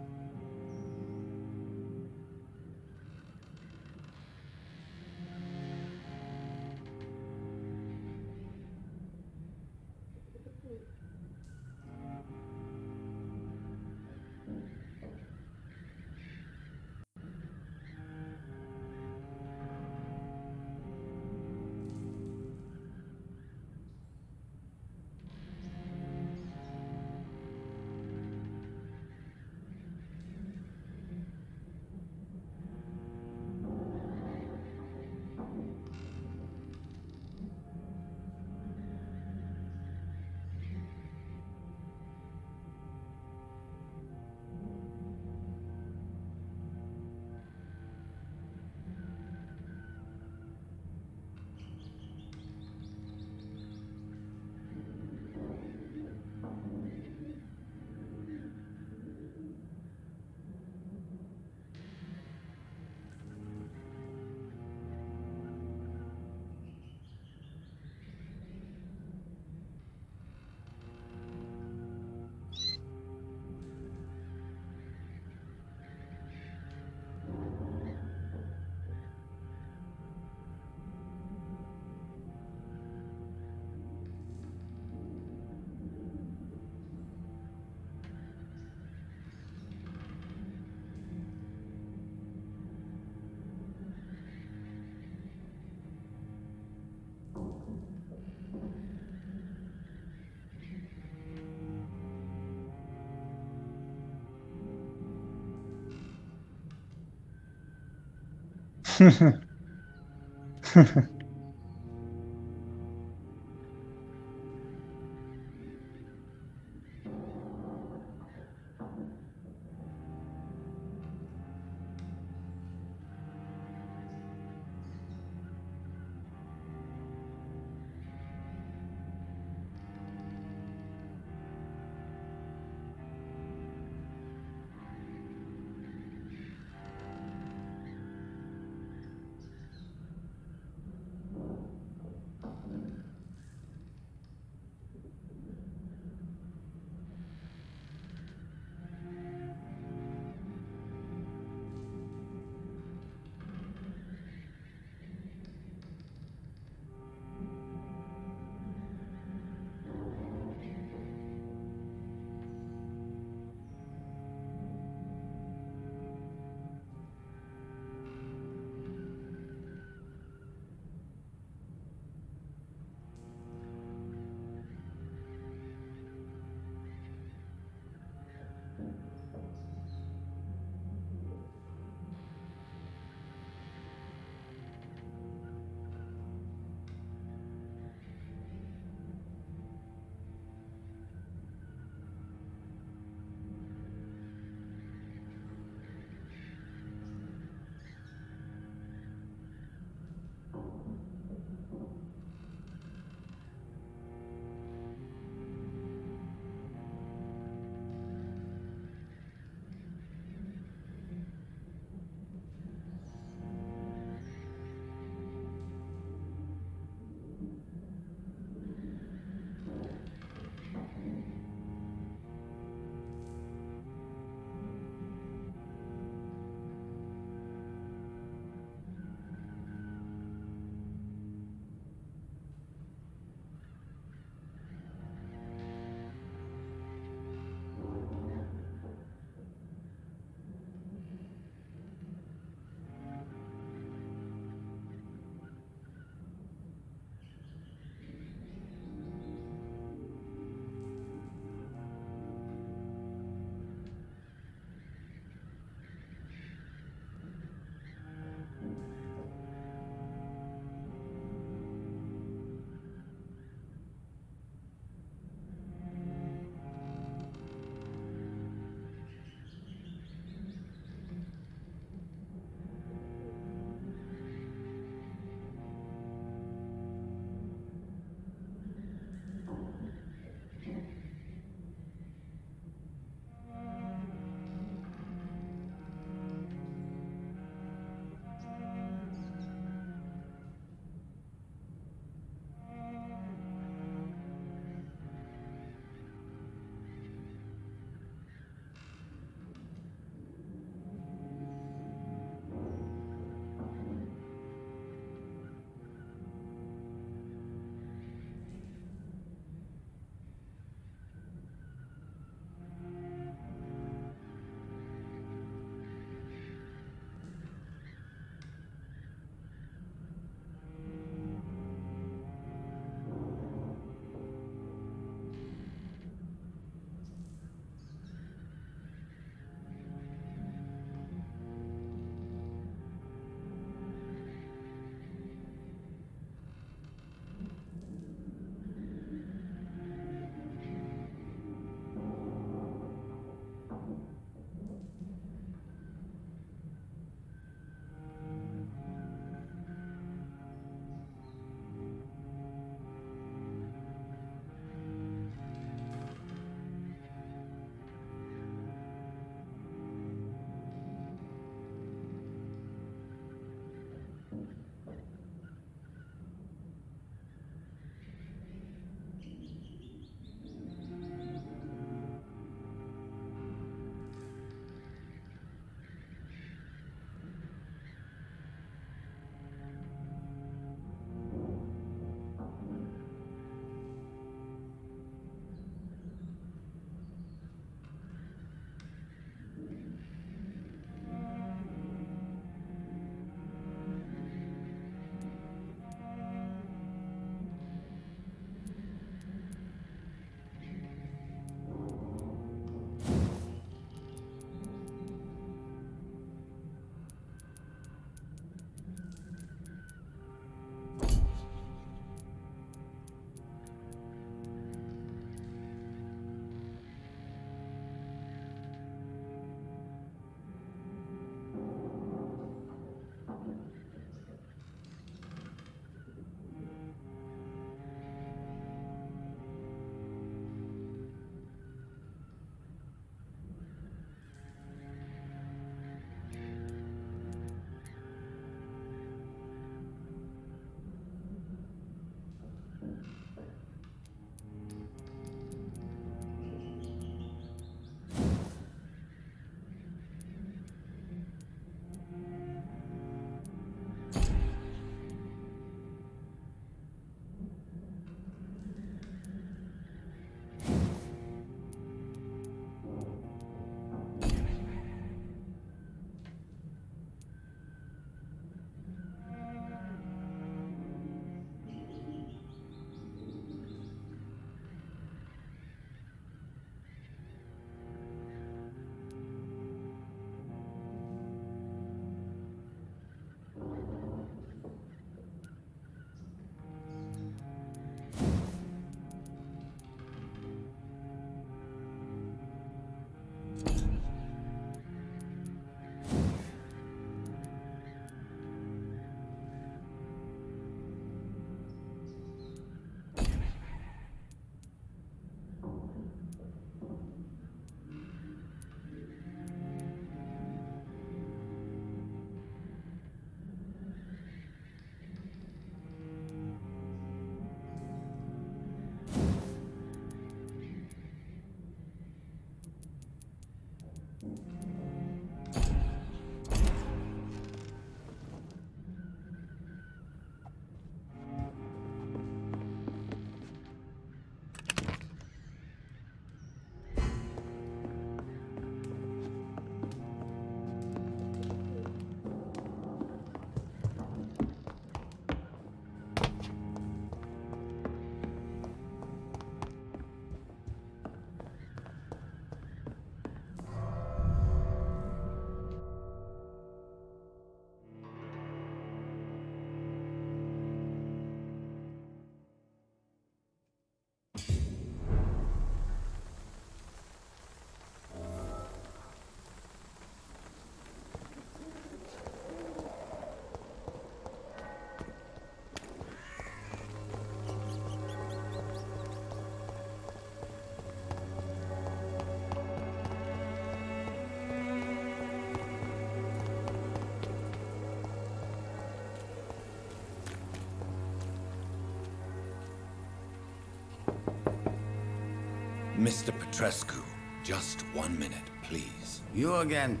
Mr. Petrescu, just 1 minute, please. You again?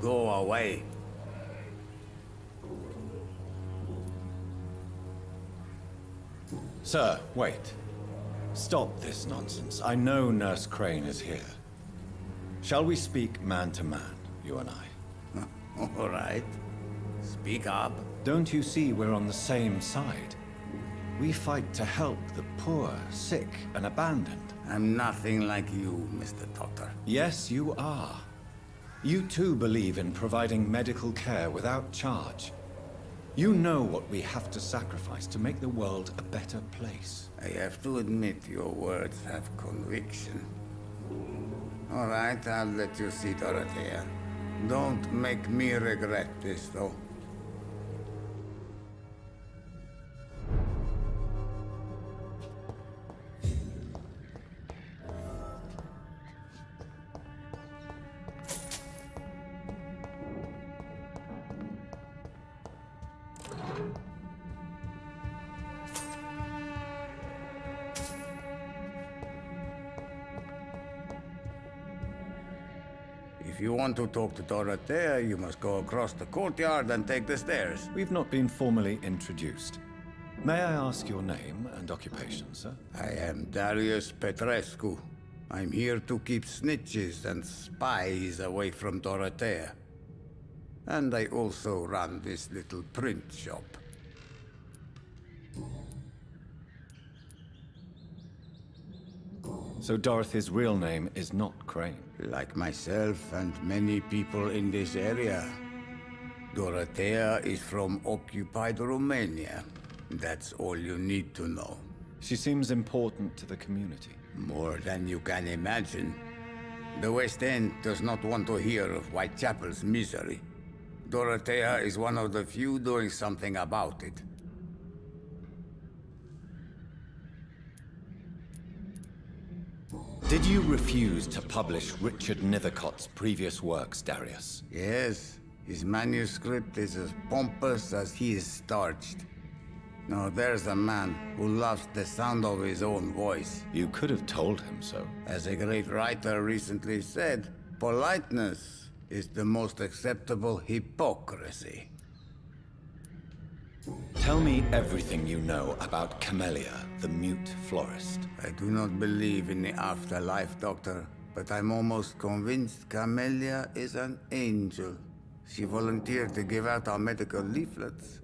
Go away. Sir, wait. Stop this nonsense. I know Nurse Crane is here. Shall we speak man to man, you and I? All right. Speak up. Don't you see we're on the same side? We fight to help the poor, sick, and abandoned. I'm nothing like you, Mr. Doctor. Yes, you are. You too believe in providing medical care without charge. You know what we have to sacrifice to make the world a better place. I have to admit your words have conviction. All right, I'll let you see Dorothea. Don't make me regret this, though. If you want to talk to Dorothea, you must go across the courtyard and take the stairs. We've not been formally introduced. May I ask your name and occupation, sir? I am Darius Petrescu. I'm here to keep snitches and spies away from Dorothea. And I also run this little print shop. So Dorothy's real name is not Crane? Like myself and many people in this area. Dorothea is from occupied Romania. That's all you need to know. She seems important to the community. More than you can imagine. The West End does not want to hear of Whitechapel's misery. Dorothea is one of the few doing something about it. Did you refuse to publish Richard Nethercott's previous works, Darius? Yes, his manuscript is as pompous as he is starched. Now there's a man who loves the sound of his own voice. You could have told him so. As a great writer recently said, politeness is the most acceptable hypocrisy. Tell me everything you know about Camellia, the mute florist. I do not believe in the afterlife, Doctor, but I'm almost convinced Camellia is an angel. She volunteered to give out our medical leaflets.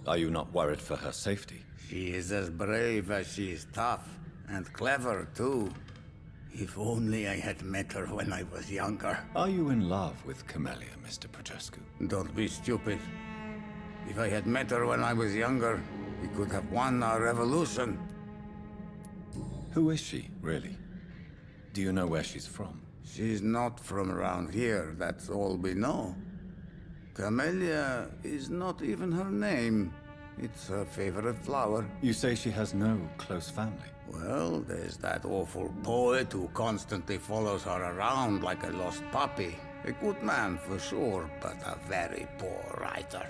Are you not worried for her safety? She is as brave as she is tough, and clever too. If only I had met her when I was younger. Are you in love with Camellia, Mr. Petrescu? Don't be stupid. If I had met her when I was younger, we could have won our revolution. Who is she, really? Do you know where she's from? She's not from around here, that's all we know. Camellia is not even her name. It's her favorite flower. You say she has no close family? Well, there's that awful poet who constantly follows her around like a lost puppy. A good man for sure, but a very poor writer.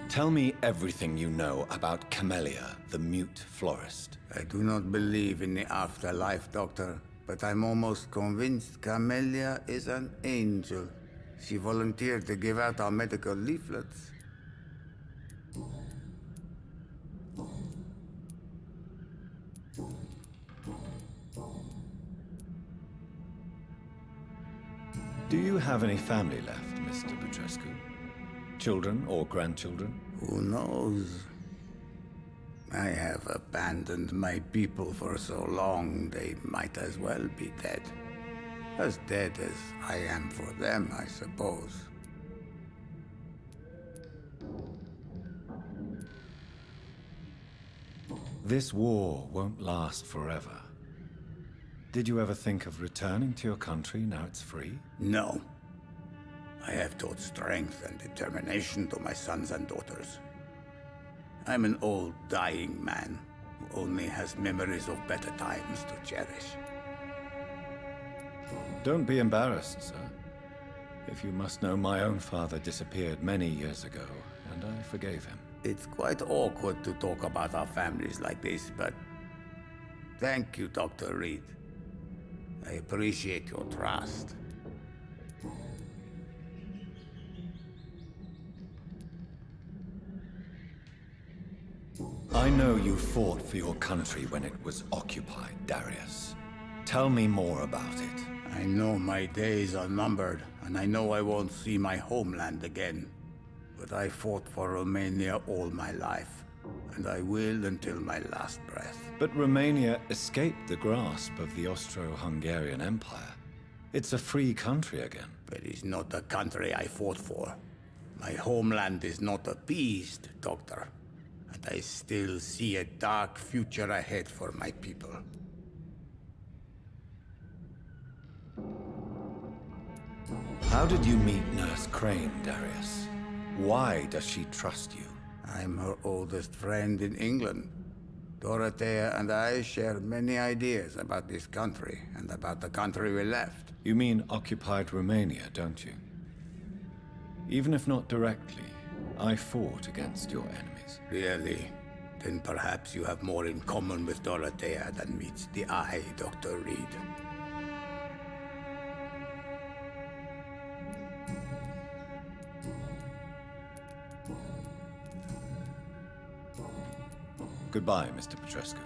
Tell me everything you know about Camellia, the mute florist. I do not believe in the afterlife, Doctor, but I'm almost convinced Camellia is an angel. She volunteered to give out our medical leaflets. Do you have any family left, Mr. Petrescu? Children or grandchildren? Who knows? I have abandoned my people for so long, they might as well be dead. As dead as I am for them, I suppose. This war won't last forever. Did you ever think of returning to your country now it's free? No. I have taught strength and determination to my sons and daughters. I'm an old, dying man who only has memories of better times to cherish. Don't be embarrassed, sir. If you must know, my own father disappeared many years ago, and I forgave him. It's quite awkward to talk about our families like this, but thank you, Dr. Reed. I appreciate your trust. I know you fought for your country when it was occupied, Darius. Tell me more about it. I know my days are numbered, and I know I won't see my homeland again. But I fought for Romania all my life, and I will until my last breath. But Romania escaped the grasp of the Austro-Hungarian Empire. It's a free country again. But it's not the country I fought for. My homeland is not appeased, Doctor. And I still see a dark future ahead for my people. How did you meet Nurse Crane, Darius? Why does she trust you? I'm her oldest friend in England. Dorothea and I share many ideas about this country and about the country we left. You mean occupied Romania, don't you? Even if not directly, I fought against your enemies. Really? Then perhaps you have more in common with Dorothea than meets the eye, Dr. Reed. Goodbye, Mr. Petrescu.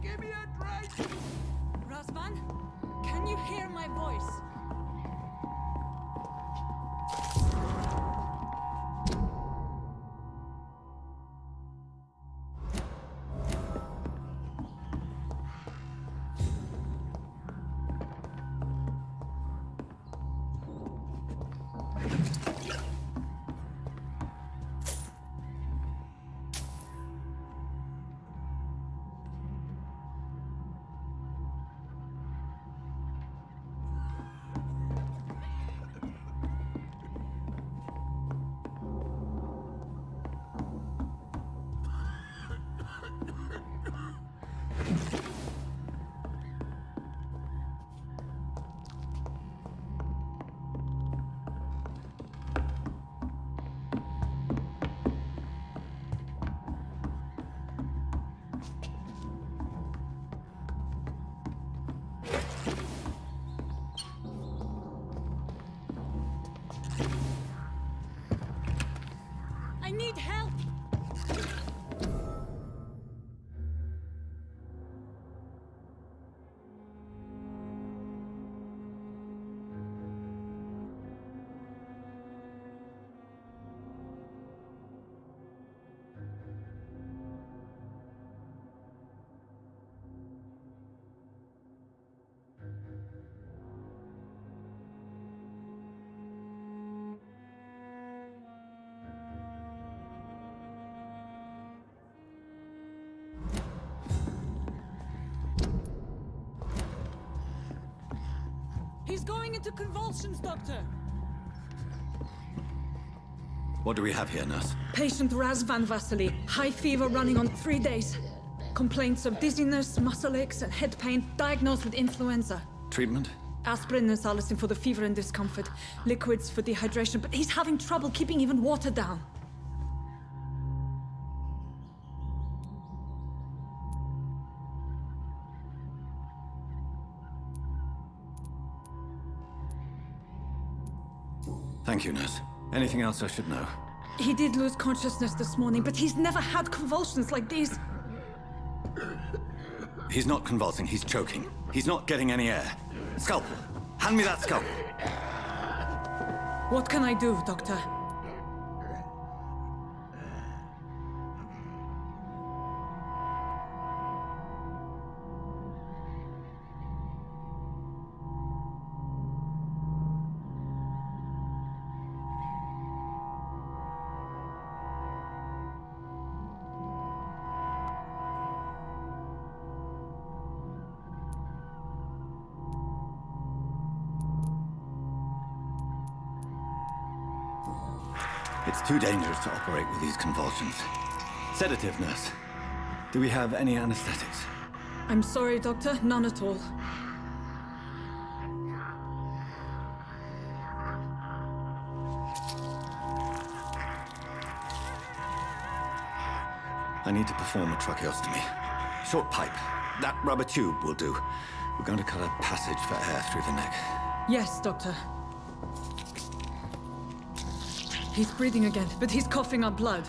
Give me a drink! Razvan, can you hear my voice? I need help! He's going into convulsions, Doctor! What do we have here, nurse? Patient Raz Van Vasily. High fever running on 3 days. Complaints of dizziness, muscle aches, and head pain. Diagnosed with influenza. Treatment? Aspirin and salicin for the fever and discomfort. Liquids for dehydration, but he's having trouble keeping even water down. Thank you, nurse. Anything else I should know? He did lose consciousness this morning, but he's never had convulsions like these. He's not convulsing, he's choking. He's not getting any air. Scalpel! Hand me that scalpel! What can I do, Doctor? It's too dangerous to operate with these convulsions. Sedative, nurse. Do we have any anesthetics? I'm sorry, Doctor. None at all. I need to perform a tracheostomy. Short pipe. That rubber tube will do. We're going to cut a passage for air through the neck. Yes, Doctor. He's breathing again, but he's coughing up blood.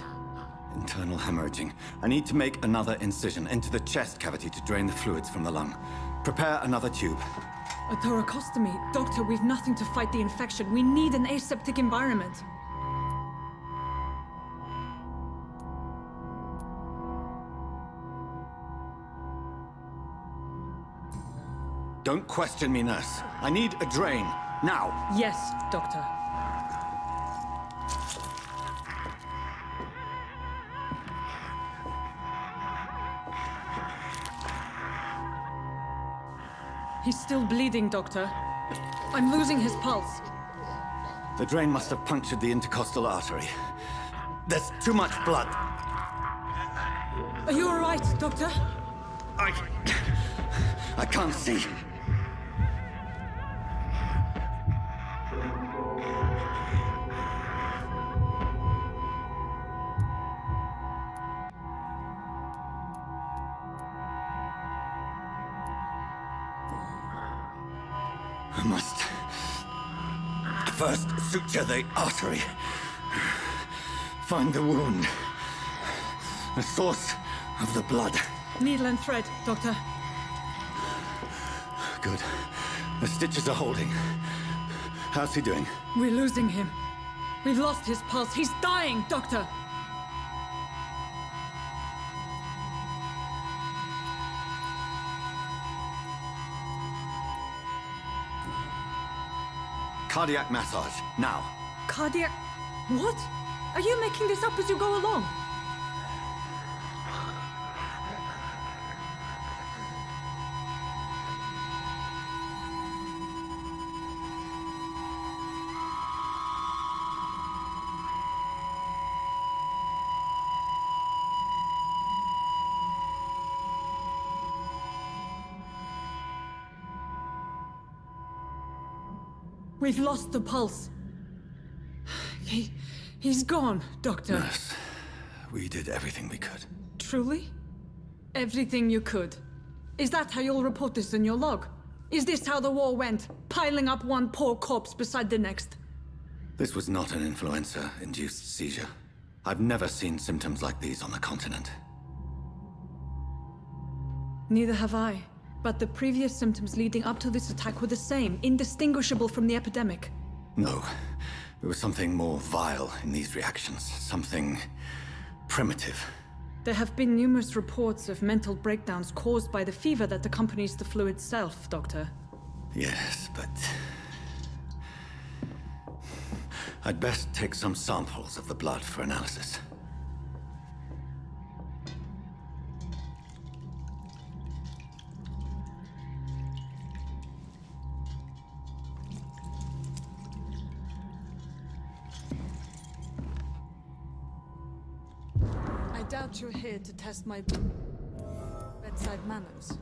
Internal hemorrhaging. I need to make another incision into the chest cavity to drain the fluids from the lung. Prepare another tube. A thoracostomy? Doctor, we've nothing to fight the infection. We need an aseptic environment. Don't question me, nurse. I need a drain. Now. Yes, Doctor. He's still bleeding, Doctor. I'm losing his pulse. The drain must have punctured the intercostal artery. There's too much blood. Are you all right, Doctor? I can't see. I must first suture the artery. Find the wound. The source of the blood. Needle and thread, Doctor. Good. The stitches are holding. How's he doing? We're losing him. We've lost his pulse. He's dying, Doctor. Cardiac massage, now. Cardiac... What? Are you making this up as you go along? We've lost the pulse. He's gone, Doctor. Nurse, we did everything we could. Truly? Everything you could. Is that how you'll report this in your log? Is this how the war went? Piling up one poor corpse beside the next? This was not an influenza-induced seizure. I've never seen symptoms like these on the continent. Neither have I. But the previous symptoms leading up to this attack were the same, indistinguishable from the epidemic. No. There was something more vile in these reactions. Something primitive. There have been numerous reports of mental breakdowns caused by the fever that accompanies the flu itself, Doctor. Yes, but... I'd best take some samples of the blood for analysis. doubt you're here to test my bedside manners.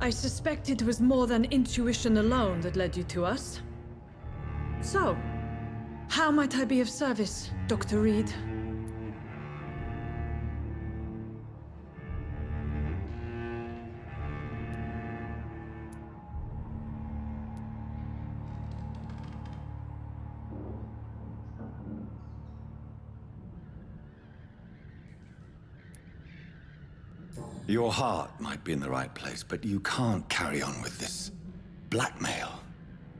I suspect it was more than intuition alone that led you to us. So, how might I be of service, Dr. Reed? Your heart might be in the right place, but you can't carry on with this blackmail.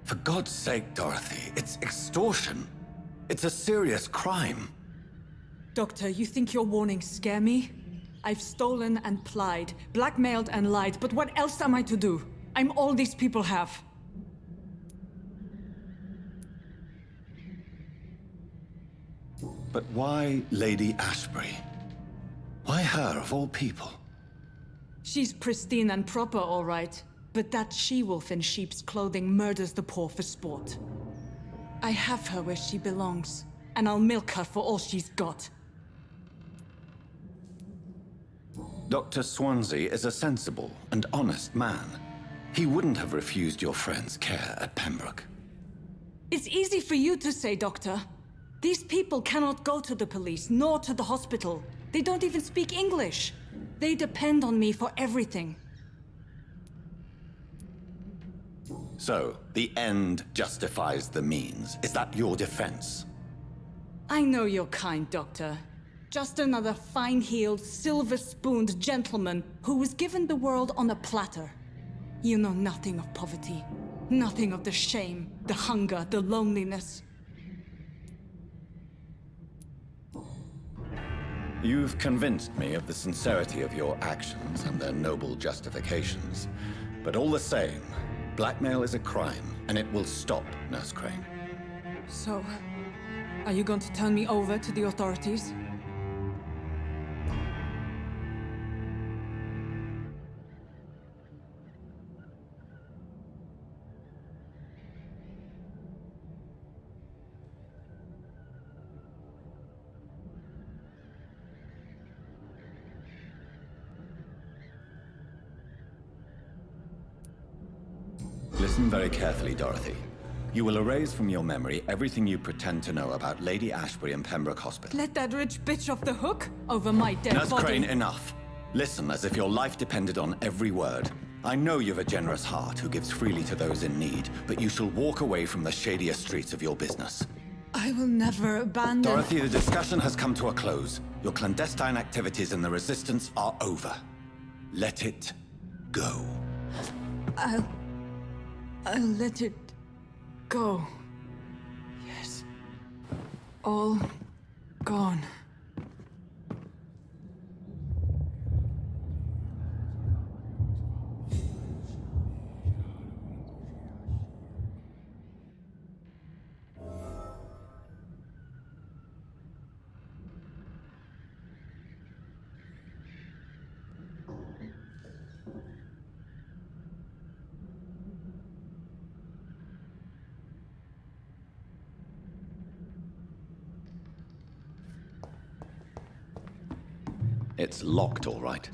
For God's sake, Dorothy, it's extortion. It's a serious crime. Doctor, you think your warnings scare me? I've stolen and plied, blackmailed and lied, but what else am I to do? I'm all these people have. But why Lady Ashbury? Why her, of all people? She's pristine and proper, all right. But that she-wolf in sheep's clothing murders the poor for sport. I have her where she belongs, and I'll milk her for all she's got. Dr. Swansea is a sensible and honest man. He wouldn't have refused your friend's care at Pembroke. It's easy for you to say, Doctor. These people cannot go to the police, nor to the hospital. They don't even speak English. They depend on me for everything. So, the end justifies the means. Is that your defense? I know you're kind, Doctor. Just another fine-heeled, silver-spooned gentleman who was given the world on a platter. You know nothing of poverty. Nothing of the shame, the hunger, the loneliness. You've convinced me of the sincerity of your actions and their noble justifications. But all the same, blackmail is a crime, and it will stop, Nurse Crane. So, are you going to turn me over to the authorities? Listen very carefully, Dorothy. You will erase from your memory everything you pretend to know about Lady Ashbury and Pembroke Hospital. Let that rich bitch off the hook over my dead Nurse body. Crane, enough. Listen as if your life depended on every word. I know you've a generous heart who gives freely to those in need, but you shall walk away from the shadier streets of your business. I will never abandon... Dorothy, the discussion has come to a close. Your clandestine activities in the Resistance are over. Let it go. I'll let it go. Yes. All gone. It's locked, all right.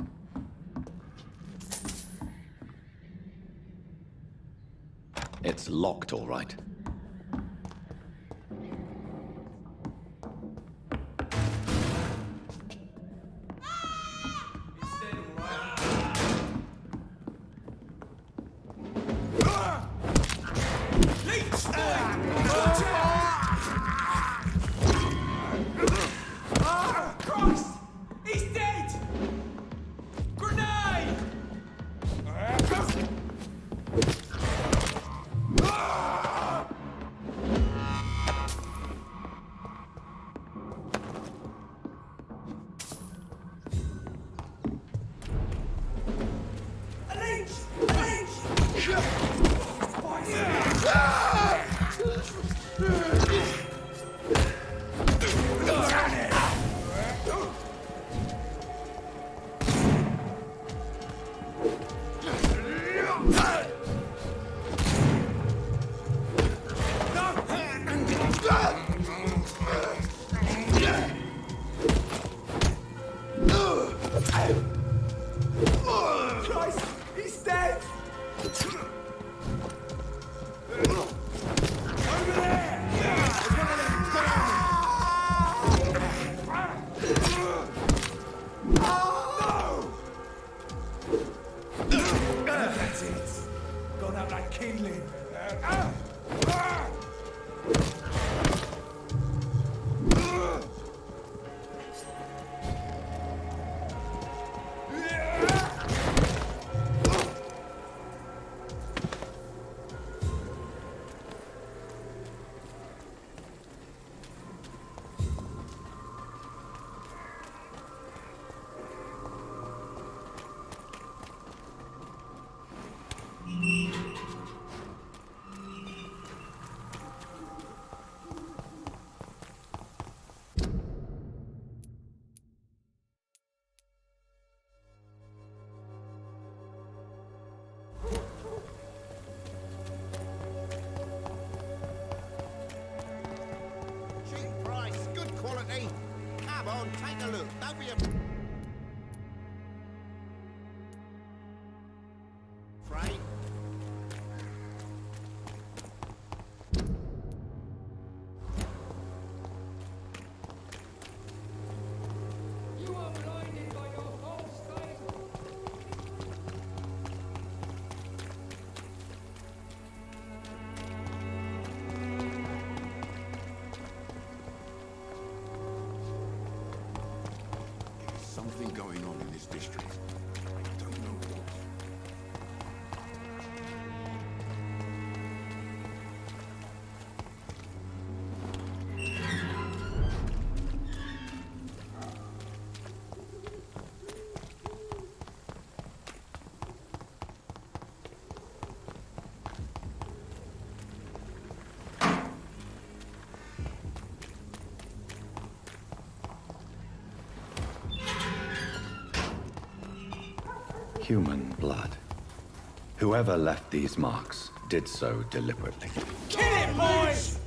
It's locked, all right. That's it. Gone out like kindling. Cheap price, good quality. Come on, take a look. Don't be a... Frank? You are blinded by your false faith. There's something going on in this district. I don't know what. Human blood. Whoever left these marks did so deliberately. Kill it, boys!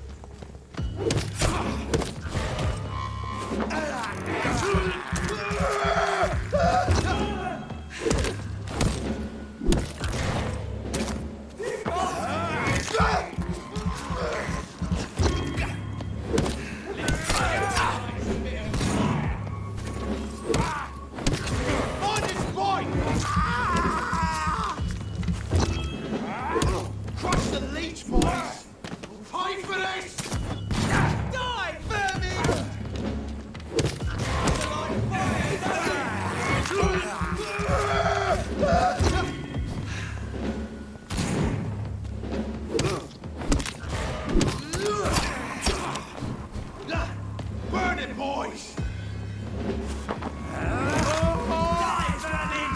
Find this boy! Crush the leech, boys! Pay for this! Die, vermin! Burn it, boys! Die, vermin!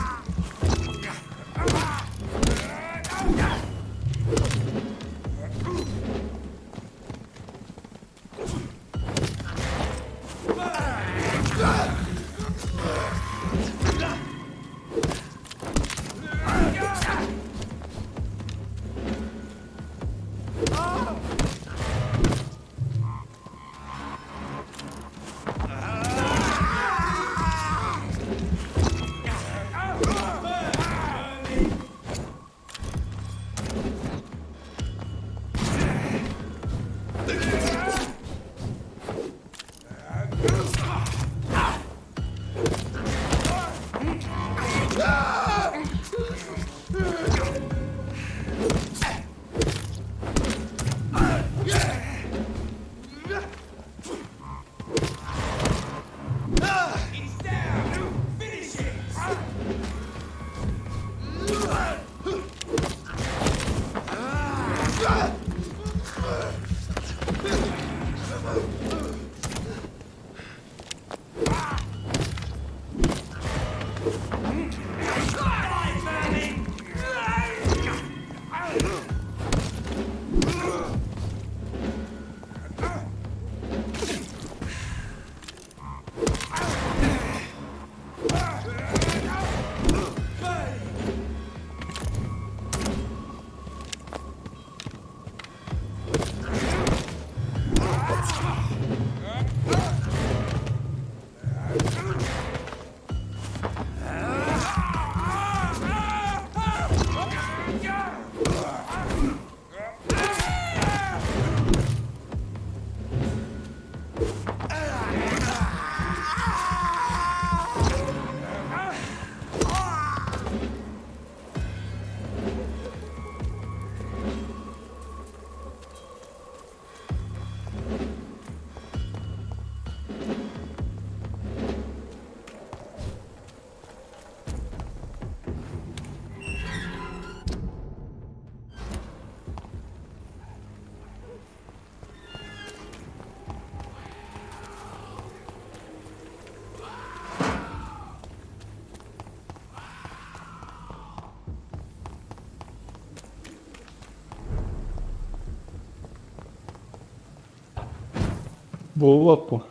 Boa, pô.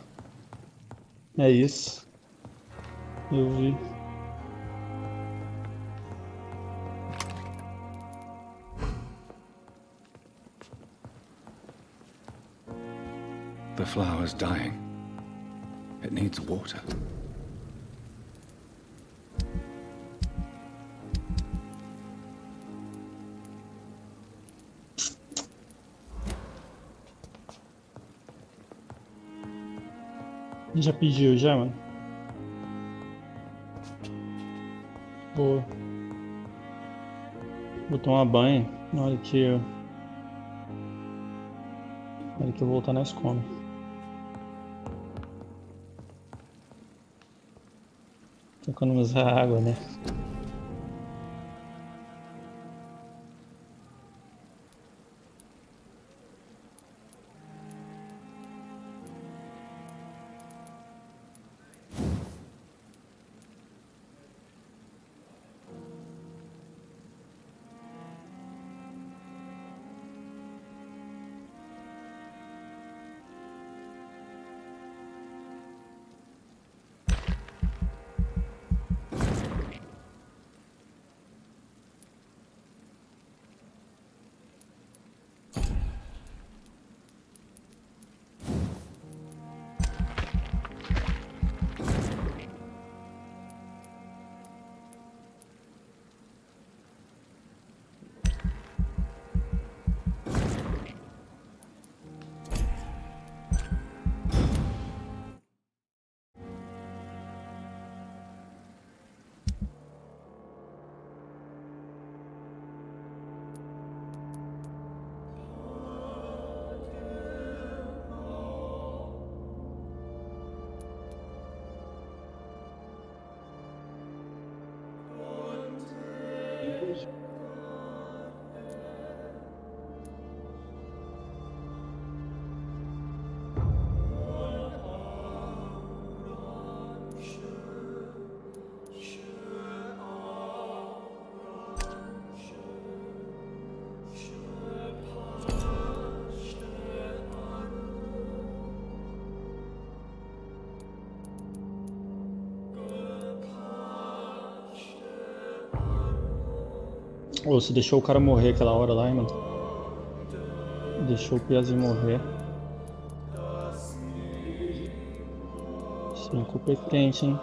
É isso. Eu vi. The flower's dying. It needs water. Já pediu, já, mano? Boa. Vou tomar banho na hora que eu voltar na escola. Tô economizar água, né? Ô, você deixou o cara morrer aquela hora lá, hein, mano? Deixou o Piazinho morrer. Sim, incompetente, hein?